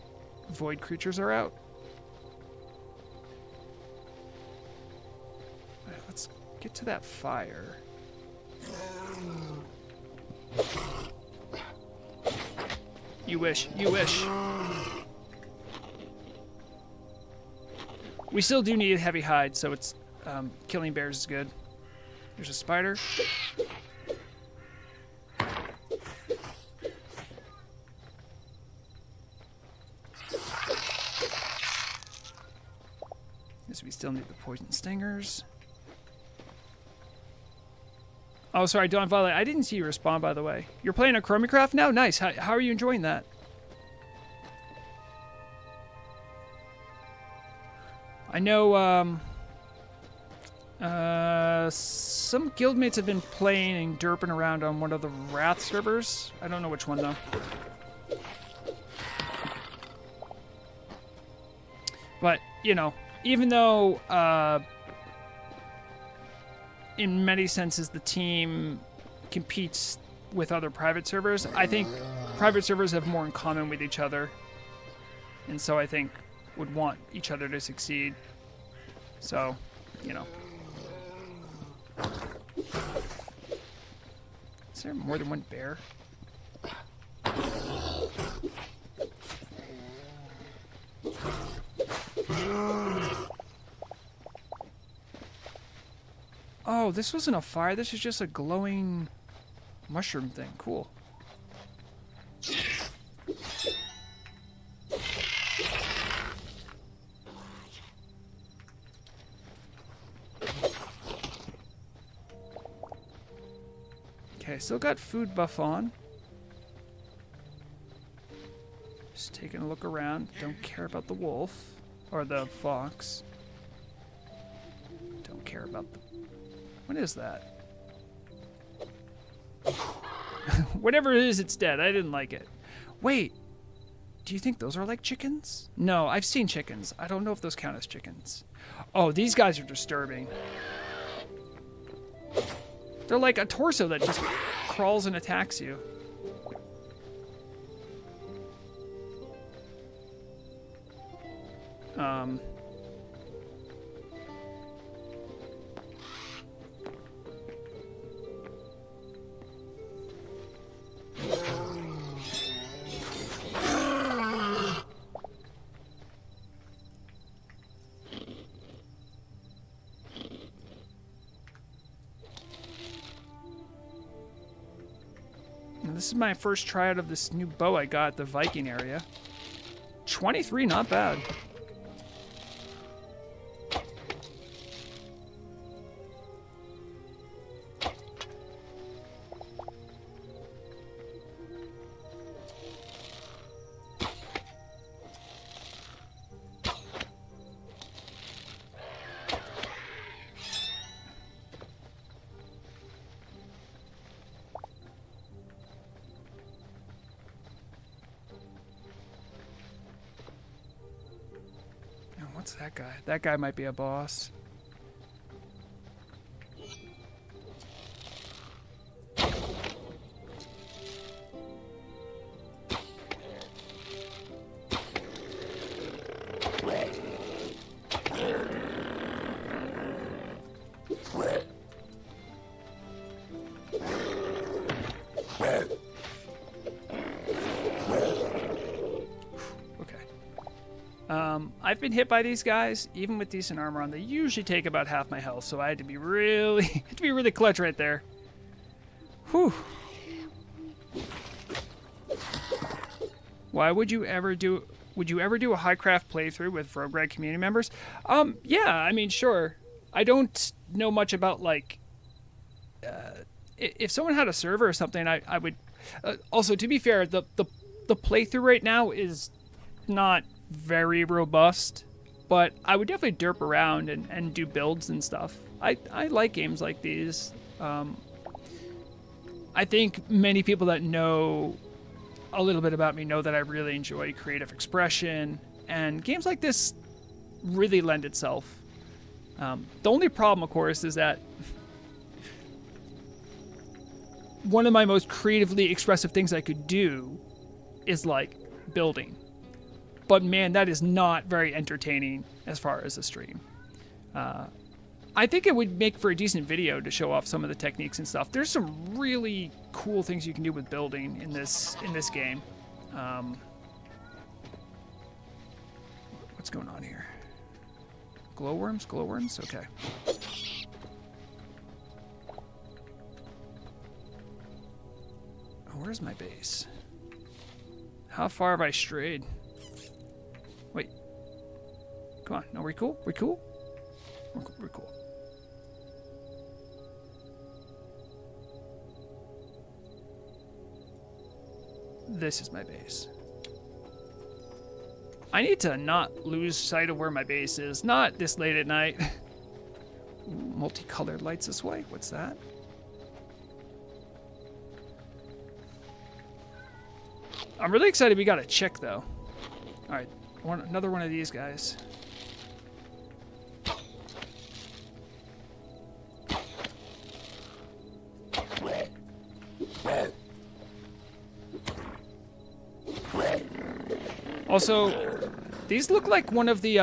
void creatures are out. All right, let's get to that fire. You wish, you wish. We still do need a heavy hide, so it's killing bears is good. There's a spider. Guess we still need the poison stingers. Oh, sorry, Dawn Violet. I didn't see you respond, by the way. You're playing a Chromicraft now? Nice. How are you enjoying that? I know some guildmates have been playing and derping around on one of the Wrath servers. I don't know which one, though. But, you know, even though in many senses the team competes with other private servers, I think private servers have more in common with each other. And so I think would want each other to succeed. So, you know. Is there more than one bear? Oh, this wasn't a fire. This is just a glowing mushroom thing. Cool. Okay, still got food buff on. Just taking a look around. Don't care about the wolf. Or the fox. Don't care about the... What is that? Whatever it is, it's dead. I didn't like it. Wait. Do you think those are like chickens? No, I've seen chickens. I don't know if those count as chickens. Oh, these guys are disturbing. They're like a torso that just crawls and attacks you. This is my first try out of this new bow I got at the Viking area. 23, not bad. What's that guy? That guy might be a boss. I've been hit by these guys, even with decent armor on. They usually take about half my health, so I had to be really, clutch right there. Whew. Why would you ever do? Would you ever do a Highcraft playthrough with Vrograg community members? Yeah, I mean, sure. I don't know much about like. If someone had a server or something, I would. Also, to be fair, the playthrough right now is not very robust, but I would definitely derp around and do builds and stuff. I like games like these. I think many people that know a little bit about me know that I really enjoy creative expression, and games like this really lend itself. The only problem, of course, is that one of my most creatively expressive things I could do is like building. But man, that is not very entertaining as far as a stream. I think it would make for a decent video to show off some of the techniques and stuff. There's some really cool things you can do with building in this game. What's going on here? Glowworms? Glowworms? Okay. Oh, where's my base? How far have I strayed? Wait. Come on. No, we're cool? We're cool? We're cool. This is my base. I need to not lose sight of where my base is. Not this late at night. Ooh, multicolored lights this way. What's that? I'm really excited we got a chick, though. Alright, another one of these guys. Also, these look like one of the,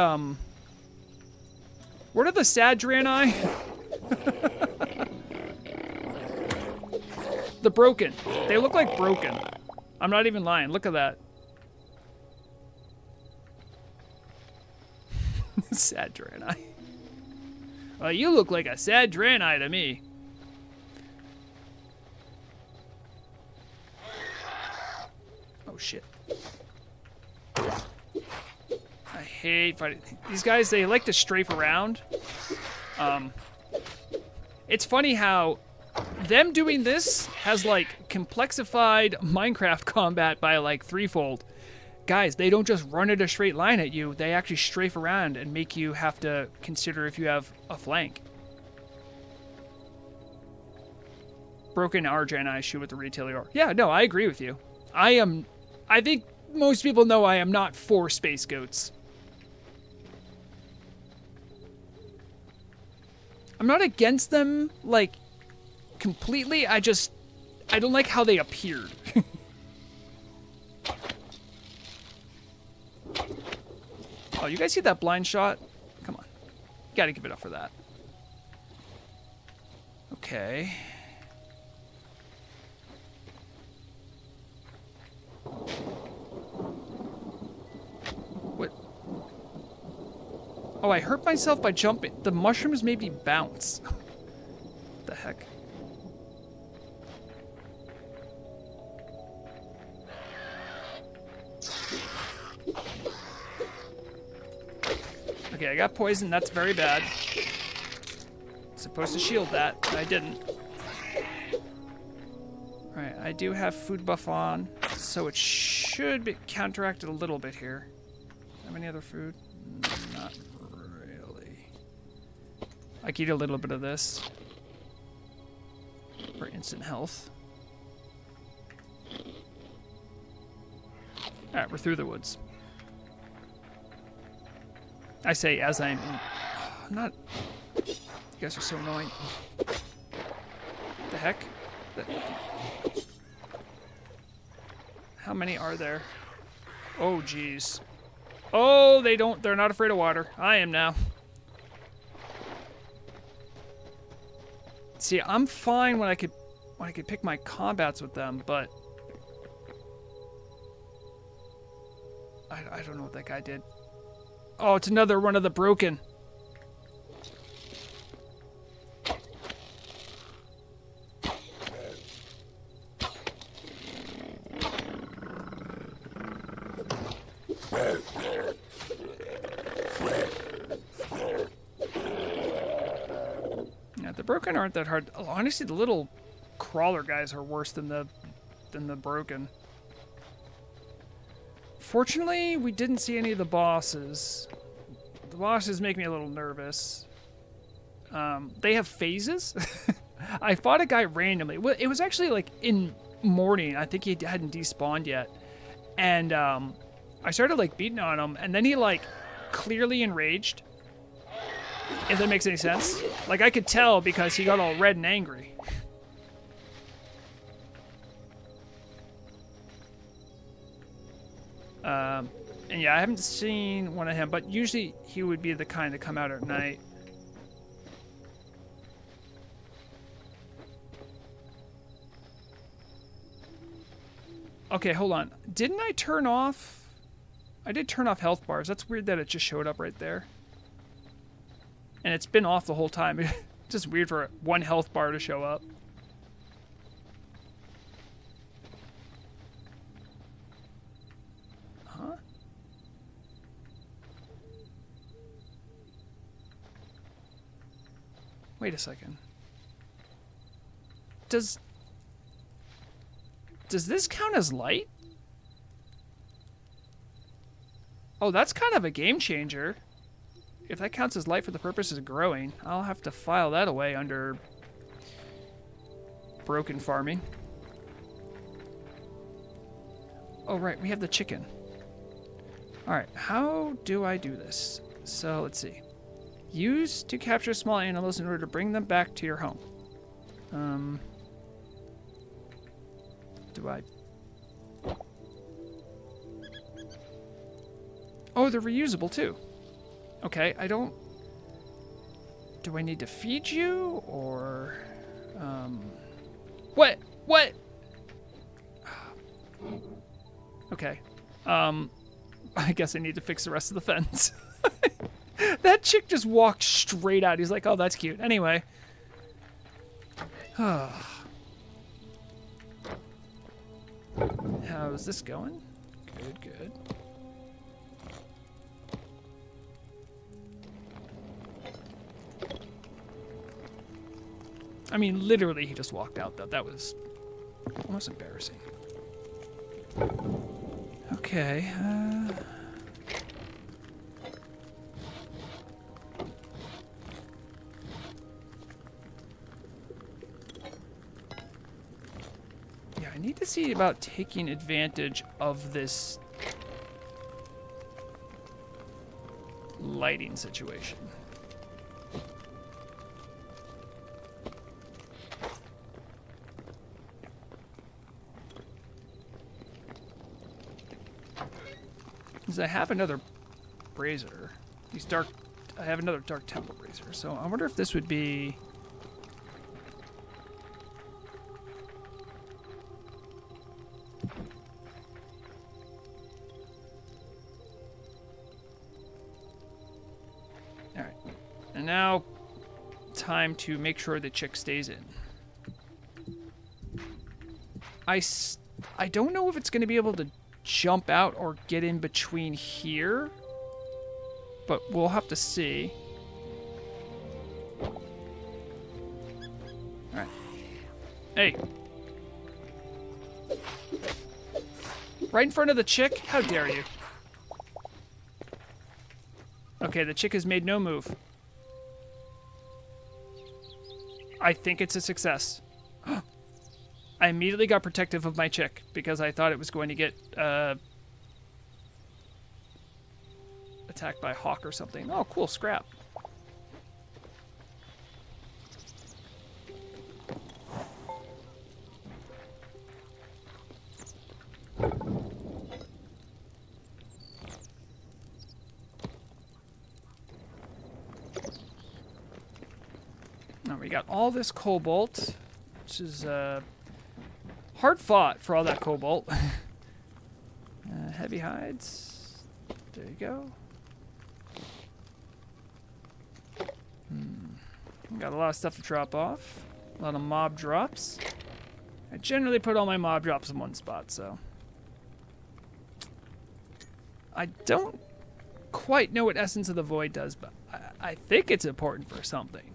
what are the Sadrani? The broken. They look like broken. I'm not even lying. Look at that. Sadrani. Well, you look like a Sadrani to me. Oh, shit. I hate fighting. These guys, they like to strafe around. It's funny how them doing this has, like, complexified Minecraft combat by, like, threefold. Guys, they don't just run in a straight line at you. They actually strafe around and make you have to consider if you have a flank. Broken Argent shoot with the Hytale. Yeah, no, I agree with you. I think most people know I am not for space goats. I'm not against them, like, completely. I don't like how they appeared. Oh, you guys see that blind shot? Come on. Gotta give it up for that. Okay. What? Oh, I hurt myself by jumping. The mushrooms made me bounce. What the heck? Okay, I got poison. That's very bad. Supposed to shield that, but I didn't. Alright, I do have food buff on, so it should be counteracted a little bit here. Have any other food? Not really. I could eat a little bit of this for instant health. Alright, we're through the woods. I say as I'm not. You guys are so annoying. The heck? How many are there? Oh, geez. Oh, they're not afraid of water. I am now. See, I'm fine when when I could pick my combats with them, but I don't know what that guy did. Oh, it's another one of the broken. Yeah, the broken aren't that hard. Oh, honestly, the little crawler guys are worse than the broken. Fortunately, we didn't see any of the bosses. The bosses make me a little nervous. They have phases. I fought a guy randomly. Well, it was actually like in morning. I think he hadn't despawned yet. And I started like beating on him, and then he like clearly enraged. If that makes any sense. Like I could tell because he got all red and angry. And yeah, I haven't seen one of him, but usually he would be the kind to come out at night. Okay, hold on. Didn't I turn off? I did turn off health bars. That's weird that it just showed up right there. And it's been off the whole time. It's just weird for one health bar to show up. Huh? Wait a second. Does this count as light? Oh, that's kind of a game changer. If that counts as light for the purposes of growing, I'll have to file that away under broken farming. Oh, right, we have the chicken. All right, how do I do this? So let's see. Use to capture small animals in order to bring them back to your home. Do I? Oh, they're reusable too. Okay, I don't... Do I need to feed you, or... What? What? Okay. I guess I need to fix the rest of the fence. That chick just walked straight out. He's like, oh, that's cute. Anyway. How's this going? Good, good. I mean, literally, he just walked out, though. That was almost embarrassing. Okay. Yeah, I need to see about taking advantage of this lighting situation. I have another brazier. I have another dark temple brazier. So I wonder if this would be... All right. And now, time to make sure the chick stays in. I don't know if it's going to be able to jump out or get in between here, but we'll have to see. All right. Hey. Right in front of the chick? How dare you? Okay, the chick has made no move. I think it's a success. I immediately got protective of my chick because I thought it was going to get attacked by a hawk or something. Oh, cool, scrap. Now we got all this cobalt. which is hard fought for all that cobalt. Heavy hides. There you go. Got a lot of stuff to drop off. A lot of mob drops. I generally put all my mob drops in one spot, so. I don't quite know what Essence of the Void does, but I think it's important for something.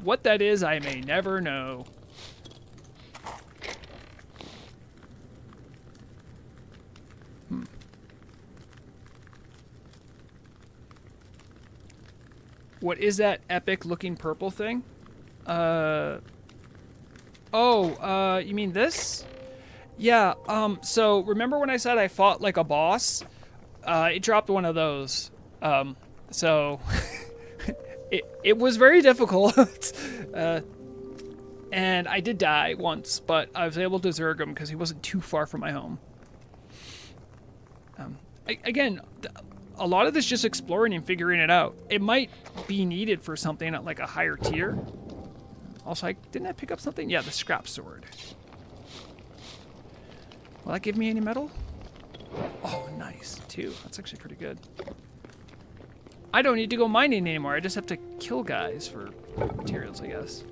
What that is, I may never know. What is that epic looking purple thing? You mean this? Yeah, so remember when I said I fought like a boss? It dropped one of those. So it was very difficult. And I did die once, but I was able to zerg him because he wasn't too far from my home. Again, a lot of this just exploring and figuring it out. It might be needed for something at like a higher tier. Also, didn't I pick up something? Yeah, the scrap sword. Will that give me any metal? Oh, nice. 2. That's actually pretty good. I don't need to go mining anymore. I just have to kill guys for materials, I guess.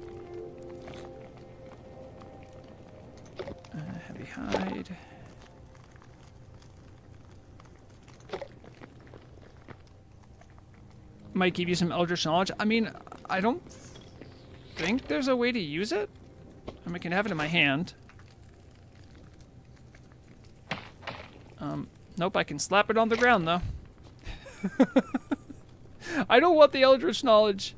Heavy hide. Might give you some Eldritch Knowledge. I mean, I don't think there's a way to use it. I mean, I can have it in my hand. Nope, I can slap it on the ground, though. I don't want the Eldritch Knowledge.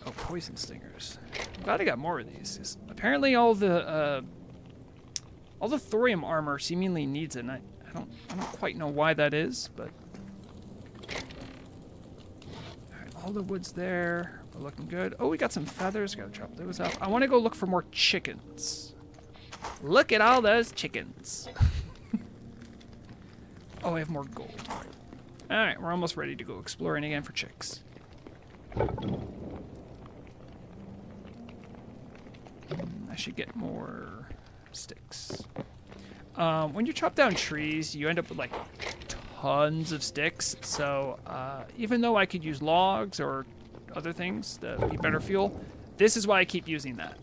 Oh, poison stingers. I'm glad I got more of these. Apparently all the thorium armor seemingly needs it, and I don't quite know why that is, but alright, all the wood's there. We're looking good. Oh, we got some feathers. Gotta drop those off. I want to go look for more chickens. Look at all those chickens. Oh, I have more gold. Alright, we're almost ready to go exploring again for chicks. I should get more sticks. When you chop down trees, you end up with like tons of sticks. So even though I could use logs or other things that be better fuel, this is why I keep using that.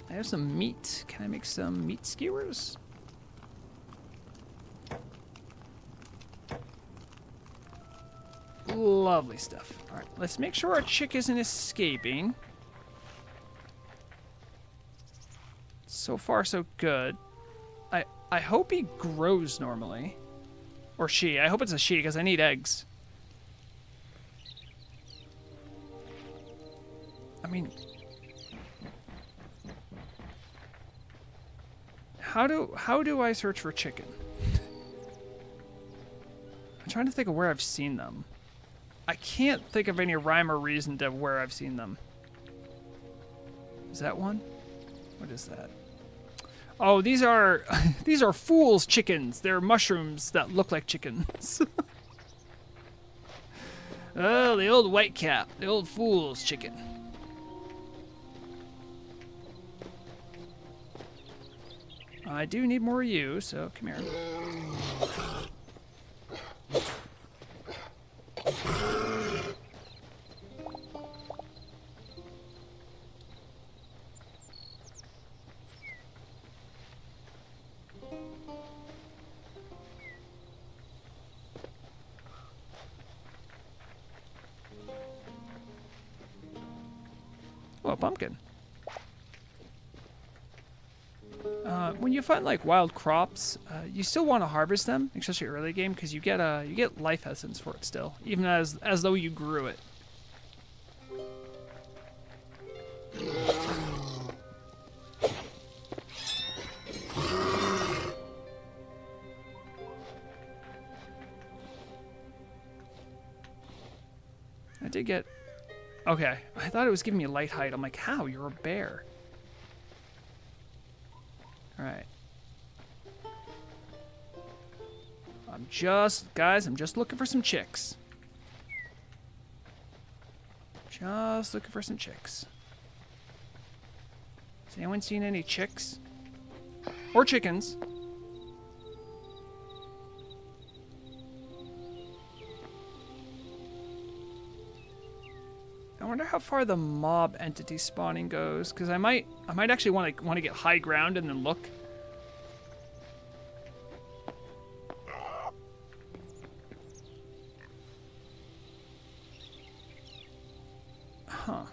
I have some meat. Can I make some meat skewers? Lovely stuff. All right, let's make sure our chick isn't escaping. So far, so good. I hope he grows normally. Or she. I hope it's a she, because I need eggs. I mean... How do I search for chicken? I'm trying to think of where I've seen them. I can't think of any rhyme or reason to where I've seen them. Is that one? What is that? Oh, these are these are fool's chickens. They're mushrooms that look like chickens. Oh, the old white cap, the old fool's chicken. I do need more of you, so come here. Oh, a pumpkin. When you find like wild crops, you still want to harvest them, especially early game, because you get life essence for it still, even as though you grew it. did get... Okay, I thought it was giving me light height. I'm like, how? You're a bear. Alright. Guys, I'm just looking for some chicks. Just looking for some chicks. Has anyone seen any chicks? Or chickens? I wonder how far the mob entity spawning goes, because I might actually want to get high ground and then look. Huh.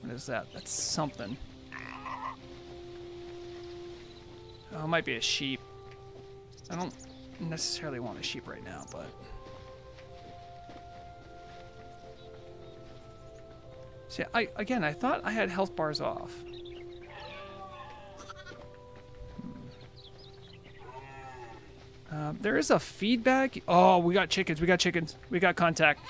What is that? That's something. Oh, it might be a sheep. I don't necessarily want a sheep right now, but... See, I thought I had health bars off. There is a feedback. Oh, we got chickens. We got chickens. We got contact.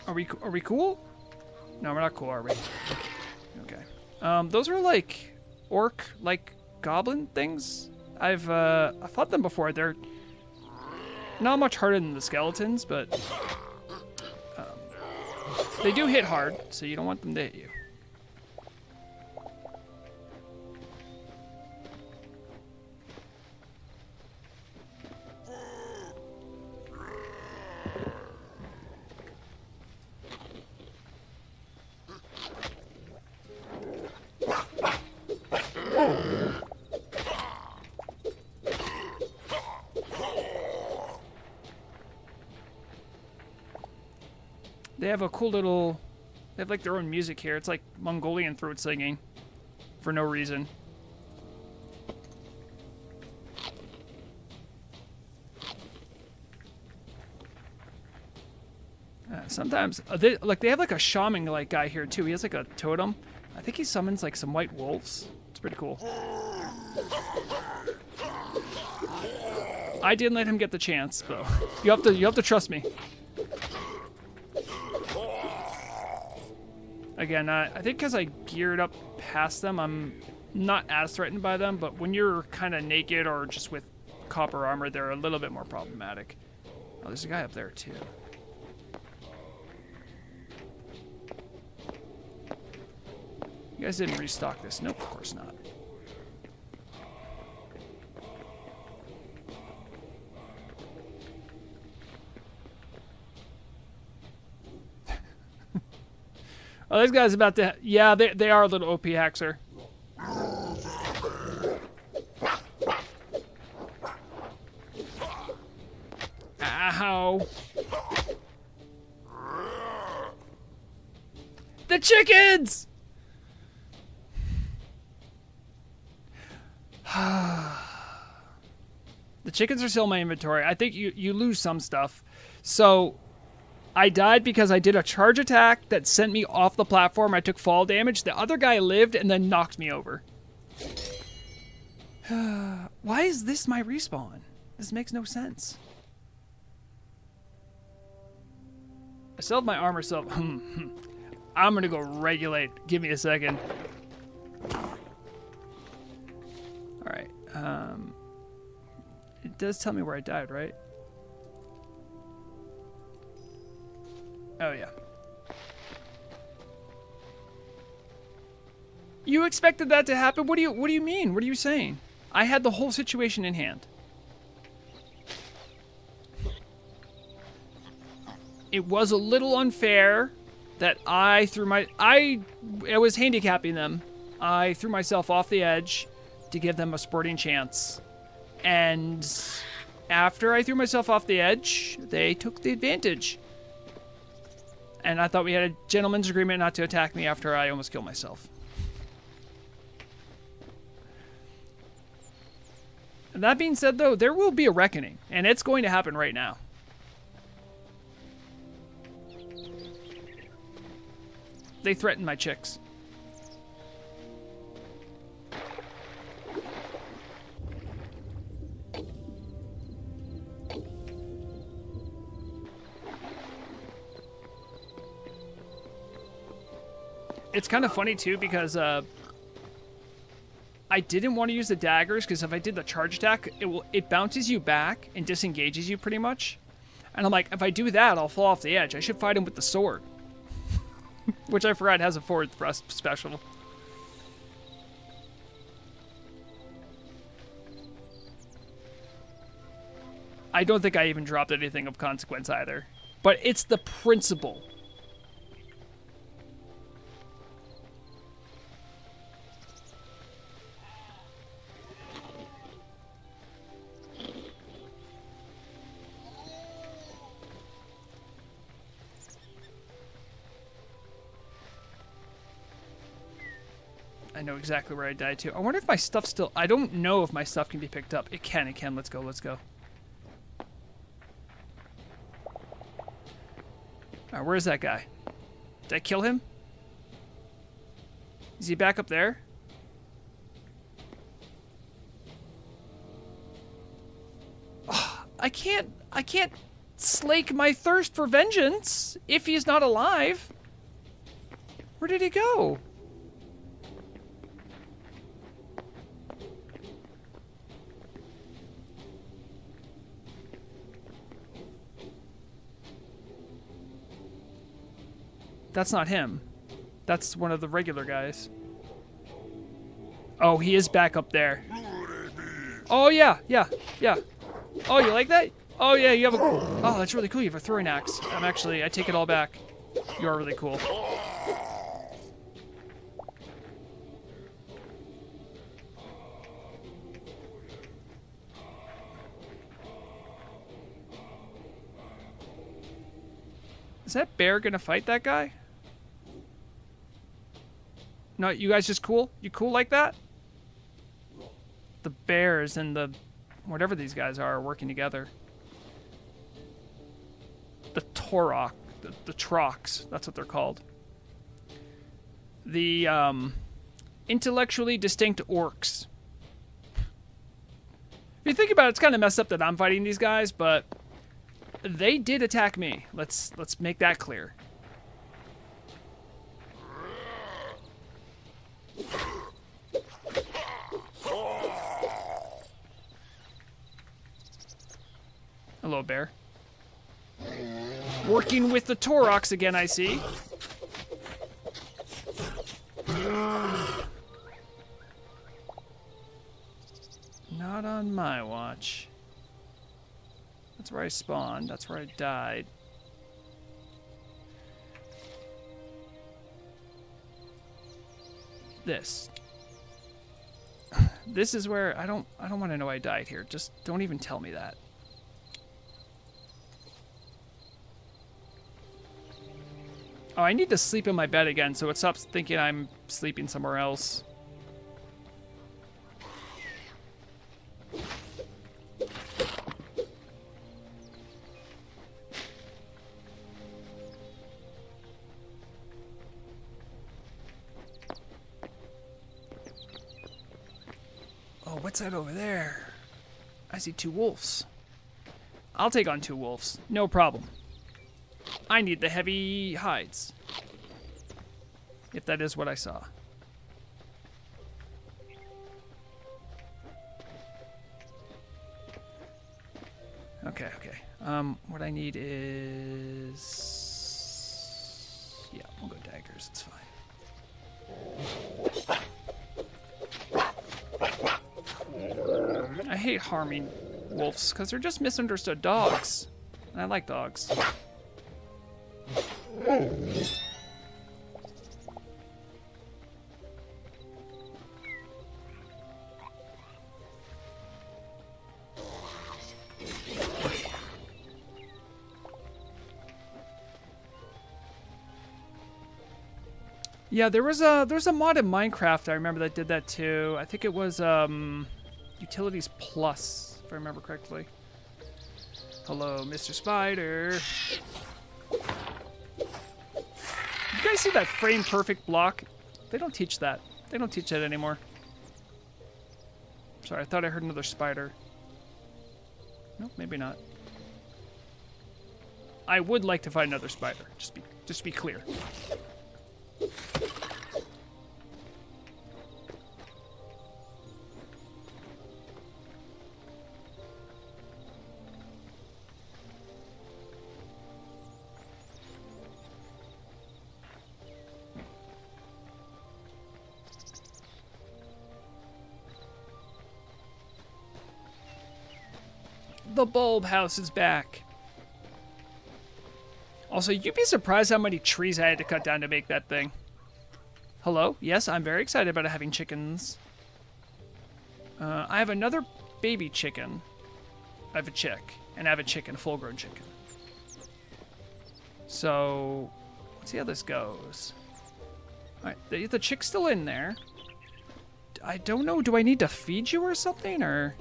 Are we cool? No, we're not cool, are we? Okay. Those are like orc, goblin things. I've fought them before. They're not much harder than the skeletons, but they do hit hard, so you don't want them to hit you. They have a cool little... They have like their own music here. It's like Mongolian throat singing. For no reason. Sometimes... they have like a shaman like guy here too. He has like a totem. I think he summons like some white wolves. It's pretty cool. I didn't let him get the chance, though. You have to trust me. Again, I think because I geared up past them, I'm not as threatened by them, but when you're kind of naked or just with copper armor, they're a little bit more problematic. Oh, there's a guy up there, too. You guys didn't restock this. Nope, of course not. Oh, this guy's about to... Yeah, they are a little OP haxer. Ow. The chickens! The chickens are still in my inventory. I think you lose some stuff. So... I died because I did a charge attack that sent me off the platform. I took fall damage. The other guy lived and then knocked me over. Why is this my respawn? This makes no sense. I still have my armor, so... I'm gonna go regulate. Give me a second. Alright. It does tell me where I died, right? Oh, yeah. You expected that to happen? What do you mean? What are you saying? I had the whole situation in hand. It was a little unfair that I was handicapping them. I threw myself off the edge to give them a sporting chance. And after I threw myself off the edge, they took the advantage. And I thought we had a gentleman's agreement not to attack me after I almost killed myself. And that being said, though, there will be a reckoning. And it's going to happen right now. They threatened my chicks. It's kind of funny too because I didn't want to use the daggers because if I did the charge attack, it bounces you back and disengages you pretty much. And I'm like, if I do that, I'll fall off the edge. I should fight him with the sword. Which I forgot has a forward thrust special. I don't think I even dropped anything of consequence either. But it's the principle. I know exactly where I died to. I wonder if my stuff still... I don't know if my stuff can be picked up. It can, it can. Let's go, let's go. Alright, where's that guy? Did I kill him? Is he back up there? Oh, I can't slake my thirst for vengeance if he's not alive. Where did he go? That's not him. That's one of the regular guys. Oh, he is back up there. Oh, yeah, yeah, yeah. Oh, you like that? Oh, yeah, you have a... Oh, that's really cool. You have a throwing axe. I take it all back. You are really cool. Is that bear gonna fight that guy? No, you guys just cool? You cool like that? The bears and the... whatever these guys are working together. The Torok. The Trocs. That's what they're called. The, intellectually distinct orcs. If you think about it, it's kind of messed up that I'm fighting these guys, but... they did attack me. Let's make that clear. Hello, bear. Working with the Toroks again, I see. Not on my watch. That's where I spawned. That's where I died. This. This is where I don't want to know I died here. Just don't even tell me that. Oh, I need to sleep in my bed again so it stops thinking I'm sleeping somewhere else. Oh, what's that over there? I see 2 wolves. I'll take on 2 wolves. No problem. I need the heavy hides. If that is what I saw. Okay, okay. What I need is... yeah, we'll go daggers. It's fine. I hate harming wolves because they're just misunderstood dogs. And I like dogs. Yeah, there's a mod in Minecraft I remember that did that too. I think it was Utilities Plus, if I remember correctly. Hello, Mr. Spider. You guys see that frame perfect block? They don't teach that. They don't teach that anymore. Sorry, I thought I heard another spider. Nope, maybe not. I would like to find another spider. Just be clear. The bulb house is back. Also, you'd be surprised how many trees I had to cut down to make that thing. Hello? Yes, I'm very excited about having chickens. I have another baby chicken. I have a chick. And I have a chicken, a full-grown chicken. So, let's see how this goes. Alright, the chick's still in there. I don't know, do I need to feed you or something, or...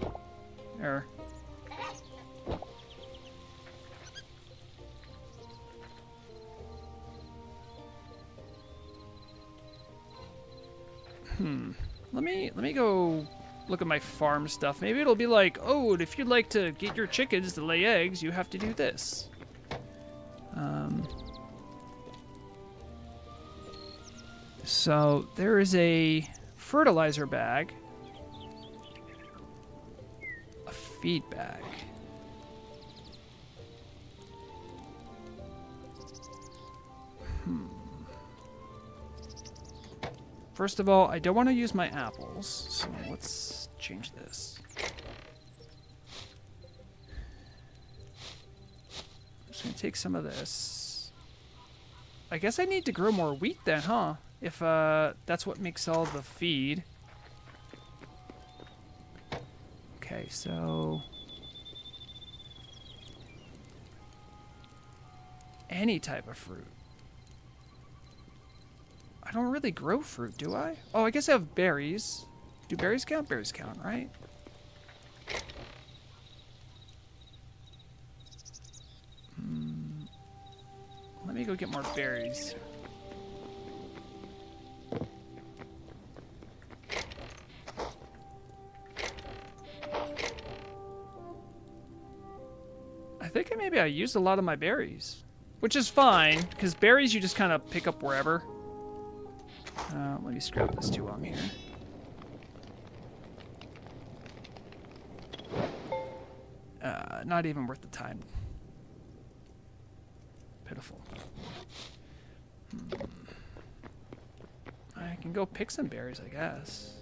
Let me go look at my farm stuff. Maybe it'll be like, oh, if you'd like to get your chickens to lay eggs, you have to do this. So there is a fertilizer bag, a feed bag. First of all, I don't want to use my apples, so let's change this. I'm just going to take some of this. I guess I need to grow more wheat then, huh? If that's what makes all the feed. Okay, so... any type of fruit. I don't really grow fruit, do I? Oh, I guess I have berries. Do berries count? Berries count, right? Let me go get more berries. I think maybe I used a lot of my berries. Which is fine, because berries you just kind of pick up wherever. Let me scrap this too while I'm here. Not even worth the time. Pitiful. I can go pick some berries, I guess.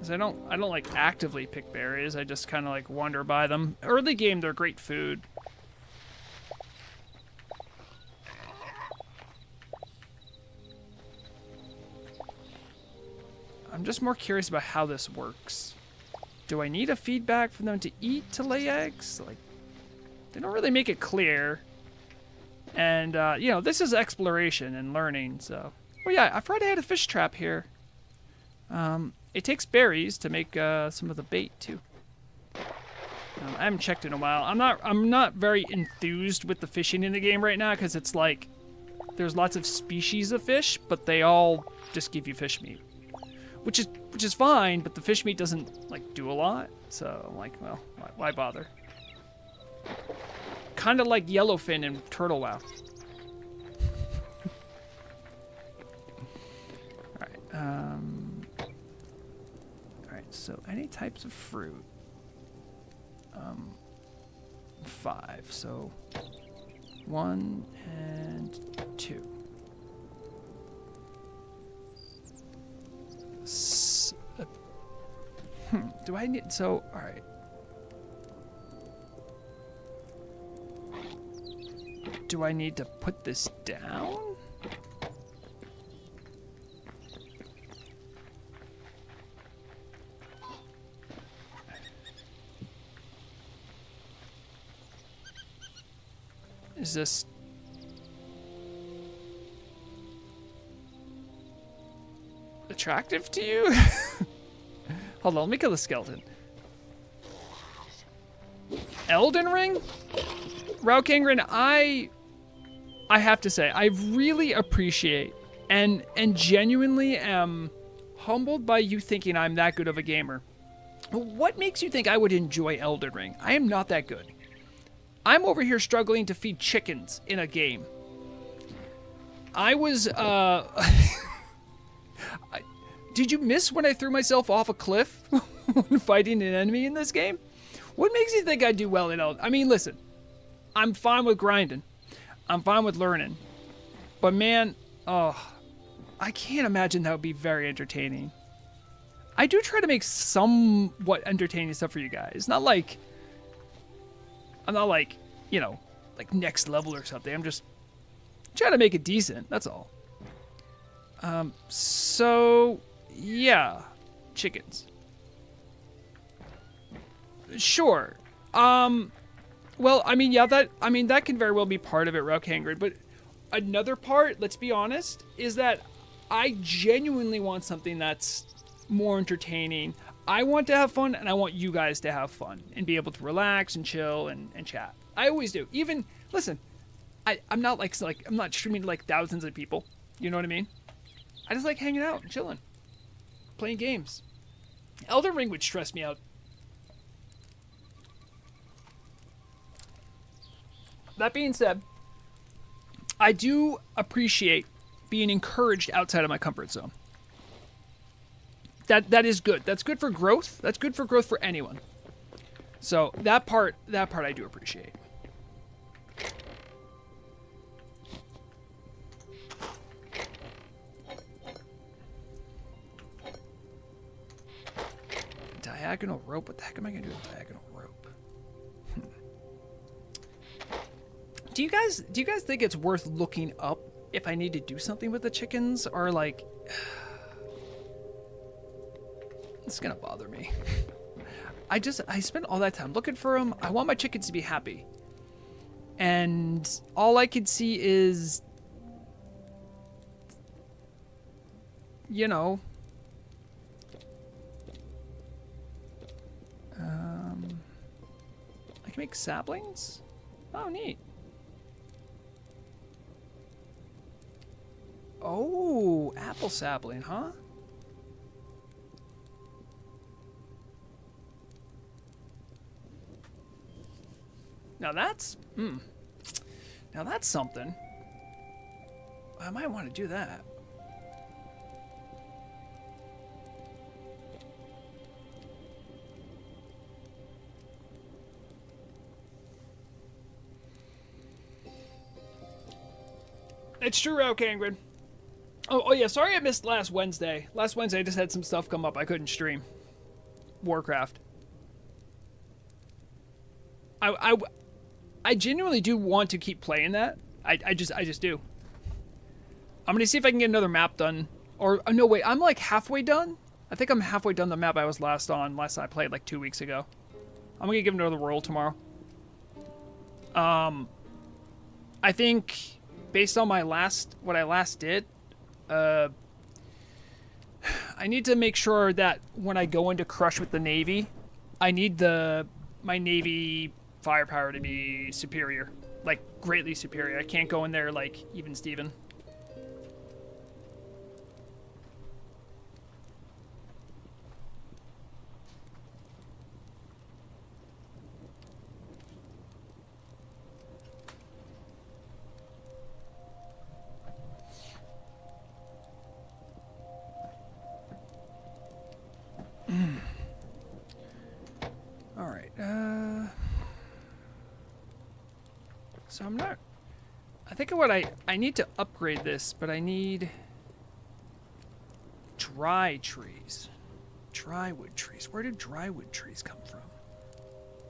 I don't like actively pick berries. I just kind of like wander by them. Early game, they're great food. I'm just more curious about how this works. Do I need a feedback for them to eat to lay eggs? Like, they don't really make it clear. And, you know, this is exploration and learning, so. Oh yeah, I forgot I had a fish trap here. It takes berries to make some of the bait too. I haven't checked in a while. I'm not very enthused with the fishing in the game right now because it's like there's lots of species of fish, but they all just give you fish meat, which is fine. But the fish meat doesn't like do a lot, so I'm like, well, why bother? Kind of like yellowfin and turtle wow. All right. So any types of fruit, 5, so 1 and 2. Do I need, so, all right. Do I need to put this down? Is this... attractive to you? Hold on, let me kill the skeleton. Elden Ring? Raukangren, I have to say, I really appreciate and genuinely am humbled by you thinking I'm that good of a gamer. What makes you think I would enjoy Elden Ring? I am not that good. I'm over here struggling to feed chickens in a game. I was, did you miss when I threw myself off a cliff when fighting an enemy in this game? What makes you think I do well in Elden? I mean, listen. I'm fine with grinding. I'm fine with learning. But man, oh, I can't imagine that would be very entertaining. I do try to make somewhat entertaining stuff for you guys. I'm not like, you know, like next level or something. I'm just trying to make it decent. That's all. So yeah, chickens. Sure. Well, I mean, yeah, that can very well be part of it, Rock Hangry, but another part, let's be honest, is that I genuinely want something that's more entertaining. I want to have fun, and I want you guys to have fun and be able to relax and chill and chat. I always do. Even, listen, I'm not like I'm not streaming to like thousands of people. You know what I mean? I just like hanging out and chilling, playing games. Elden Ring would stress me out. That being said, I do appreciate being encouraged outside of my comfort zone. That is good. That's good for growth. That's good for growth for anyone. So that part I do appreciate. Diagonal rope? What the heck am I gonna do with diagonal rope? Do you guys think it's worth looking up if I need to do something with the chickens, or like it's gonna bother me? I spent all that time looking for them. I want my chickens to be happy, and all I could see is, you know, I can make saplings. Oh, neat. Oh, apple sapling, huh? Now that's, now that's something. I might want to do that. It's true, okay, Ingrid. Oh yeah, sorry I missed last Wednesday. Last Wednesday I just had some stuff come up. I couldn't stream Warcraft. I genuinely do want to keep playing that. I just do. I'm gonna see if I can get another map done. Or oh, no, wait, I'm like halfway done. I think I'm halfway done the map I was last I played like 2 weeks ago. I'm gonna give it another roll tomorrow. I think based on what I last did, I need to make sure that when I go into Crush with the Navy, I need my Navy firepower to be superior, like greatly superior. I can't go in there like even Steven. All right. So I'm not. I think what I need to upgrade this, but I need dry trees, drywood trees. Where did drywood trees come from?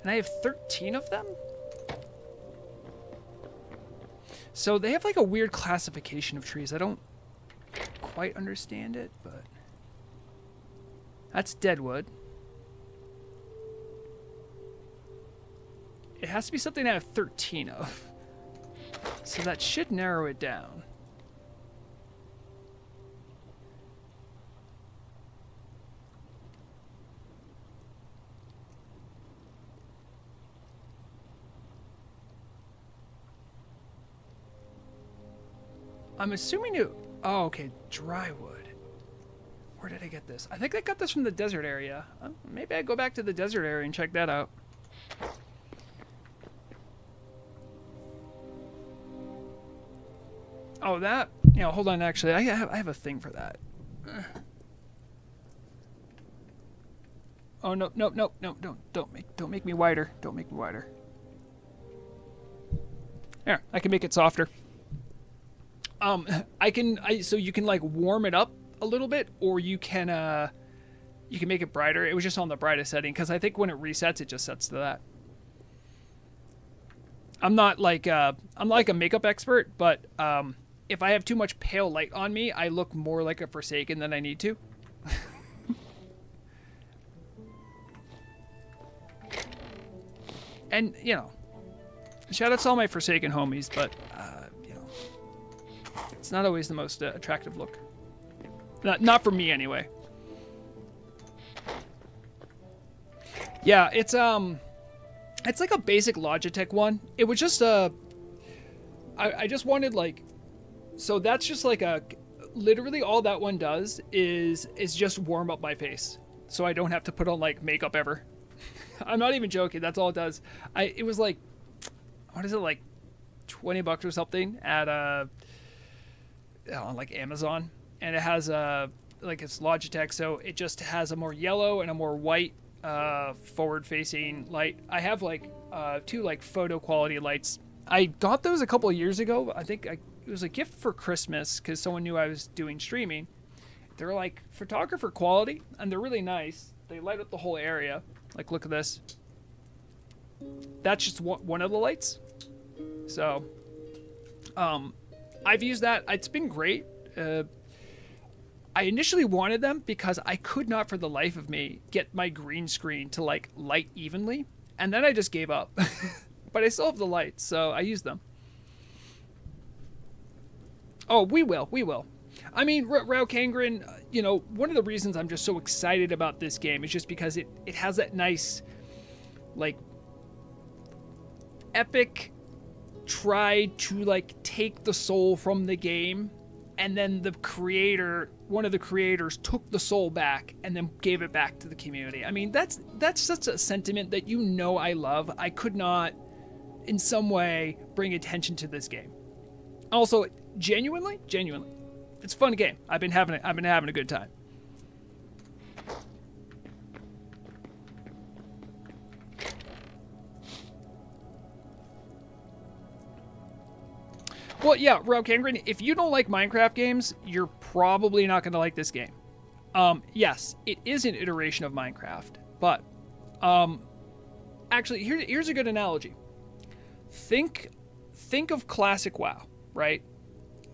And I have 13 of them. So they have like a weird classification of trees. I don't quite understand it, but that's deadwood. It has to be something I have 13 of. So that should narrow it down. I'm assuming it... Oh, okay. Drywood. Where did I get this? I think I got this from the desert area. Maybe I go back to the desert area and check that out. Oh, that... You know, hold on, actually. I have a thing for that. Oh, no, don't make me wider. Don't make me wider. There, I can make it softer. So you can like warm it up a little bit, or you can make it brighter. It was just on the brightest setting because I think when it resets, it just sets to that. I'm not like a makeup expert, but if I have too much pale light on me, I look more like a Forsaken than I need to. And shout out to all my Forsaken homies, but it's not always the most attractive look. Not for me anyway. Yeah, it's like a basic Logitech one. It was just I just wanted like, so that's just like literally all that one does is just warm up my face, so I don't have to put on like makeup ever. I'm not even joking. That's all it does. It was like, what is it, like $20 or something at on like Amazon, and it has like it's Logitech, so it just has a more yellow and a more white forward-facing light. I have like two like photo quality lights. I got those a couple of years ago. I think it was a gift for Christmas because someone knew I was doing streaming. They're like photographer quality, and they're really nice. They light up the whole area. Like, look at this. That's just one of the lights. So, I've used that. It's been great. I initially wanted them because I could not for the life of me get my green screen to like light evenly. And then I just gave up. But I still have the lights, so I use them. Oh, we will. I mean, Raukangren, one of the reasons I'm just so excited about this game is just because it has that nice, like, epic try to, like, take the soul from the game, and then one of the creators took the soul back and then gave it back to the community. I mean, that's such a sentiment that I love. I could not, in some way, bring attention to this game. Also, genuinely, it's a fun game. I've been having a good time. Well, yeah, Raukangren, if you don't like Minecraft games, you're probably not going to like this game. Yes, it is an iteration of Minecraft, but actually, here's a good analogy. Think of classic WoW, right?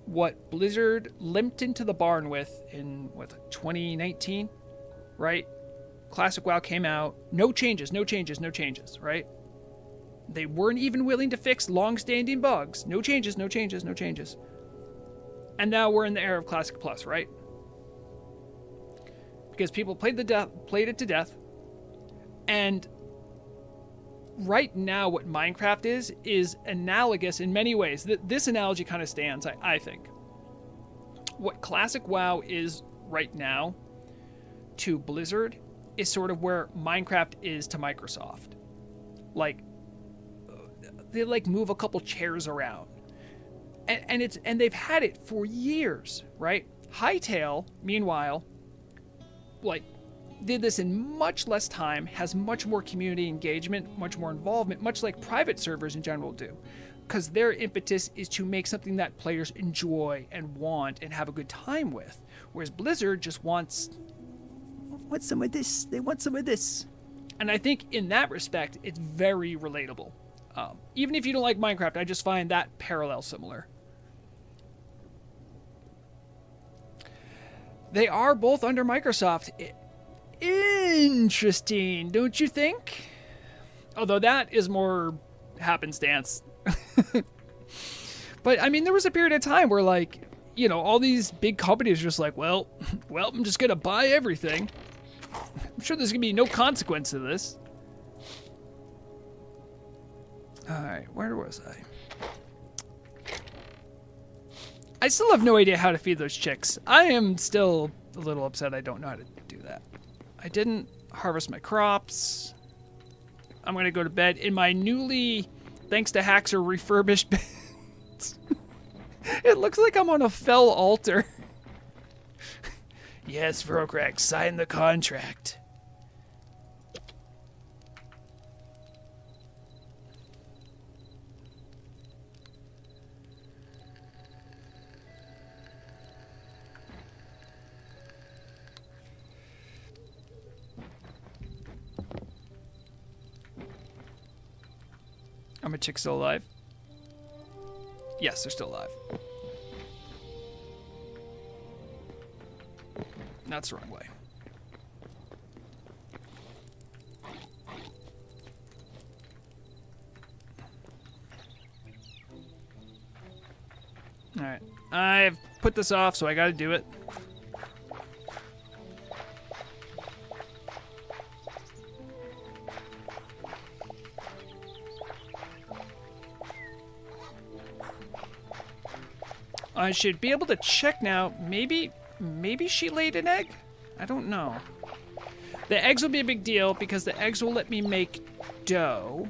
What Blizzard limped into the barn with in 2019, right? Classic WoW came out, no changes, right? They weren't even willing to fix long-standing bugs. No changes. And now we're in the era of Classic Plus, right? Because people played it to death. And right now what Minecraft is analogous in many ways. This analogy kind of stands, I think. What Classic WoW is right now to Blizzard is sort of where Minecraft is to Microsoft. Like, they like move a couple chairs around. And they've had it for years, right? Hytale, meanwhile, like, did this in much less time, has much more community engagement, much more involvement, much like private servers in general do. Because their impetus is to make something that players enjoy and want and have a good time with. Whereas Blizzard just wants some of this. They want some of this. And I think in that respect, it's very relatable. Even if you don't like Minecraft, I just find that parallel similar. They are both under Microsoft. Interesting, don't you think? Although that is more happenstance. But I mean, there was a period of time where, like, all these big companies are just like, well, I'm just gonna buy everything. I'm sure there's gonna be no consequence to this. Alright, where was I? I still have no idea how to feed those chicks. I am still a little upset I don't know how to do that. I didn't harvest my crops. I'm going to go to bed in my newly, thanks to Haxer, refurbished bed. It looks like I'm on a fell altar. Yes, Vrograg, sign the contract. my chick's still alive. Yes, they're still alive. That's the wrong way. Alright. I've put this off, so I gotta do it. I should be able to check now. Maybe she laid an egg? I don't know. The eggs will be a big deal because the eggs will let me make dough.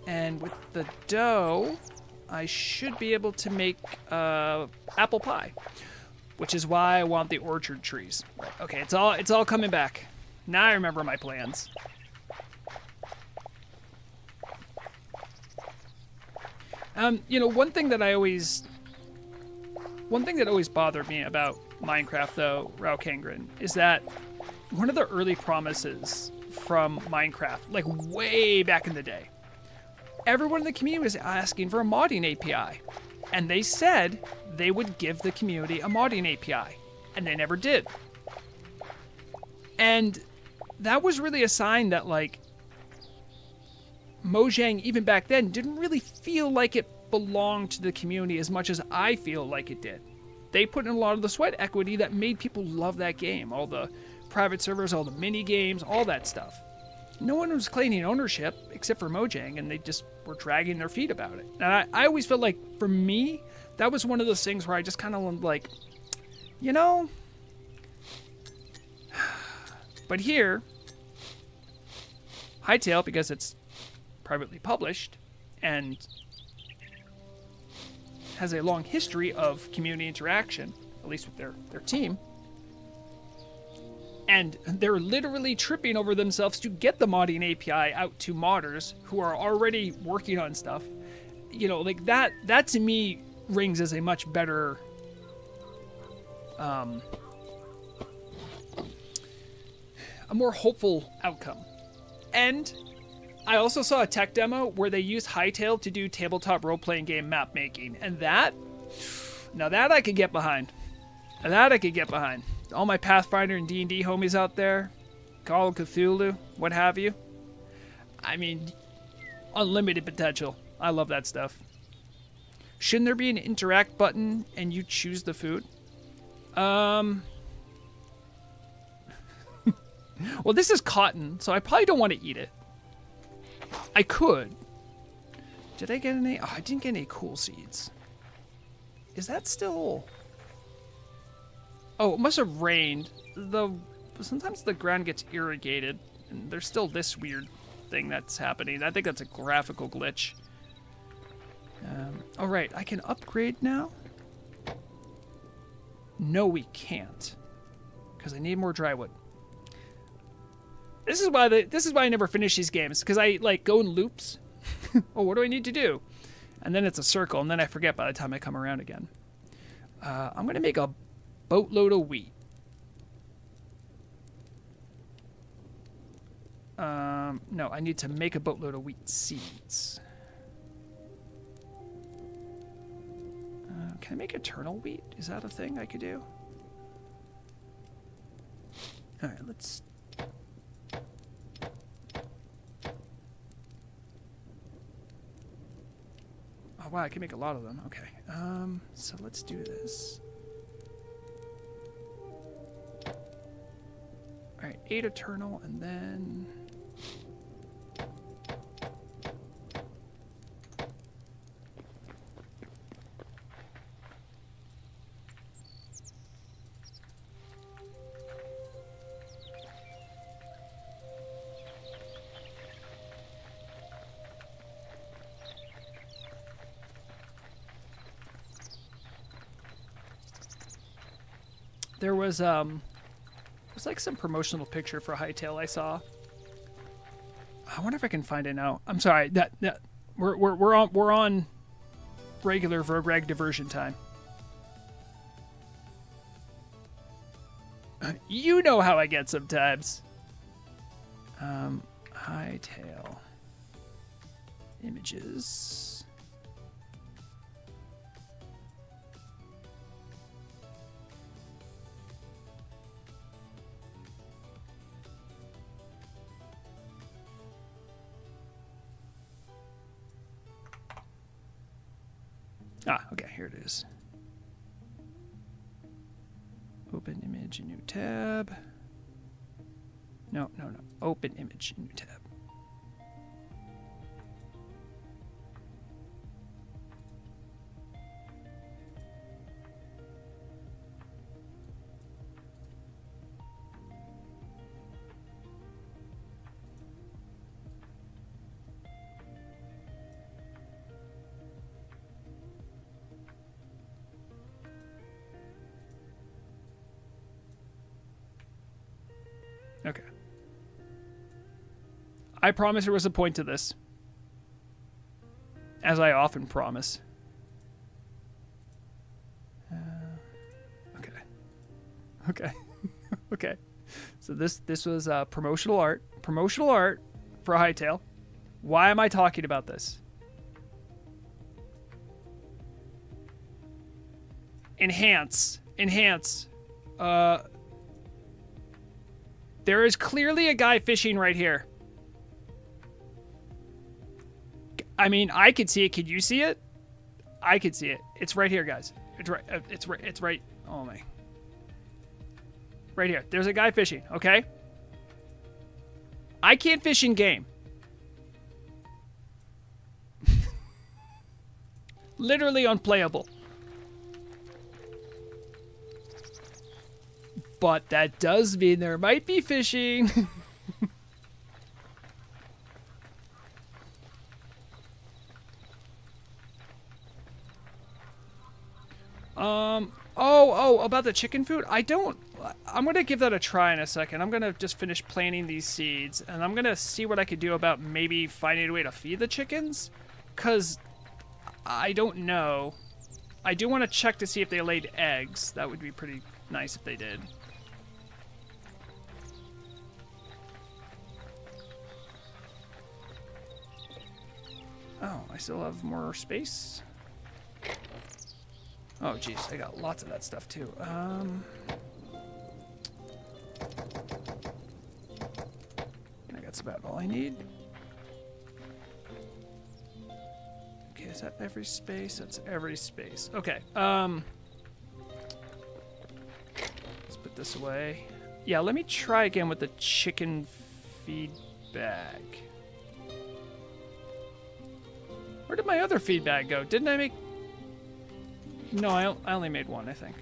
And with the dough, I should be able to make apple pie, which is why I want the orchard trees. Right. Okay, it's all coming back. Now I remember my plans. You know, one thing that always bothered me about Minecraft, though, Raukangren, is that one of the early promises from Minecraft, like way back in the day, everyone in the community was asking for a modding API, and they said they would give the community a modding API, and they never did. And that was really a sign that, like, Mojang, even back then, didn't really feel like it belonged to the community as much as I feel like it did. They put in a lot of the sweat equity that made people love that game. All the private servers, all the mini games, all that stuff. No one was claiming ownership except for Mojang, and they just were dragging their feet about it. And I always felt like, for me, that was one of those things where I just kind of like, you know. But here, Hytale, because it's privately published and has a long history of community interaction, at least with their team, and they're literally tripping over themselves to get the modding API out to modders who are already working on stuff. You know, like that to me rings as a much better a more hopeful outcome. And I also saw a tech demo where they used Hytale to do tabletop role-playing game map making, and that I could get behind. That I could get behind. All my Pathfinder and D&D homies out there, Call of Cthulhu, what have you. I mean, unlimited potential. I love that stuff. Shouldn't there be an interact button and you choose the food? Well, this is cotton, so I probably don't want to eat it. I could. Did I get any? Oh, I didn't get any cool seeds. Is that still... Oh, it must have rained. Sometimes the ground gets irrigated, and there's still this weird thing that's happening. I think that's a graphical glitch. All right, I can upgrade now. No, we can't, because I need more dry wood. This is why I never finish these games, because I like go in loops. Oh, what do I need to do? And then it's a circle, and then I forget by the time I come around again. I'm gonna make a boatload of wheat. No, I need to make a boatload of wheat seeds. Can I make eternal wheat? Is that a thing I could do? All right, let's... Oh, wow, I can make a lot of them. Okay. So let's do this. All right, 8 eternal, and then... There was like some promotional picture for Hytale I saw. I wonder if I can find it now. I'm sorry. That we're on regular Vrograg diversion time. You know how I get sometimes. Hytale. Images. Ah, okay, here it is. Open image, new tab. No. Open image, new tab. Okay. I promise there was a point to this. As I often promise. Okay. Okay. Okay. So this was promotional art. Promotional art for Hytale. Why am I talking about this? Enhance. Enhance. There is clearly a guy fishing right here. I mean, I could see it. Could you see it? I could see it. It's right here, guys. It's right. It's right. Oh my. Right here. There's a guy fishing. Okay. I can't fish in game. Literally unplayable. But that does mean there might be fishing. Oh, about the chicken food? I'm going to give that a try in a second. I'm going to just finish planting these seeds, and I'm going to see what I could do about maybe finding a way to feed the chickens, because I don't know. I do want to check to see if they laid eggs. That would be pretty nice if they did. Oh, I still have more space. Oh, geez, I got lots of that stuff, too. That's about all I need. Okay, is that every space? That's every space. Okay, let's put this away. Yeah, let me try again with the chicken feed bag. Where did my other feed bag go? Didn't I make... No, I only made one, I think.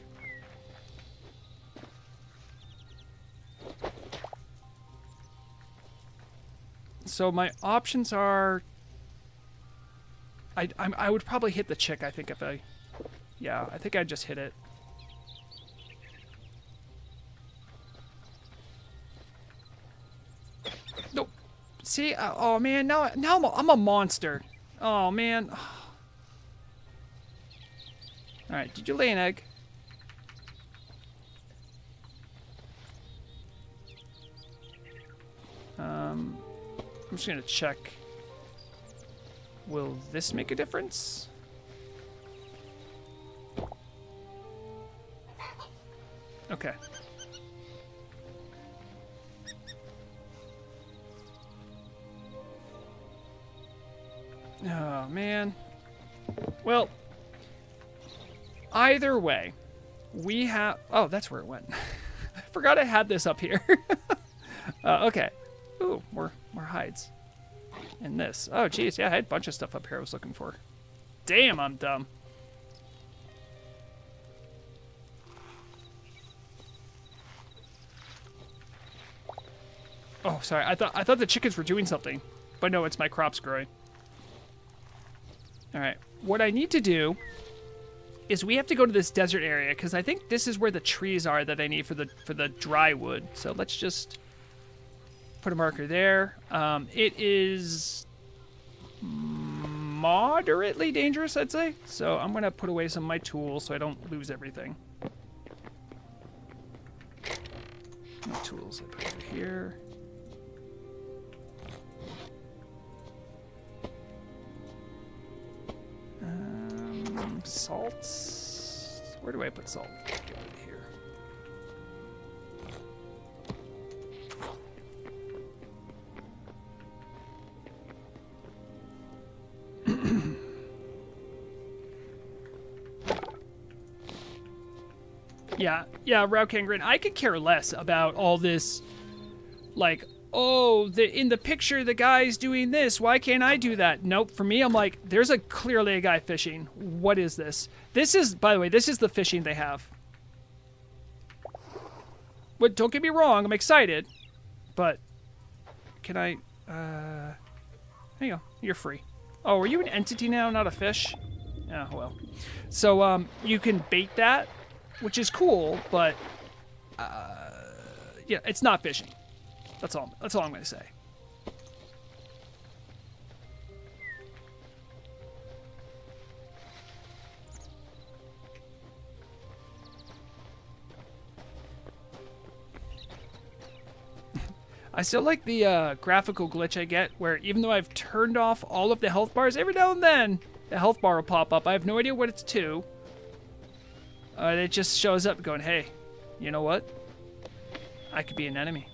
So my options are... I would probably hit the chick, I think, if I... Yeah, I think I'd just hit it. Nope. See? Oh, man, now I'm a monster. Oh, man. Alright, did you lay an egg? I'm just gonna check. Will this make a difference? Okay. Oh, man. Well, either way, we have... Oh, that's where it went. I forgot I had this up here. Okay. Ooh, more hides. And this. Oh, geez. Yeah, I had a bunch of stuff up here I was looking for. Damn, I'm dumb. Oh, sorry. I thought the chickens were doing something. But no, it's my crops growing. All right. What I need to do is we have to go to this desert area because I think this is where the trees are that I need for the dry wood. So let's just put a marker there. It is moderately dangerous, I'd say. So I'm gonna put away some of my tools so I don't lose everything. My tools I put over here. salt. Where do I put salt? Give it here. Yeah, Raukangren, I could care less about all this, like, oh, in the picture the guy's doing this, why can't I do that? Nope, for me, I'm like, there's clearly a guy fishing. What is this? This is, by the way, this is the fishing they have. But don't get me wrong, I'm excited, but can I, there you go, you're free. Oh, are you an entity now, not a fish? Oh, well. So, you can bait that, which is cool, but yeah, it's not fishing. That's all I'm going to say. I still like the graphical glitch I get, where even though I've turned off all of the health bars, every now and then the health bar will pop up. I have no idea what it's to. It just shows up going, hey, you know what? I could be an enemy.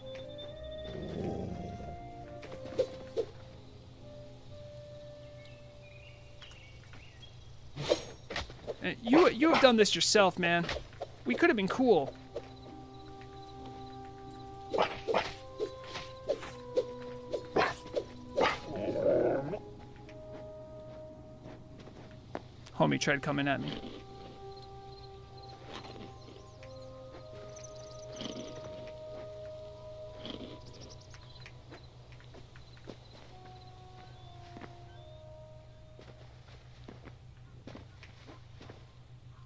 You have done this yourself, man. We could have been cool. Homie tried coming at me.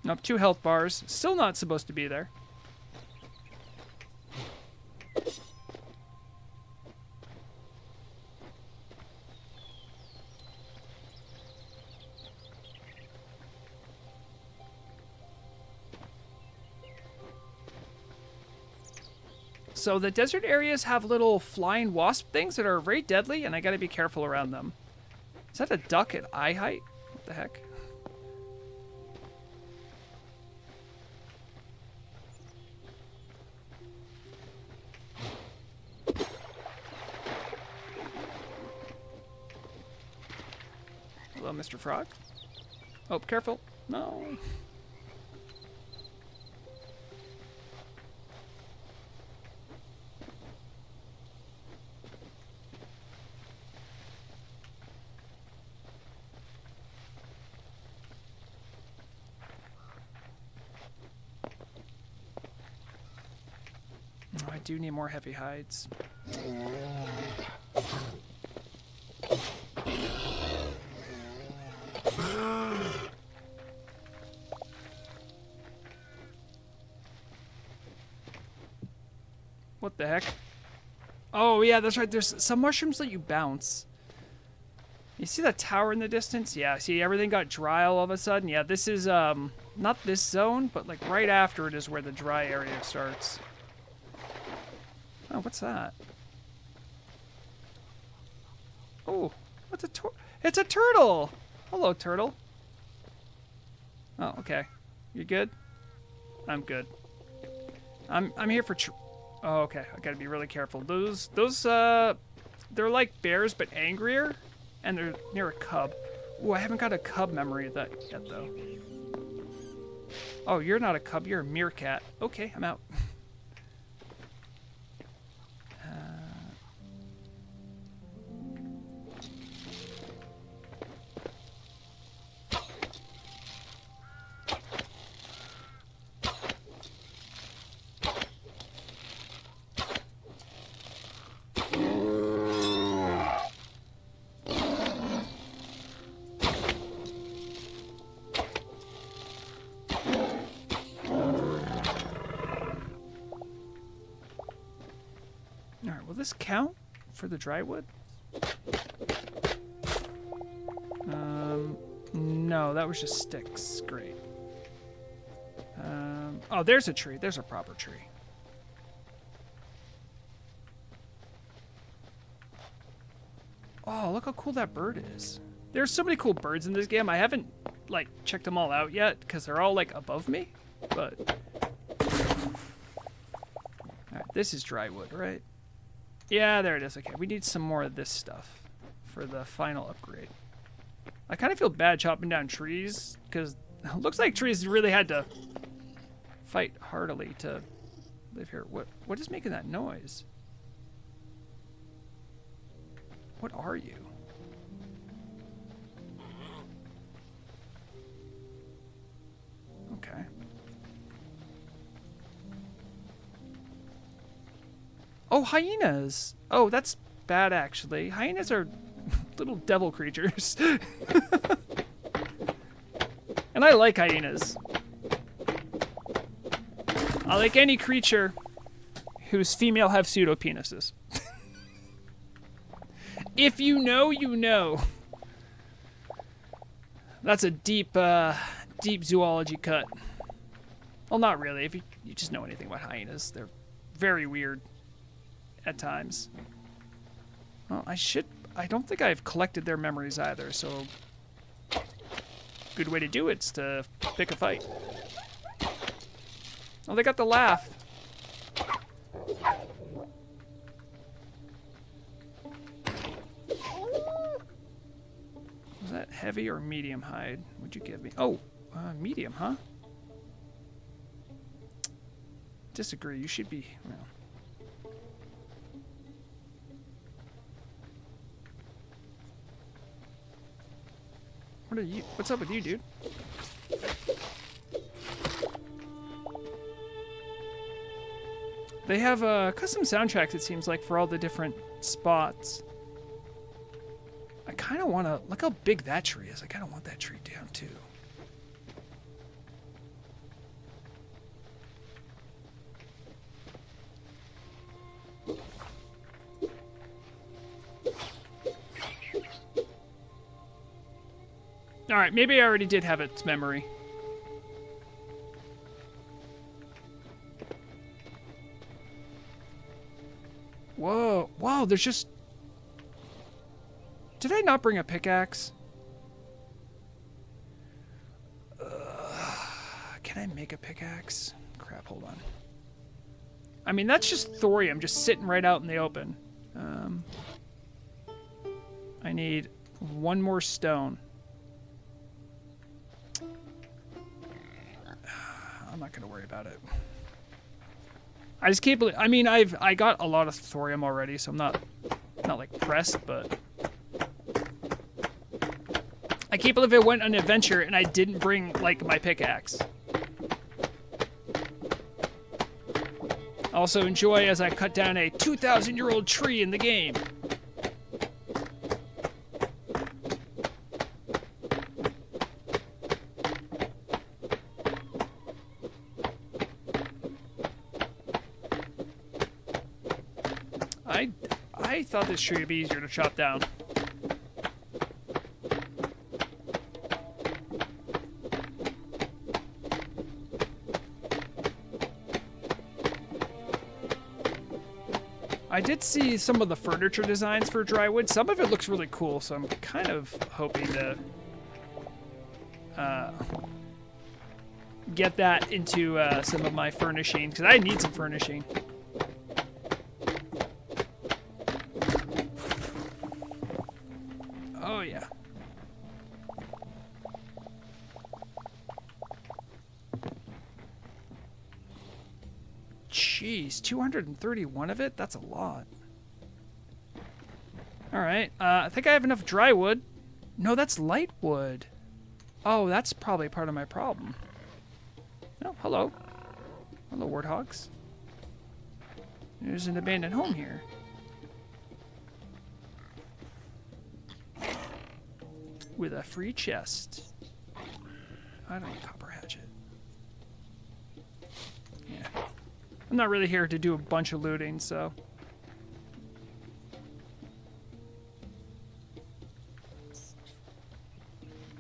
Nope, 2 health bars. Still not supposed to be there. So the desert areas have little flying wasp things that are very deadly, and I gotta be careful around them. Is that a duck at eye height? What the heck? Hello, Mr. Frog. Oh, careful. No. I do need more heavy hides. What the heck? Oh, yeah, that's right. There's some mushrooms let you bounce. You see that tower in the distance? Yeah, see, everything got dry all of a sudden. Yeah, this is, not this zone, but, like, right after it is where the dry area starts. Oh, what's that? Oh, what's a it's a turtle! Hello, turtle. Oh, okay. You good? I'm good. I'm here for oh, okay. I gotta be really careful. Those, they're like bears, but angrier, and they're near a cub. Ooh, I haven't got a cub memory of that yet, though. Oh, you're not a cub. You're a meerkat. Okay, I'm out. Alright, will this count for the dry wood? No, that was just sticks. Great. Oh, there's a tree. There's a proper tree. Oh, look how cool that bird is. There's so many cool birds in this game. I haven't like checked them all out yet because they're all like above me. But all right, this is dry wood, right? Yeah, there it is. Okay, we need some more of this stuff for the final upgrade. I kind of feel bad chopping down trees because it looks like trees really had to fight heartily to live here. What is making that noise? What are you? Okay. Oh, hyenas. Oh, that's bad, actually. Hyenas are little devil creatures. And I like hyenas. I like any creature whose female have pseudopenises. If you know, you know. That's a deep, deep zoology cut. Well, not really. If you just know anything about hyenas, they're very weird at times. Well, I don't think I've collected their memories either, so good way to do it's to pick a fight. Oh, they got the laugh. Was that heavy or medium hide? What'd you give me? Oh, medium, huh? Disagree. You should be. Well. What are you? What's up with you, dude? They have custom soundtracks, it seems like, for all the different spots. I kind of want to... Look how big that tree is. I kind of want that tree down, too. Alright, maybe I already did have its memory. Whoa. Wow, there's just... Did I not bring a pickaxe? Can I make a pickaxe? Crap, hold on. I mean, that's just thorium just sitting right out in the open. I need one more stone. I'm not gonna worry about it. I just can't believe. I mean, I got a lot of thorium already, so I'm not like pressed, but I can't believe I went on an adventure and I didn't bring like my pickaxe. Also enjoy as I cut down a 2,000-year-old tree in the game. I thought this tree would be easier to chop down. I did see some of the furniture designs for drywood. Some of it looks really cool, so I'm kind of hoping to get that into some of my furnishing, because I need some furnishing. Oh, yeah. Jeez, 231 of it? That's a lot. Alright, I think I have enough dry wood. No, that's light wood. Oh, that's probably part of my problem. Oh, hello. Hello, warthogs. There's an abandoned home here. With a free chest. I don't need a copper hatchet. Yeah. I'm not really here to do a bunch of looting, so.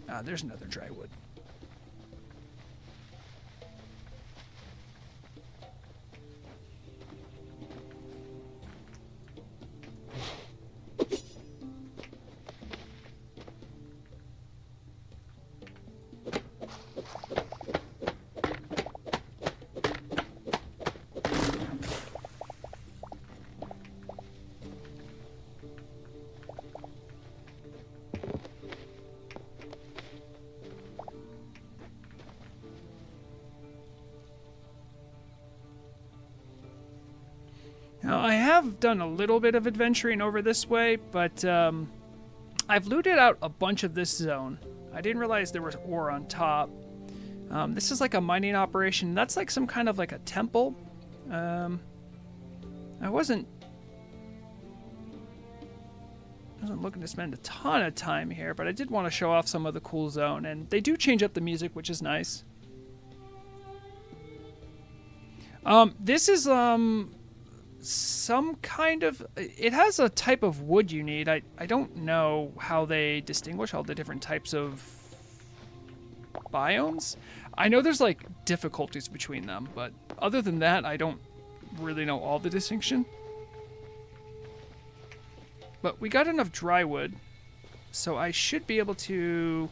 Ah, there's another dry wood. Now, I have done a little bit of adventuring over this way, but I've looted out a bunch of this zone. I didn't realize there was ore on top. This is like a mining operation. That's like some kind of like a temple. I wasn't looking to spend a ton of time here, but I did want to show off some of the cool zone, and they do change up the music, which is nice. This is some kind of, it has a type of wood you need. I don't know how they distinguish all the different types of biomes. I know there's like difficulties between them, but other than that, I don't really know all the distinction. But we got enough dry wood, so I should be able to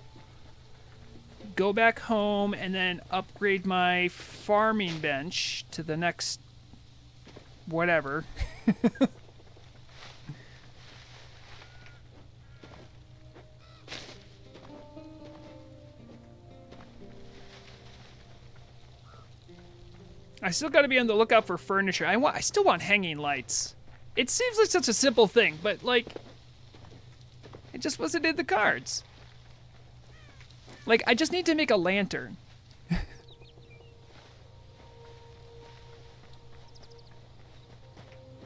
go back home and then upgrade my farming bench to the next whatever. I still got to be on the lookout for furniture. I still want hanging lights. It seems like such a simple thing, but like, it just wasn't in the cards. Like, I just need to make a lantern.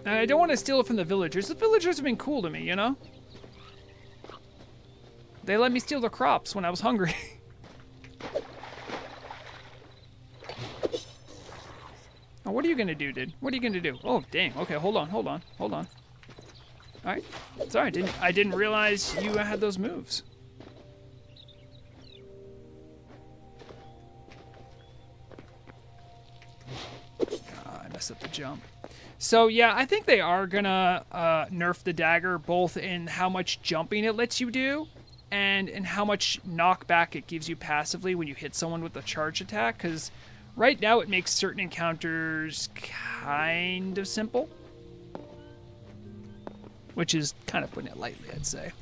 And I don't want to steal it from the villagers. The villagers have been cool to me, you know? They let me steal their crops when I was hungry. Oh, what are you gonna do, dude? What are you gonna do? Oh, dang. Okay, hold on. All right. Sorry, I didn't realize you had those moves. I messed up the jump. So yeah, I think they are gonna nerf the dagger, both in how much jumping it lets you do, and in how much knockback it gives you passively when you hit someone with a charge attack, because right now it makes certain encounters kind of simple. Which is kind of putting it lightly, I'd say.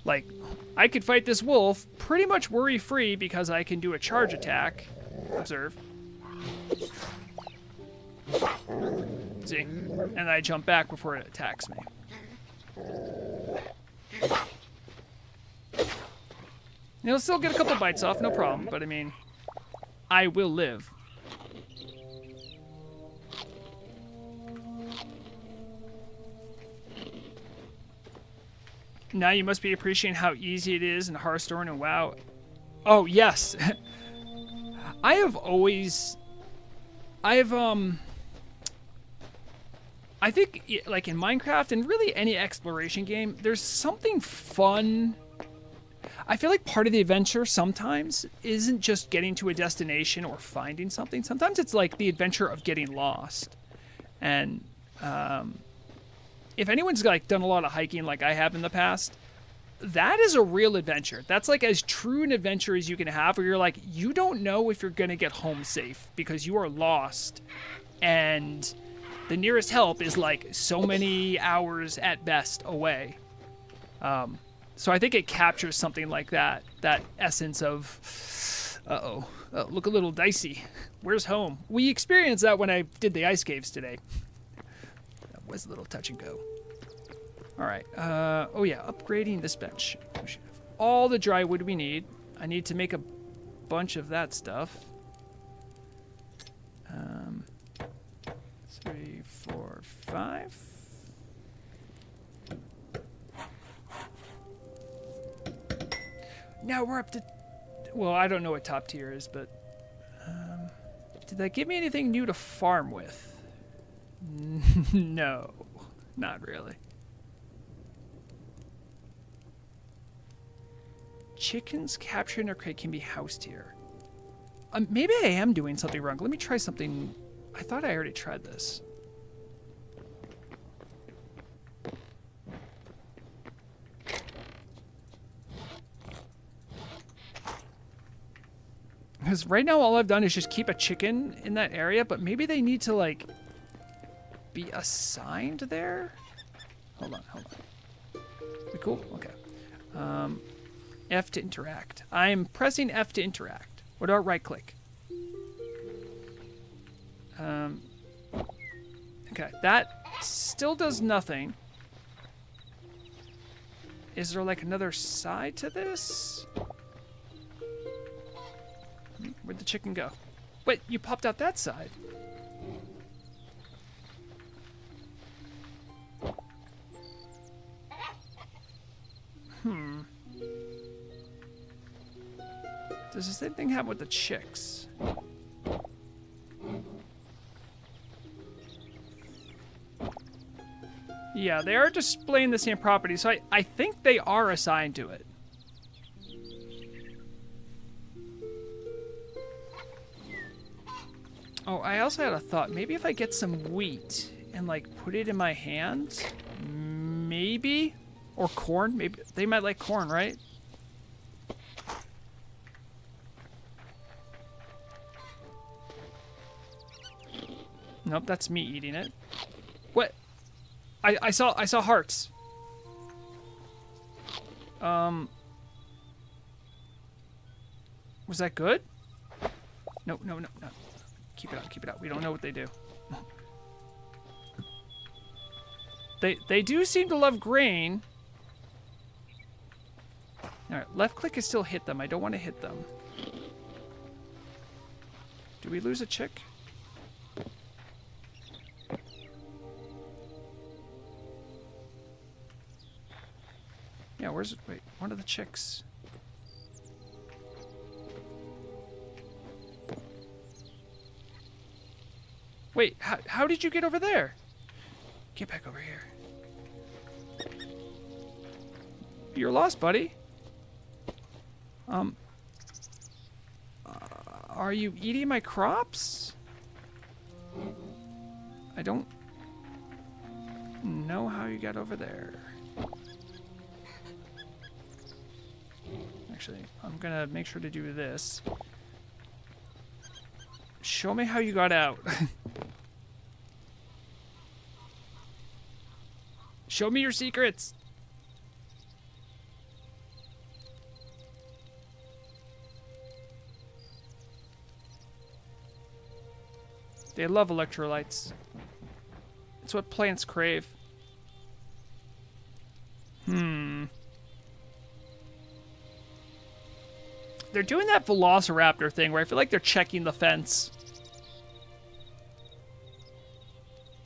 Like, I could fight this wolf pretty much worry-free because I can do a charge attack. Observe. See? And I jump back before it attacks me. You'll still get a couple bites off, no problem, but I mean, I will live. Now you must be appreciating how easy it is in Hearthstone and WoW. Oh, yes. I think, like in Minecraft and really any exploration game, there's something fun. I feel like part of the adventure sometimes isn't just getting to a destination or finding something. Sometimes it's like the adventure of getting lost. And if anyone's like done a lot of hiking like I have in the past, that is a real adventure. That's like as true an adventure as you can have, where you're like, you don't know if you're going to get home safe because you are lost. And the nearest help is like so many hours at best away. So I think it captures something like that essence of, look a little dicey. Where's home? We experienced that when I did the ice caves today. That was a little touch and go. All right. Oh yeah, upgrading this bench. We should have all the dry wood we need. I need to make a bunch of that stuff. 3, 4, 5. Now we're up to, well, I don't know what top tier is, but did that give me anything new to farm with? No, not really. Chickens captured in a crate can be housed here. Maybe I am doing something wrong. Let me try something. I thought I already tried this. Because right now all I've done is just keep a chicken in that area, but maybe they need to like be assigned there? Hold on. We cool? Okay. F to interact. I'm pressing F to interact. What about right click? Okay, that still does nothing. Is there like another side to this? Where'd the chicken go? Wait, you popped out that side. Does the same thing happen with the chicks? Yeah, they are displaying the same property, so I think they are assigned to it. Oh, I also had a thought. Maybe if I get some wheat and, like, put it in my hand? Maybe? Or corn? Maybe they might like corn, right? Nope, that's me eating it. What? I saw hearts. Was that good? No. Keep it out. We don't know what they do. They do seem to love grain. Alright, left click is still hit them. I don't want to hit them. Do we lose a chick? Yeah, where's it? Wait, one of the chicks. Wait, how did you get over there? Get back over here. You're lost, buddy. Are you eating my crops? I don't know how you got over there. Actually, I'm gonna make sure to do this. Show me how you got out. Show me your secrets. They love electrolytes. It's what plants crave. They're doing that velociraptor thing where I feel like they're checking the fence.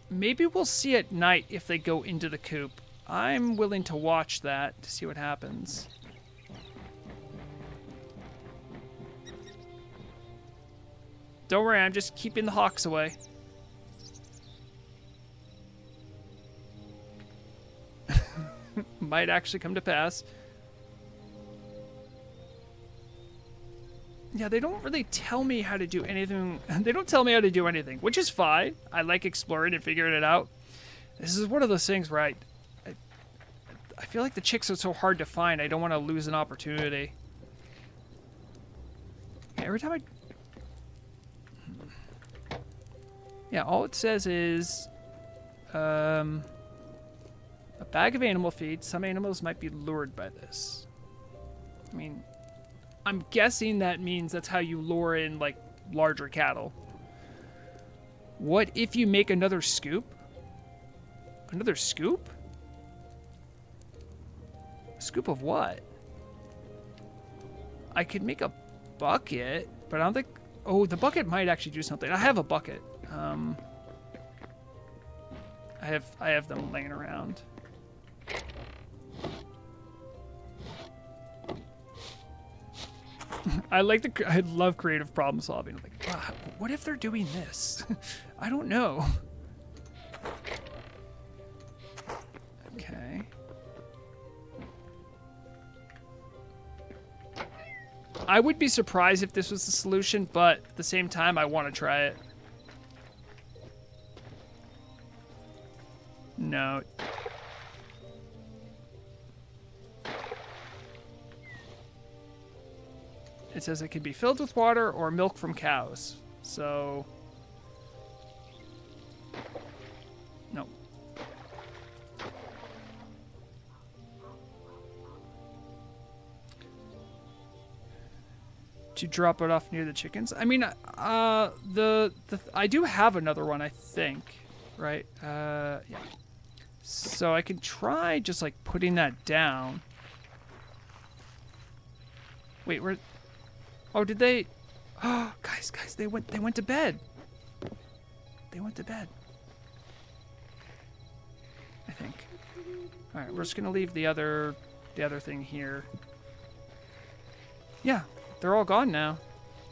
Maybe we'll see at night if they go into the coop. I'm willing to watch that to see what happens. Don't worry, I'm just keeping the hawks away. Might actually come to pass. Yeah, they don't really tell me how to do anything. They don't tell me how to do anything, which is fine. I like exploring and figuring it out. This is one of those things where I feel like the chicks are so hard to find. I don't want to lose an opportunity. Every time Yeah, all it says is a bag of animal feed. Some animals might be lured by this. I mean, I'm guessing that means that's how you lure in, like, larger cattle. What if you make another scoop? Another scoop? A scoop of what? I could make a bucket, but I don't think... Oh, the bucket might actually do something. I have a bucket. I have them laying around. I love creative problem solving. Like, wow, what if they're doing this? I don't know. Okay. I would be surprised if this was the solution, but at the same time, I want to try it. No. It says it can be filled with water or milk from cows. So... No. To drop it off near the chickens? I mean, I do have another one, I think. right? Yeah. So I can try just like putting that down. Wait, where? Oh, did they? Oh, guys, they went to bed. They went to bed. I think. All right, we're just gonna leave the other thing here. Yeah, they're all gone now.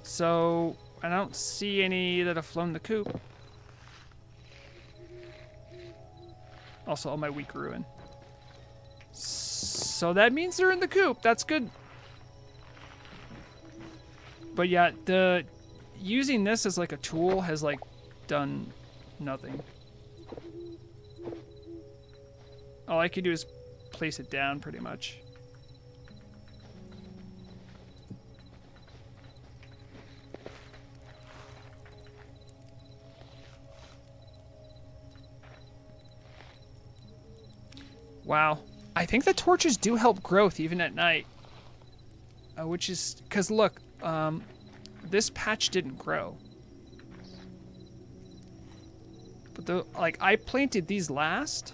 So I don't see any that have flown the coop. Also, all my weak ruin. So that means they're in the coop. That's good. But yeah, using this as like a tool has like done nothing. All I could do is place it down pretty much. Wow. I think the torches do help growth even at night. Which is, because look, this patch didn't grow. But I planted these last.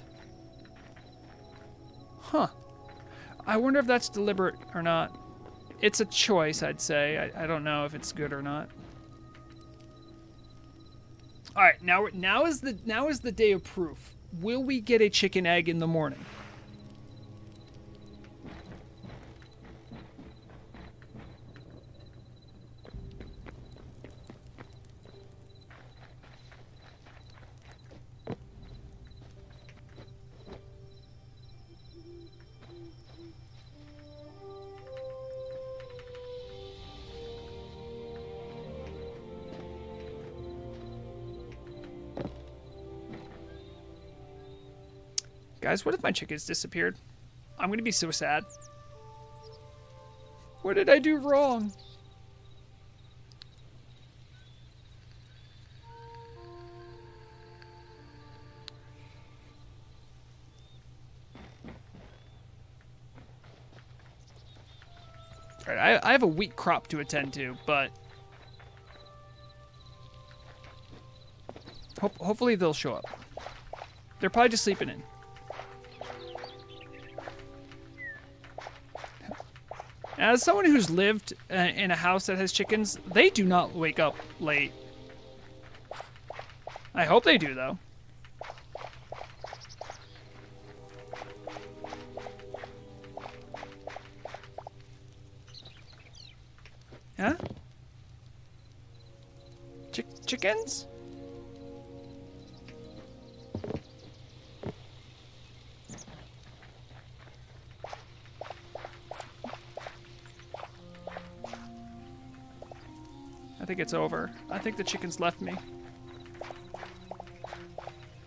Huh. I wonder if that's deliberate or not. It's a choice, I'd say. I don't know if it's good or not. All right, now is the day of proof. Will we get a chicken egg in the morning? Guys, what if my chickens disappeared? I'm going to be so sad. What did I do wrong? All right, I have a wheat crop to attend to, but hopefully they'll show up. They're probably just sleeping in. As someone who's lived in a house that has chickens, they do not wake up late. I hope they do, though. Huh? Chickens? I think it's over. I think the chickens left me.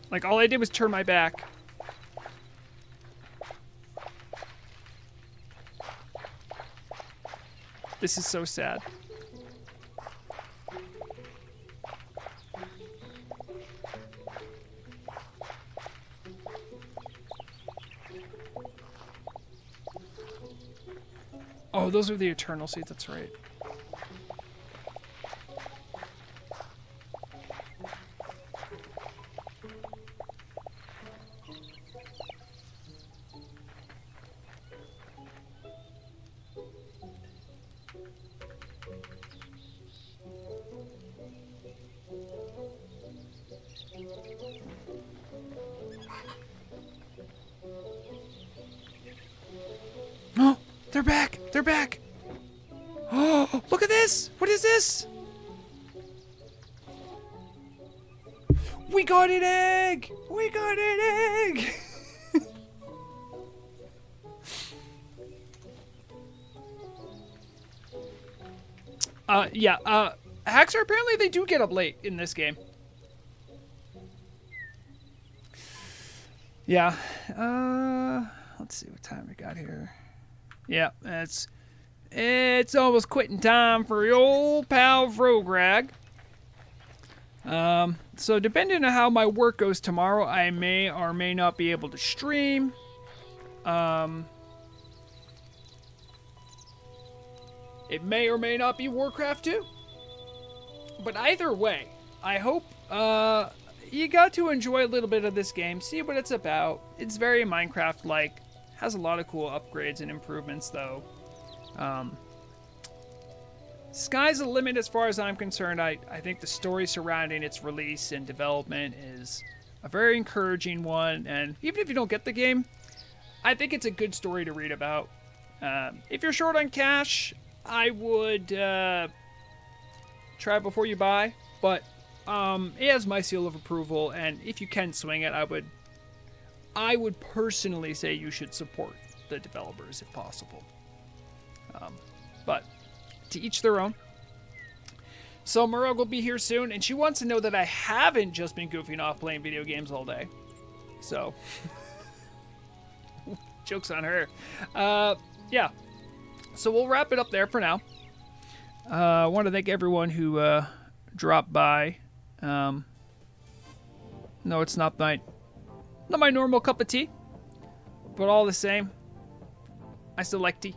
Like, all I did was turn my back. This is so sad. Oh, those are the eternal seeds, that's right. Oh, they're back! They're back! Oh, look at this! What is this? We got an egg! We got an egg! Yeah, Haxer, apparently they do get up late in this game. Yeah, let's see what time we got here. Yeah, it's almost quitting time for your old pal Vrograg. So depending on how my work goes tomorrow, I may or may not be able to stream. It may or may not be Warcraft 2. But either way, I hope you got to enjoy a little bit of this game, see what it's about. It's very Minecraft-like, has a lot of cool upgrades and improvements, though. Sky's the limit as far as I'm concerned. I think the story surrounding its release and development is a very encouraging one, and even if you don't get the game, I think it's a good story to read about. If you're short on cash, I would try before you buy, but it has my seal of approval, and if you can swing it, I would personally say you should support the developers if possible. But to each their own. So Vrograg will be here soon, and she wants to know that I haven't just been goofing off playing video games all day. So, joke's on her. Yeah. So we'll wrap it up there for now. I want to thank everyone who dropped by. No, it's not my normal cup of tea, but all the same, I still like tea.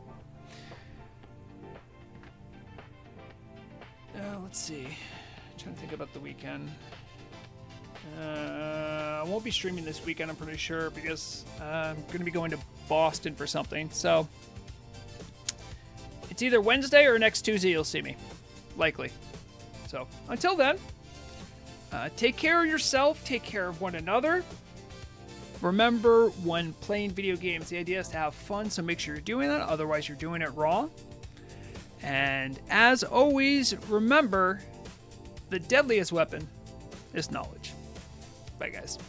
Let's see. I'm trying to think about the weekend. I won't be streaming this weekend, I'm pretty sure, because I'm going to be going to Boston for something. So it's either Wednesday or next Tuesday you'll see me. Likely. So until then, take care of yourself, take care of one another. Remember, when playing video games, the idea is to have fun, so make sure you're doing that, otherwise you're doing it wrong. And as always, remember, the deadliest weapon is knowledge. Bye, guys.